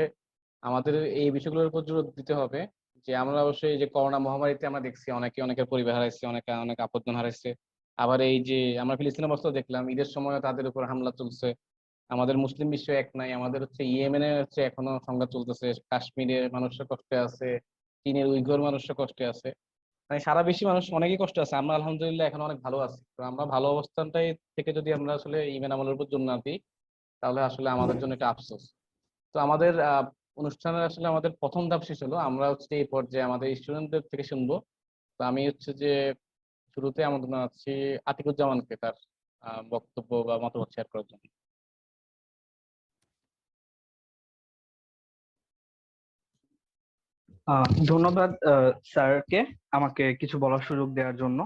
আমাদের এই বিষয়গুলোর উপর জোর দিতে হবে। যে আমরা অবশ্যই এই যে করোনা মহামারীতে আমরা দেখছি অনেকে অনেকের পরিবার হারাইছে, অনেকে অনেক আপনজন হারাইছে। আবার এই যে আমরা ফিলিস্তিনের অবস্থা দেখলাম, ঈদের সময় তাদের উপর হামলা চলছে। আমাদের মুসলিম বিশ্ব এক নাই, আমাদের হচ্ছে ইয়েমেনে হচ্ছে এখনো সংঘাত চলতেছে, কাশ্মীরের মানুষরা কষ্টে আছে, চীনের উইঘুর মানুষরা কষ্টে আছে, মানে সারা বিশ্বে মানুষ অনেকই কষ্ট আছে। আমরা আলহামদুলিল্লাহ এখন অনেক ভালো আছি। তো আমরা ভালো অবস্থানটাই থেকে যদি আমরা আসলে ইমান আমলের উপর জোর না দিই, তাহলে আসলে আমাদের জন্য এটা আফসোস। তো আমাদের অনুষ্ঠানের আসলে আমাদের প্রথম ধাপ শেষ হলো, আমরা হচ্ছে এই পর্যায়ে আমাদের স্টুডেন্টদের থেকে শুনবো। তো আমি হচ্ছে যে শুরুতে আমন্ত্রণ জানাচ্ছি আতিকুজ্জামানকে তার বক্তব্য বা মতামত শেয়ার করার জন্য। ধন্যবাদ স্যারকে আমাকে কিছু বলার সুযোগ দেওয়ার জন্য।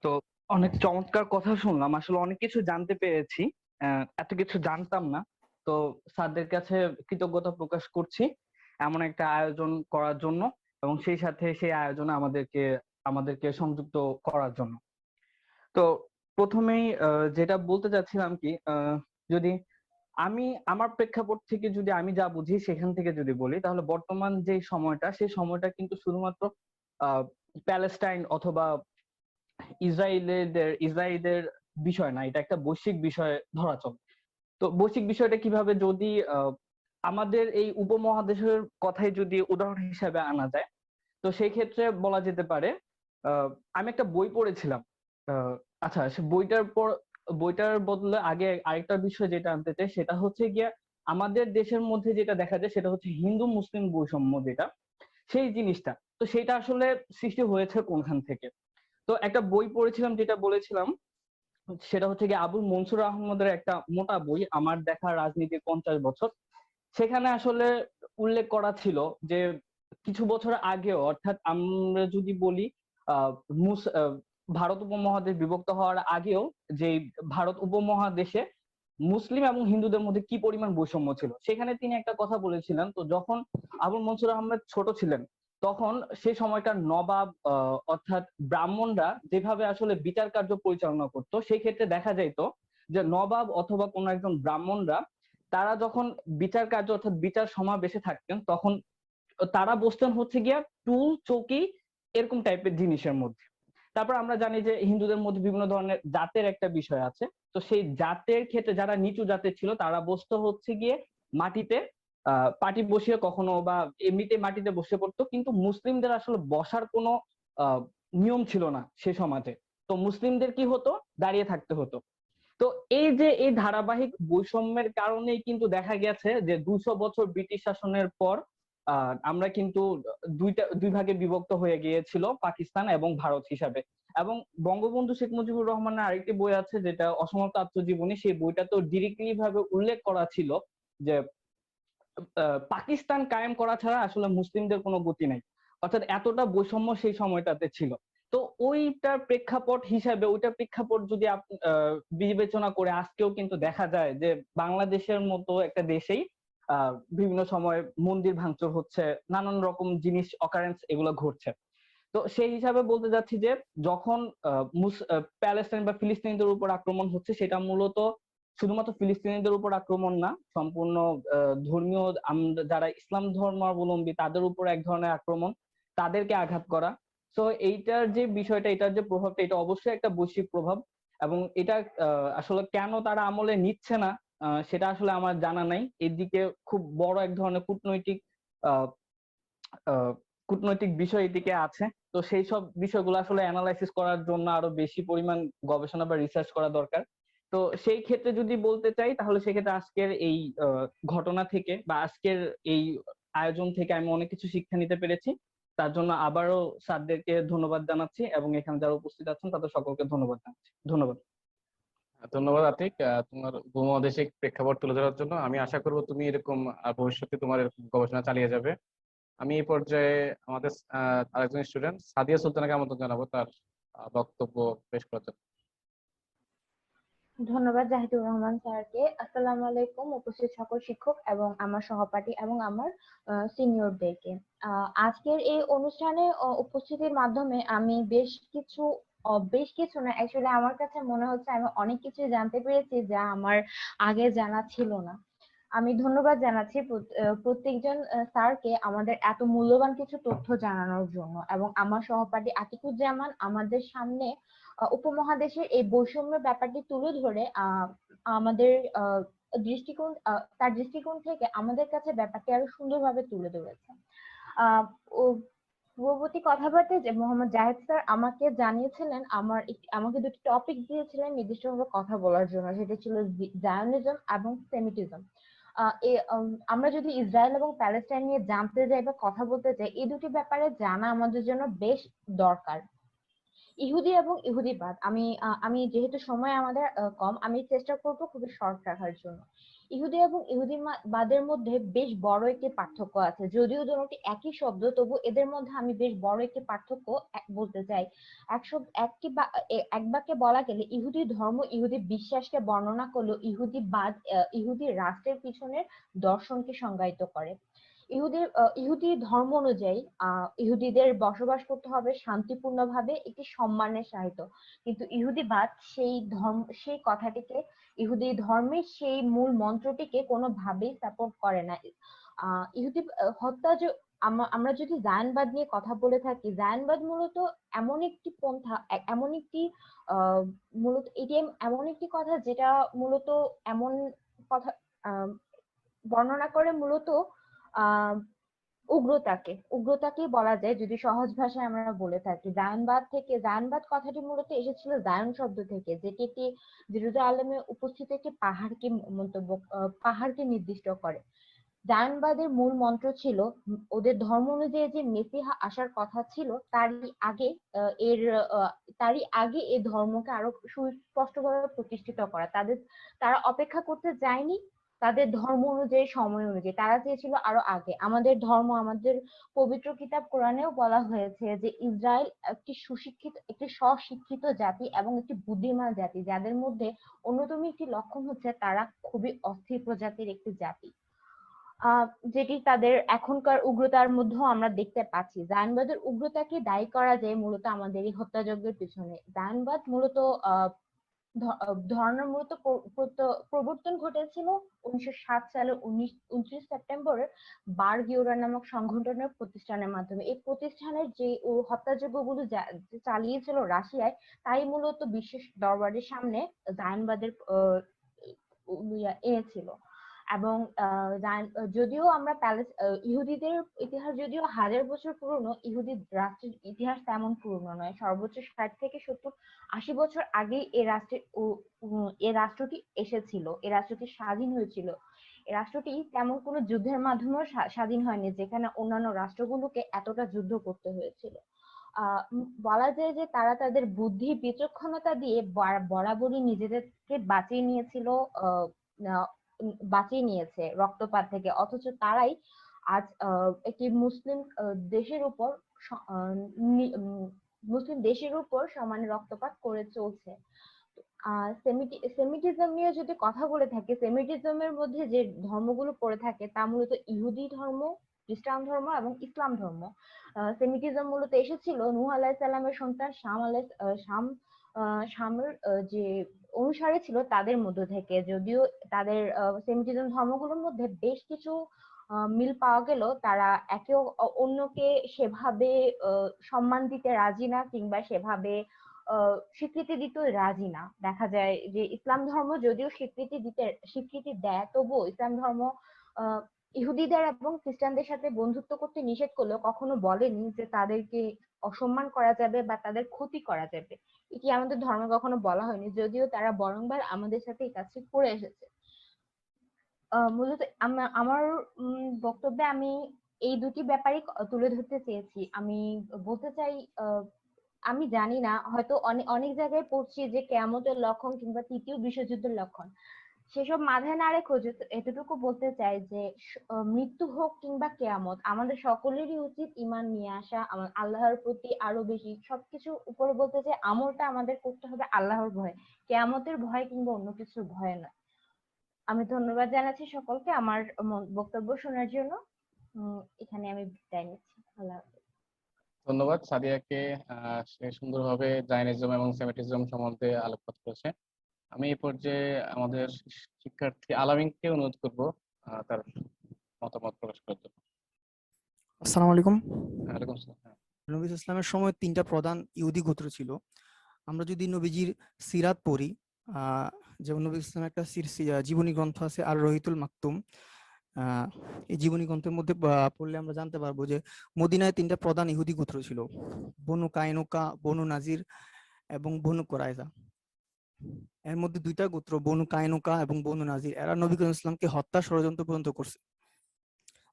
তো অনেক চমৎকার কথা শুনলাম, আসলে অনেক কিছু জানতে পেরেছি, এত কিছু জানতাম না। তো স্যারদের কাছে কৃতজ্ঞতা প্রকাশ করছি এমন একটা আয়োজন করার জন্য, এবং সেই সাথে সেই আয়োজনে আমাদেরকে সংযুক্ত করার জন্য। তো প্রথমেই যেটা বলতে চাচ্ছিলাম কি, যদি আমি আমার প্রেক্ষাপট থেকে যদি আমি যা বুঝি সেখান থেকে যদি বলি, তাহলে বর্তমান যে সময়টা, সেই সময়টা কিন্তু শুধুমাত্র প্যালেস্টাইন অথবা ইসরায়েলের বিষয় না, এটা একটা বৈশ্বিক বিষয় ধরা চলে। তো বৈশ্বিক বিষয়টা কিভাবে, যদি আমাদের এই উপমহাদেশের কথাই যদি উদাহরণ হিসেবে আনা যায়, তো সেই ক্ষেত্রে বলা যেতে পারে, আমি একটা বই পড়েছিলাম, আচ্ছা, সে বইটার বদলে আগে আরেকটা বিষয় যেটা আনতে চাই সেটা হচ্ছে গিয়ে আমাদের দেশের মধ্যে যেটা দেখা যায় সেটা হচ্ছে হিন্দু মুসলিম বৈষম্য যেটা, সেই জিনিসটা। তো সেটা আসলে সৃষ্টি হয়েছে কোনখান থেকে? তো একটা বই পড়েছিলাম যেটা বলেছিলাম, সেটা হচ্ছে গিয়ে আবুল মনসুর আহমদের একটা মোটা বই, আমার দেখা রাজনীতির 50 বছর। সেখানে আসলে উল্লেখ করা ছিল যে কিছু বছর আগেও, অর্থাৎ আমরা যদি বলি আহ মুস- আহ, ভারত উপমহাদেশ বিভক্ত হওয়ার আগেও, যে ভারত উপমহাদেশে মুসলিম এবং হিন্দুদের মধ্যে কি পরিমাণ বৈষম্য ছিল, সেখানে তিনি একটা কথা বলেছিলেন। তো যখন আবুল মনসুর আহমেদ ছোট ছিলেন তখন সে সময়কার নবাব অর্থাৎ ব্রাহ্মণরা যেভাবে আসলে বিচার কার্য পরিচালনা করতো, সেই ক্ষেত্রে দেখা যাইত যে নবাব অথবা কোনো একজন ব্রাহ্মণরা তারা যখন বিচার কার্য অর্থাৎ বিচার সমাবেশে থাকতেন তখন তারা বসতেন হচ্ছে গিয়া টুল চৌকি এরকম টাইপের জিনিসের মধ্যে। তারপর আমরা জানি যে হিন্দুদের মধ্যে বিভিন্ন ধরনের জাতের একটা বিষয় আছে। তো সেই জাতের ক্ষেত্রে যারা নিচু জাতের ছিল তারা বসতো হচ্ছে গিয়ে মাটিতে, পাটি বসিয়ে কখনো বা এমনিতে মাটিতে বসে পড়তো, কিন্তু মুসলিমদের আসলে বসার কোনো আহ নিয়ম ছিল না সে সমাজে। তো মুসলিমদের কি হতো, দাঁড়িয়ে থাকতে হতো। তো এই যে এই ধারাবাহিক বৈষম্যের কারণেই কিন্তু দেখা গেছে যে 200 বছর ব্রিটিশ শাসনের পর আমরা কিন্তু দুই ভাগে বিভক্ত হয়ে গিয়েছিল, পাকিস্তান এবং ভারত হিসাবে। এবং বঙ্গবন্ধু শেখ মুজিবুর রহমানের আরেকটি বই আছে যেটা অসমাপ্ত আত্মজীবনী, সেই বইটা তো ডিরেক্টলি ভাবে উল্লেখ করা ছিল যে পাকিস্তান কায়েম করা ছাড়া আসলে মুসলিমদের কোনো গতি নাই, অর্থাৎ এতটা বৈষম্য সেই সময়টাতে ছিল। তো ওইটার প্রেক্ষাপট হিসাবে, ওইটার প্রেক্ষাপট যদি বিবেচনা করে আজকেও কিন্তু দেখা যায় যে বাংলাদেশের মতো একটা দেশেই বিভিন্ন সময় মন্দির ভাঙচুর হচ্ছে, নানান রকম জিনিস অকারেন্স এগুলো ঘটছে। তো সেই হিসাবে বলতে যাচ্ছি যে যখন প্যালেস্টাইন বা ফিলিস্তিনিদের উপর আক্রমণ হচ্ছে, সেটা মূলত শুধুমাত্র ফিলিস্তিনিদের উপর আক্রমণ না, সম্পূর্ণ ধর্মীয় যারা ইসলাম ধর্মাবলম্বী তাদের উপর এক ধরনের আক্রমণ, তাদেরকে আঘাত করা। তো এইটার যে বিষয়টা, এটার যে প্রভাবটা, এটা অবশ্যই একটা বৈশ্বিক প্রভাব। এবং এটা আসলে কেন তারা আমলে নিচ্ছে না সেটা আসলে আমার জানা নাই। এদিকে খুব বড় এক ধরনের কূটনৈতিক আহ আহ, কূটনৈতিক বিষয় এদিকে আছে। তো সেই সব বিষয়গুলো আসলে অ্যানালাইসিস করার জন্য আরো বেশি পরিমাণ গবেষণা বা রিসার্চ করা দরকার। তো সেই ক্ষেত্রে যদি বলতে চাই তাহলে সেক্ষেত্রে আজকের এই ঘটনা থেকে বা আজকের এই আয়োজন থেকে আমি অনেক কিছু শিক্ষা নিতে পেরেছি। তার জন্য আবারও স্যারদেরকে ধন্যবাদ জানাচ্ছি এবং এখানে যারা উপস্থিত আছেন তাদের সকলকে ধন্যবাদ জানাচ্ছি। ধন্যবাদ। ধন্যবাদ আতিক, তোমার ভূমধ্যসাগরিক প্রেক্ষাপট তুলে ধরার জন্য। আমি আশা করব তুমি এরকম ভবিষ্যতে তোমার এরকম গবেষণা চালিয়ে যাবে। আমি এই পর্যায়ে আমাদের আরেকজন স্টুডেন্ট সাদিয়া সুলতানাকে আমন্ত্রণ জানাবো তার বক্তব্য পেশ করার জন্য। ধন্যবাদ জাহিদুর রহমান স্যারকে। আসসালামু আলাইকুম উপস্থিত সকল শিক্ষক এবং আমার সহপাঠী এবং আমার সিনিয়রদেরকে। আজকের এই অনুষ্ঠানে উপস্থিতির মাধ্যমে আমি বেশ কিছু না, অ্যাকচুয়ালি আমার কাছে মনে হচ্ছে আমি অনেক কিছু জানতে পেরেছি যা আমার আগে জানা ছিল না। আমি ধন্যবাদ জানাচ্ছি প্রত্যেকজন স্যারকে আমাদের এত মূল্যবান কিছু তথ্য জানানোর জন্য, এবং আমার সহপাঠী আতিকুজ্জামান আমাদের সামনে উপমহাদেশের এই বৈষম্যের ব্যাপারটি তুলে ধরে আমাদের তার দৃষ্টিকোণ থেকে আমাদের কাছে ব্যাপারটি আরো সুন্দরভাবে তুলে ধরেছে। আহ ও পূর্ববর্তী কথাবার্তায় যে মোহাম্মদ জাহেদ স্যার আমাকে জানিয়েছিলেন, আমাকে দুটি টপিক দিয়েছিলেন নির্দিষ্টভাবে কথা বলার জন্য, সেটা ছিল জায়নিজম এবং সেমিটিজম। আমরা যদি ইসরায়েল এবং প্যালেস্টাইন নিয়ে জানতে যাই বা কথা বলতে চাই, এই দুটি ব্যাপারে জানা আমাদের জন্য বেশ দরকার। ইহুদি এবং ইহুদিবাদ, আমি যেহেতু সময় আমাদের কম, আমি চেষ্টা করব খুবই শর্ট রাখার জন্য। ইহুদি এবং ইহুদিবাদের মধ্যে বেশ বড় একটি পার্থক্য আছে, যদিও দুটি একই শব্দ, তবু এদের মধ্যে আমি বেশ বড় একটি পার্থক্য বলতে চাই। এক বাক্যে বলা গেলে ইহুদি ধর্ম ইহুদি বিশ্বাসকে বর্ণনা করলেও ইহুদিবাদ ইহুদি রাষ্ট্রের পিছনের দর্শনকে সংজ্ঞায়িত করে। ইহুদি ধর্ম অনুযায়ী ইহুদিদের বসবাস করতে হবে শান্তিপূর্ণভাবে একটি সম্মানের সাহিত্য, কিন্তু ইহুদিবাদ সেই কথাটিকে, ইহুদি ধর্মের সেই মূল মন্ত্রটিকে কোনোভাবেই সাপোর্ট করে না। ইহুদি হত্যা যে আমরা যদি জায়নবাদ নিয়ে কথা বলে থাকি, জায়নবাদ মূলত এমন একটি পন্থা, এমন একটি মূলত এটি এমন একটি কথা যেটা মূলত এমন কথা বর্ণনা করে মূলত আহ উগ্রতাকে বলা যায় যদি সহজ ভাষায় আমরা বলে থাকি। জায়নবাদ কথাটি মূলত এসেছিল জায়ন শব্দ থেকে, যেটি একটি জেরুজালেমে উপস্থিত একটি পাহাড়কে নির্দিষ্ট করে। জায়নবাদের মূল মন্ত্র ছিল ওদের ধর্ম অনুযায়ী যে মেসিহা আসার কথা ছিল তারই আগে এই ধর্মকে আরো সুস্পষ্টভাবে প্রতিষ্ঠিত করা। তারা অপেক্ষা করতে যায়নি তাদের ধর্ম অনুযায়ী, সময় অনুযায়ী, তারা চেয়েছিল আরো আগে। আমাদের পবিত্র কিতাব কোরআনেও বলা হয়েছে যে ইসরায়েল একটি স্বশিক্ষিত জাতি এবং একটি বুদ্ধিমান জাতি, যাদের মধ্যে অন্যতম একটি লক্ষণ হচ্ছে তারা খুবই অস্থির প্রজাতির একটি জাতি, যেটি তাদের এখনকার উগ্রতার মধ্যেও আমরা দেখতে পাচ্ছি। জায়নবাদের উগ্রতাকে দায়ী করা যায় মূলত আমাদের এই হত্যাযজ্ঞের পিছনে। জায়নবাদ মূলত ধর্মের মূলত প্রবর্তন ঘটেছিল 1907 সালের 29 সেপ্টেম্বরের বার গিওরা নামক সংগঠনের প্রতিষ্ঠানের মাধ্যমে। এই প্রতিষ্ঠানের যে হত্যাযজ্ঞগুলো চালিয়েছিল রাশিয়ায়, তাই মূলত বিশ্ব দরবারের সামনে জায়নবাদের এনেছিল। এবং যদিও আমরা ইহুদিদের ইতিহাস যদিও 1000 বছর পুরনো, ইহুদি রাষ্ট্রের ইতিহাস তেমন পুরনো নয়। সর্বোচ্চ 60 থেকে 70-80 বছর আগেই এই রাষ্ট্রটি এসেছিল, এই রাষ্ট্রটি স্বাধীন হয়েছিল। এই রাষ্ট্রটি তেমন কোনো যুদ্ধের মাধ্যমেও স্বাধীন হয়নি, যেখানে অন্যান্য রাষ্ট্রগুলোকে এতটা যুদ্ধ করতে হয়েছিল। বলা যায় যে তারা তাদের বুদ্ধি বিচক্ষণতা দিয়ে বরাবরই নিজেদেরকে বাঁচিয়ে নিয়েছে রক্তপাত থেকে, অথচ তারাই আজ একটি মুসলিম দেশের উপর সমানে রক্তপাত করে চলছে। সেমিটিজম নিয়ে যদি কথা বলে থাকি, সেমিটিজমের মধ্যে যে ধর্মগুলো পড়ে থাকে তা মূলত ইহুদি ধর্ম, খ্রিস্টান ধর্ম এবং ইসলাম ধর্ম। সেমিটিজম মূলত এসেছিল নূহ আলাইহিস সালামের সন্তান শামের যে অনুসারী ছিল তাদের মধ্য থেকে। যদিও তাদের সেমিটিজম ধর্মগুলোর মধ্যে বেশ কিছু মিল পাওয়া গেল, তারা একে অন্যকে সেভাবে সম্মান দিতে রাজি না, কিংবা সেভাবে স্বীকৃতি দিতে রাজি না। দেখা যায় যে ইসলাম ধর্ম যদিও স্বীকৃতি দেয়, তবুও ইসলাম ধর্ম ইহুদিদের এবং খ্রিস্টানদের সাথে বন্ধুত্ব করতে নিষেধ করলেও কখনো বলেনি যে তাদেরকে অসম্মান করা যাবে বা তাদের ক্ষতি করা যাবে। এটি আমাদের ধর্মে কখনো বলা হয়নি, যদিও তারা বরংবার আমাদের সাথে এই কাজটি করে এসেছে। মূলত আমার বক্তব্যে আমি এই দুটি ব্যাপারই তুলে ধরতে চেয়েছি। আমি বলতে চাই, আমি জানি না, হয়তো অনেক জায়গায় পড়ছি যে কিয়ামতের লক্ষণ কিংবা তৃতীয় বিশ্বযুদ্ধের লক্ষণ, সেসব মাথায় না রেখে এতটুকু বলতে চাই যে মৃত্যু হোক কিংবা কেয়ামত, আমাদের সকলেরই উচিত ঈমান নিয়ে আসা, আল্লাহর প্রতি আরো বেশি সবকিছু উপরে বলতে চাই আমলটা আমাদের করতে হবে আল্লাহর ভয়, কেয়ামতের ভয় কিংবা অন্য কিছুর ভয় নয়। আমি ধন্যবাদ জানাচ্ছি সকলকে আমার বক্তব্য শোনার জন্য। এখানে আমি বিদায় নিচ্ছি। আল্লাহ হাফেজ। ধন্যবাদ সাদিয়াকে, সে সুন্দরভাবে জায়নিজম এবং সেমিটিজম সম্বন্ধে আলোকপাত করেছে। আমি এই পর্যায়ে আমাদের শিক্ষার্থী আলামিনকে অনুরোধ করব তার মতামত প্রকাশ করার জন্য। আসসালামু আলাইকুম। ওয়ালাইকুম আসসালাম। নবী ইসলামের সময় 3টা প্রধান ইহুদি গোত্র ছিল। আমরা যদি নবীজির সিরাত পড়ি, যেমন নবী ইসলামের একটা জীবনী গ্রন্থ আছে আর রহিতুল মাকতুম, এই জীবনী গ্রন্থের মধ্যে পড়লে আমরা জানতে পারবো যে মদিনায় 3টা প্রধান ইহুদি গোত্র ছিল, বনু কায়নুকা, বনু নাজির এবং বনু কোরাইজা। এর মধ্যে 2টা গোত্র বনু কায়নুকা এবং বনু নাজির, এরা নবী করিম ইসলামকে হত্যা ষড়যন্ত্র পর্যন্ত করছে।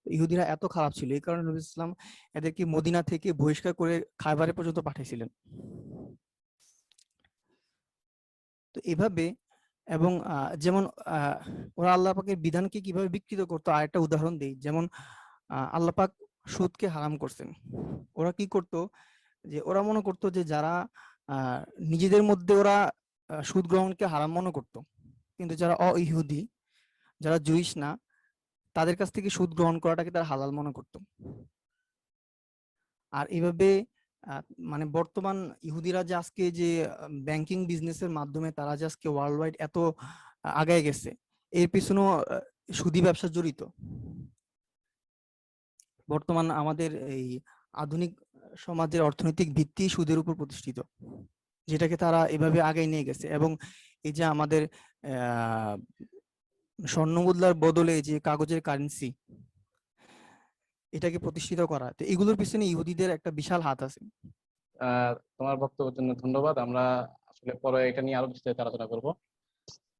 ইহুদিরা এত খারাপ ছিল, এই কারণে নবী ইসলাম এদেরকে মদিনা থেকে বহিষ্কার করে খায়বারে পর্যন্ত পাঠিয়েছিলেন। তো এভাবে, এবং যেমন ওরা আল্লাহ পাকের বিধানকে কিভাবে বিকৃত করতো আরেকটা উদাহরণ দেই। যেমন আল্লাহ পাক সুদকে হারাম করছেন। ওরা কি করতো, যে ওরা মনে করতো যে যারা নিজেদের মধ্যে ওরা সুদ গ্রহণকে হারাম মনে করতো, কিন্তু যারা অ-ইহুদি, যারা জুইশ না, তাদের কাছ থেকে সুদ গ্রহণ করাটাকে তারা হালাল মনে করত। আর এইভাবে মানে বর্তমান ইহুদিরা যে আজকে যে ব্যাংকিং বিজনেসের মাধ্যমে তারা যে আজকে ওয়ার্ল্ড ওয়াইড এত আগায় গেছে, এর পিছনেও সুদী ব্যবসা জড়িত। বর্তমান আমাদের এই আধুনিক সমাজের অর্থনৈতিক ভিত্তি সুদের উপর প্রতিষ্ঠিত, যেটাকে তারা এভাবে আগায় নিয়ে গেছে। এবং এই যে আমাদের স্বর্ণ মুদ্রার বদলে যে কাগজের কারেন্সি, এটাকে প্রতিষ্ঠিত করা। তো এগুলোর পিছনে ইহুদিদের একটা বিশাল হাত আছে। তোমার বক্তব্যের জন্য ধন্যবাদ। আমরা আসলে পরে এটা নিয়ে আরো বিস্তারিত আলোচনা করব।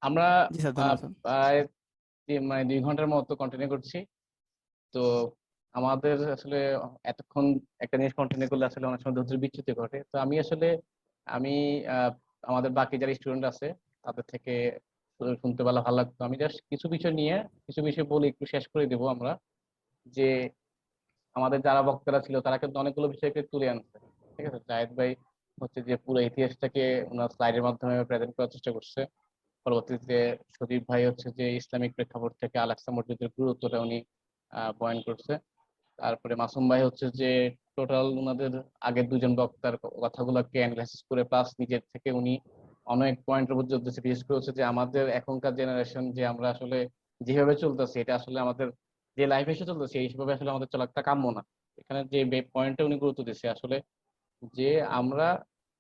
আমরা জি স্যার, ধন্যবাদ স্যার। প্রায় 2 ঘন্টার মতো কন্টিনিউ করছি। তো আমাদের আসলে এতক্ষণ একটা জিনিস কন্টিনিউ করলে আসলে অনেক সময় ধৈর্য বিচ্যুতি ঘটে। তো আমি আহ, আমাদের বাকি যারা স্টুডেন্ট আছে তাদের থেকে শুনতে ভালো লাগতো। আমি জাস্ট কিছু বিষয় বলে একটু শেষ করে দেবো আমরা। যে আমাদের যারা বক্তারা ছিল তারা কিন্তু অনেকগুলো বিষয়কে তুলে আনছে। ঠিক আছে, জায়েদ ভাই হচ্ছে যে পুরো ইতিহাসটাকে ওনার স্লাইডের মাধ্যমে প্রেজেন্ট করার চেষ্টা করছে। পরবর্তীতে সজীব ভাই হচ্ছে যে ইসলামিক প্রেক্ষাপট থেকে আল আকসা মসজিদের গুরুত্বটা উনি পয়েন্ট করছে। তারপরে মাসুম ভাই হচ্ছে যে টোটাল ওনাদের আগের দুজন বক্তার কথাগুলোকে অ্যানালাইসিস করে প্লাস নিজের থেকে উনি অনেক পয়েন্টের উপর জোর দিয়েছে। বিশেষ করে হচ্ছে যে আমাদের এখনকার জেনারেশন যে আমরা আসলে যেভাবে চলতেছি এটা আসলে আমাদের যে লাইফ এসে চলতেছে এইভাবে আসলে আমাদের চলাটা কাম্য না। এখানে যে পয়েন্টটা উনি গুরুত্ব দিচ্ছে আসলে যে আমরা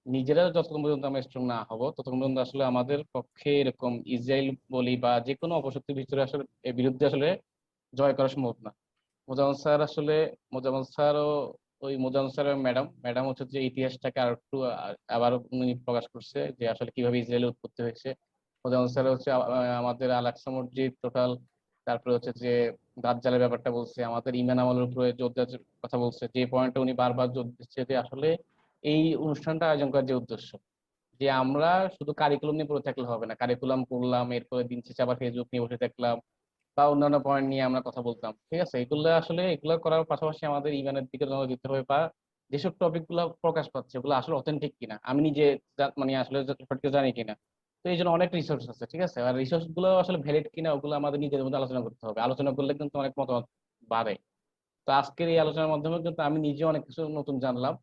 নিজেরা যতক্ষণ পর্যন্ত আমরা স্ট্রং না হব ততক্ষণ পর্যন্ত আসলে আমাদের পক্ষে এরকম ইসরায়েল বলি বা যে কোনো অপশক্তির ভিতরে আসলে এর বিরুদ্ধে আসলে জয় করা সম্ভব না। মোজাম্মদ স্যার আসলে মোজাম্মদ স্যারও ওই মোজাম্মদ স্যার এবং ম্যাডাম হচ্ছে যে ইতিহাসটাকে আর একটু আবার উনি প্রকাশ করছে যে আসলে কিভাবে ইসরায়েলের উৎপত্তি হয়েছে। মোজাম্মদ স্যার হচ্ছে আমাদের আল আকসা মসজিদ টোটাল, তারপরে হচ্ছে যে দাজ্জালের ব্যাপারটা বলছে, আমাদের ইমান আমলের উপরে জোর দেওয়ার কথা বলছে। যে পয়েন্টটা উনি বারবার জোর দিচ্ছে যে আসলে এই অনুষ্ঠানটা আয়োজন করার যে উদ্দেশ্য যে আমরা শুধু কারিকুলাম নিয়ে পড়ে থাকলে হবে না, কারিকুলাম পড়লাম এরপরে দিন শেষে আবার ফেসবুক নিয়ে বসে থাকলাম বা অন্যান্য পয়েন্ট নিয়ে আমরা কথা বলতাম। ঠিক আছে, এগুলো করার পাশাপাশি আমাদের ইমানের দিকে নজর দিতে হবে বা যেসব টপিক গুলো প্রকাশ পাচ্ছে ওগুলো আসলে অথেন্টিক কিনা, আমি নিজে মানে আসলে সঠিক জানি কিনা। তো এই জন্য অনেক রিসোর্স আছে। ঠিক আছে, আর রিসোর্স গুলো আসলে ভ্যালিড কিনা ওগুলো আমাদের নিজেদের মধ্যে আলোচনা করতে হবে। আলোচনা করলে কিন্তু অনেক মতামত বাড়ে। তো আজকের এই আলোচনার মাধ্যমে কিন্তু আমি নিজে অনেক কিছু নতুন জানলাম।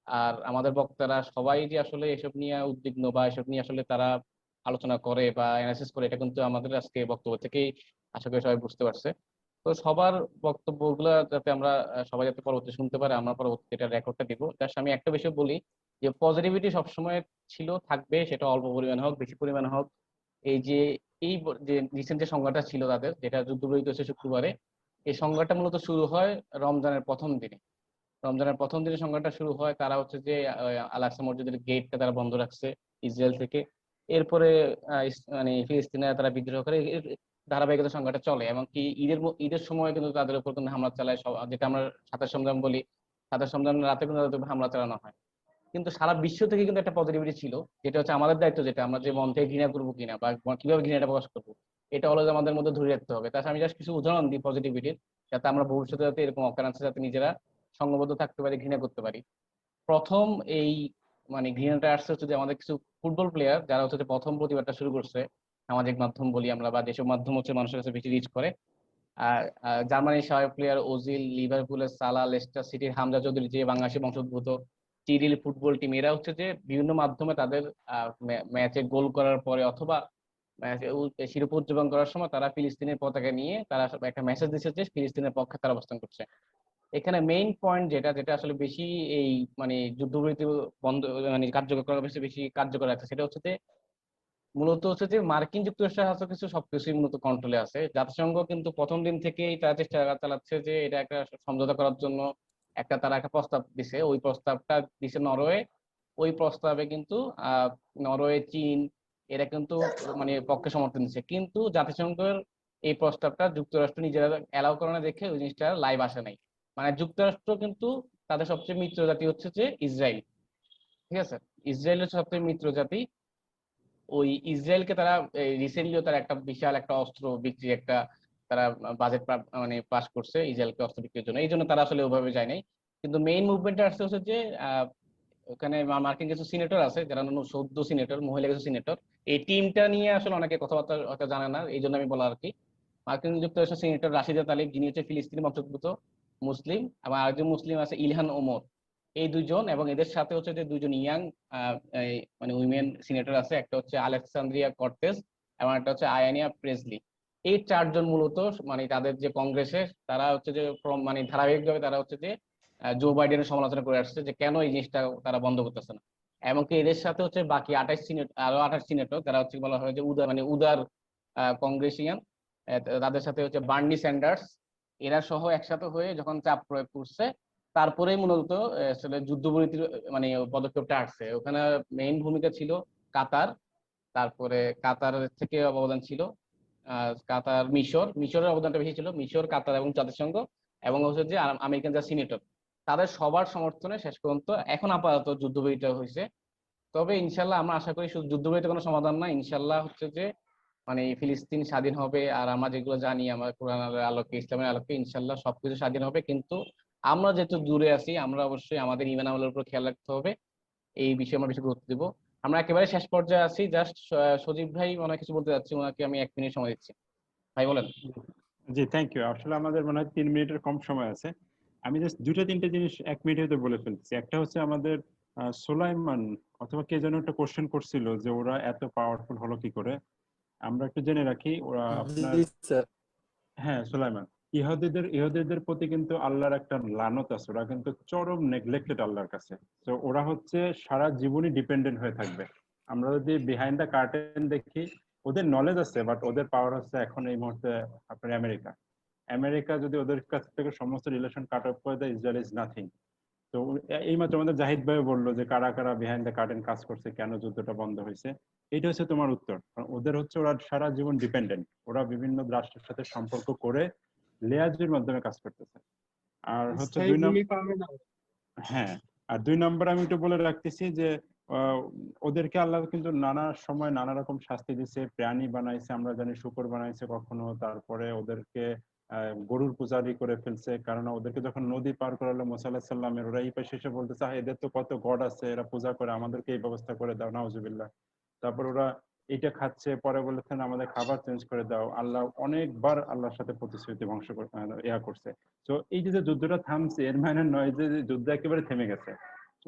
আর আমাদের বক্তারা সবাই যে আসলে এসব নিয়ে উদ্বিগ্ন বা এসব নিয়ে আসলে তারা আলোচনা করে বা অ্যানালাইসিস করে এটা কিন্তু আমাদের আজকে বক্তব্য থেকেই আশা করি সবাই বুঝতে পারছে। তো সবার বক্তব্যগুলো যাতে আমরা সবাই যাতে পরবর্তী শুনতে পারে, আমরা পরবর্তী এটা রেকর্ডটা দিব। জাস্ট আমি একটা বিষয় বলি যে পজিটিভিটি সবসময় ছিল, থাকবে, সেটা অল্প পরিমাণে হোক বেশি পরিমাণে হোক। এই যে যে রিসেন্ট যে সংখ্যাটা ছিল তাদের যেটা যুদ্ধবিরতি হচ্ছে শুক্রবারে, এই সংখ্যাটা মূলত শুরু হয় রমজানের প্রথম দিনে। রমজানের প্রথম দিনে সংখ্যাটা শুরু হয়, তারা হচ্ছে যে আল আকসা মসজিদের গেটটা তারা বন্ধ রাখছে ইসরায়েল থেকে। এরপরে মানে ফিলিস্তিনে তারা বিদ্রোহ করে, এর ধারাবাহিকতা সংখ্যাটা চলে। এমনকি ঈদের সময় কিন্তু তাদের উপর কিন্তু হামলা চালায়, যেটা আমরা 27 রমজান বলি, 27 রমজান রাতে কিন্তু তাদের উপর হামলা চালানো হয়। কিন্তু সারা বিশ্ব থেকে কিন্তু একটা পজিটিভিটি ছিল, যেটা হচ্ছে আমাদের দায়িত্ব, যেটা আমরা যে মন থেকে ঘৃণা করবো কিনা বা কিভাবে ঘৃণাটা প্রকাশ করবো এটা হলো যে আমাদের মধ্যে ধরে রাখতে হবে। তাছাড়া আমি জাস্ট কিছু উদাহরণ দিই পজিটিভিটির, যাতে আমরা ভবিষ্যতে যাতে এরকম অকারেন্সে যাতে নিজেরা সংঘবদ্ধ থাকতে পারি, ঘৃণা করতে পারি। প্রথম এই মানে ঘৃণাটা আসছে হচ্ছে যে আমাদের কিছু ফুটবল প্লেয়ার যারা হচ্ছে যে প্রথম প্রতিবাদটা শুরু করছে, সামাজিক মাধ্যম বলি আমরা বা যেসব মাধ্যম হচ্ছে মানুষের কাছে বেশি রিচ করে। আর জার্মানির সহায়ক প্লেয়ার ওজিল, লিভারপুলের সালা, লেস্টার সিটির হামজা চৌধুরী যে বাংলাদেশি বংশোদ্ভূত, চিরিল ফুটবল টিম, এরা হচ্ছে যে বিভিন্ন মাধ্যমে তাদের ম্যাচে গোল করার পরে অথবা শিরোপা উদযাপন করার সময় তারা ফিলিস্তিনের পতাকা নিয়ে তারা একটা মেসেজ দিচ্ছে যে ফিলিস্তিনের পক্ষে তারা অবস্থান করছে। এখানে মেইন পয়েন্ট যেটা যেটা আসলে বেশি এই মানে যুদ্ধবিরতি বন্ধ মানে কার্যকর করার বেশি বেশি কার্যকর আছে, সেটা হচ্ছে যে মূলত হচ্ছে যে মার্কিন যুক্তরাষ্ট্রের হাতে কিছু সবকিছুই মূলত কন্ট্রোলে আছে। জাতিসংঘ কিন্তু প্রথম দিন থেকেই তারা চেষ্টা চালাচ্ছে যে এটা একটা সমঝোতা করার জন্য তারা একটা প্রস্তাব দিছে। ওই প্রস্তাবটা দিছে নরওয়ে। ওই প্রস্তাবে কিন্তু নরওয়ে, চীন এরা কিন্তু মানে পক্ষে সমর্থন দিচ্ছে, কিন্তু জাতিসংঘের এই প্রস্তাবটা যুক্তরাষ্ট্র নিজেরা অ্যালাউ করে না দেখে ওই জিনিসটা লাইভ আসে নাই। মানে যুক্তরাষ্ট্র কিন্তু তাদের সবচেয়ে মিত্র জাতি হচ্ছে যে ইসরায়েল। ঠিক আছে, ইসরায়েল হচ্ছে সবচেয়ে মিত্র জাতি। ওই ইসরায়েলকে তারা রিসেন্টলিও তারা একটা বিশাল একটা অস্ত্র বিক্রি তারা বাজেট মানে পাস করছে ইসরায়েলকে অস্ত্র বিক্রির জন্য, এই জন্য তারা আসলে ওভাবে যায় নাই। কিন্তু মেইন মুভমেন্টটা আসছে হচ্ছে যে ওখানে মার্কিন কিছু সিনেটর আছে যারা সদ্য সিনেটর, মহিলা কিছু সিনেটর, এই টিমটা নিয়ে আসলে অনেকে কথাবার্তা হয়তো জানে না, এই জন্য আমি বলা আর কি। মার্কিন যুক্তরাষ্ট্রের সিনেটর রাশিদা তালিব, যিনি হচ্ছে ফিলিস্তিনি বংশোদ্ভূত মুসলিম, এবং আরেকজন মুসলিম আছে ইলহান ওমর। এই দুইজন এবং এদের সাথে হচ্ছে যে দুইজন ইয়াং মানে উইমেন সিনেটর আছে, একটা হচ্ছে আলেকসান্দ্রিয়া কর্তেস এবং একটা হচ্ছে আয়ানিয়া প্রেসলি। এই চারজন মূলত মানে তাদের যে কংগ্রেসে তারা হচ্ছে যে মানে ধারাবাহিকভাবে তারা হচ্ছে যে জো বাইডেনের সমালোচনা করে আসছে যে কেন এই জিনিসটা তারা বন্ধ করতেছে না। এমনকি এদের সাথে হচ্ছে বাকি 28 সিনেটর তারা হচ্ছে বলা হয় যে উদার কংগ্রেসিয়ান, তাদের সাথে হচ্ছে বার্নি স্যান্ডার্স, এরা সহ একসাথে হয়ে যখন চাপ প্রয়োগ করছে, তারপরেই মূলত আসলে যুদ্ধবিরতির মানে পদক্ষেপটা আসছে। ওখানে মেইন ভূমিকা ছিল কাতার, তারপরে কাতার থেকে অবদান ছিল কাতার, মিশরের অবদানটা বেশি ছিল, মিশর, কাতার এবং জাতিসংঘ, এবং হচ্ছে যে আমেরিকান যা সিনেটর, তাদের সবার সমর্থনে শেষ পর্যন্ত এখন আপাতত যুদ্ধবিরতি হয়েছে। তবে ইনশাল্লাহ আমরা আশা করি শুধু যুদ্ধবিরতি কোনো সমাধান না, ইনশাল্লাহ হচ্ছে যে মানে ফিলিস্তিন স্বাধীন হবে। আর আমরা যেগুলো জানি আমার কোরআনের আলোকে, ইসলামের আলোকে, ইনশাল্লাহ সবকিছু স্বাধীন হবে। কিন্তু আমরা যেহেতু দূরে আছি, আমরা অবশ্যই আমাদের ঈমান আমলের উপর খেয়াল রাখতে হবে, এই বিষয়ে আমরা বেশি গুরুত্ব দিব। আমরা একেবারে শেষ পর্যায়ে আছি, জাস্ট সজীব ভাই মনে হয় কিছু বলতে যাচ্ছি, ওনাকে আমি 1 মিনিট সময় দিচ্ছি। ভাই বলেন। জি, থ্যাংক ইউ। আসলে আমাদের মনে হয় 3 মিনিটের কম সময় আছে। আমি জাস্ট 2-3টে জিনিস 1 মিনিটে বলে ফেলছি। একটা হচ্ছে আমাদের সুলাইমান অথবা কে যেন একটা কোশ্চেন করছিল যে ওরা এত পাওয়ারফুল হলো কি করে। আমরা একটু জেনে রাখি, ওরা আপনার জি স্যার। হ্যাঁ সুলাইমান, ইহুদিদের প্রতি কিন্তু আল্লাহর একটা লানত আছে। ওরা কিন্তু চরম নেগলেক্টেড আল্লাহর কাছে। তো ওরা হচ্ছে সারা জীবনই ডিপেন্ডেন্ট হয়ে থাকবে। আমরা যদি বিহাইন্ড দ্য কার্টেন দেখি, ওদের নলেজ আছে, বাট ওদের পাওয়ার হচ্ছে এখন এই মুহূর্তে আপনার আমেরিকা যদি ওদের কাছ থেকে সমস্ত রিলেশন কাট অফ করে দেয়, ইসরায়েল ইজ নাথিং। তো এইমাত্র আমাদের জাহিদ ভাই বললো যে কারা কারা বিহাইন্ড দ্য কার্টেন কাজ করছে, কেন যুদ্ধটা বন্ধ হয়েছে। এটা হচ্ছে তোমার উত্তর। কারণ ওদের হচ্ছে ওরা সারা জীবন ডিপেন্ডেন্ট, ওরা বিভিন্ন রাষ্ট্রের সাথে সম্পর্ক করে লেয়াজের মাধ্যমে কাজ করতেছে। আর হচ্ছে স্থায়ী 2 ভূমি পাবে না। হ্যাঁ, আর 2 নম্বর আমি একটু বলে রাখতেছি যে ওদেরকে আল্লাহ কিন্তু নানা সময় নানা রকম শাস্তি দিচ্ছে, প্রাণী বানাইছে, আমরা জানি শুকর বানাইছে কখনো, তারপরে ওদেরকে গরুর পূজারি করে ফেলছে। কারণ ওদেরকে যখন নদী পার করালো মুসা আলাইহিস সালামের, ওরা এই পাশে এসে বলতেছে এদের তো কত গড আছে, এরা পূজা করে, আমাদেরকে এই ব্যবস্থা করে দাও, নাউজুবিল্লাহ। তারপর ওরা এটা খাচ্ছে, পরে বলেছেন আমাদের খাবার চেঞ্জ করে দাও। আল্লাহ অনেকবার আল্লাহর সাথে প্রতিশ্রুতি ধ্বংস করছে। তো এই যে যুদ্ধটা থামছে, এর মানে নয় যে যুদ্ধ একেবারে থেমে গেছে।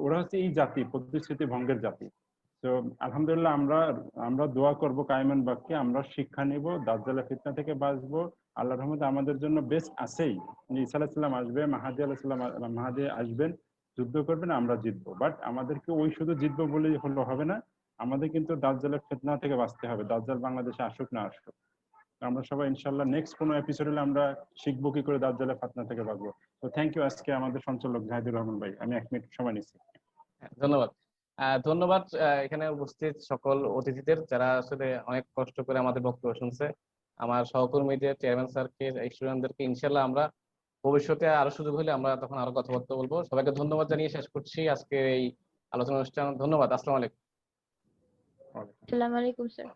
ওরা হচ্ছে এই জাতি, প্রতিশ্রুতি ভঙ্গের জাতি। তো আলহামদুলিল্লাহ আমরা দোয়া করব কায়েমান বাক্যে, আমরা শিক্ষা নিব, দাজ্জালের ফিতনা থেকে বাঁচবো। আল্লাহর রহমতে আমাদের জন্য বেস্ট আছেই। ঈসা আলাইহিস সালাম আসবে, মাহাদি আসবেন, যুদ্ধ করবেন, আমরা জিতবো। বাট আমাদেরকে ওই শুধু জিতবো বলেই হবে না, আমাদের কিন্তু দাজ্জালের ফিতনা থেকে বাঁচতে হবে, দাজ্জাল বাংলাদেশে আসুক না আসুক। আমরা সবাই ইনশাআল্লাহ নেক্সট কোনো এপিসোডে আমরা শিখবো কি করে দাজ্জালের ফিতনা থেকে বাঁচবো। তো থ্যাংক ইউ আজকে আমাদের সঞ্চালক জাহিদুর রহমান ভাই। আমি 1 মিনিট সময় নিচ্ছি। ধন্যবাদ। ধন্যবাদ এখানে উপস্থিত সকল অতিথিদের, যারা আসলে অনেক কষ্ট করে আমাদের বক্তব্য শুনছে, আমার সহকর্মীদের, চেয়ারম্যান স্যারকে, স্টুডেন্টদেরকে। ইনশাল্লাহ আমরা ভবিষ্যতে আরো সুযোগ হলে আমরা তখন আরো কথাবার্তা বলবো। সবাইকে ধন্যবাদ জানিয়ে শেষ করছি আজকে এই আলোচনা অনুষ্ঠান। ধন্যবাদ। আসসালামু আলাইকুম। আসসালামু আলাইকুম স্যার।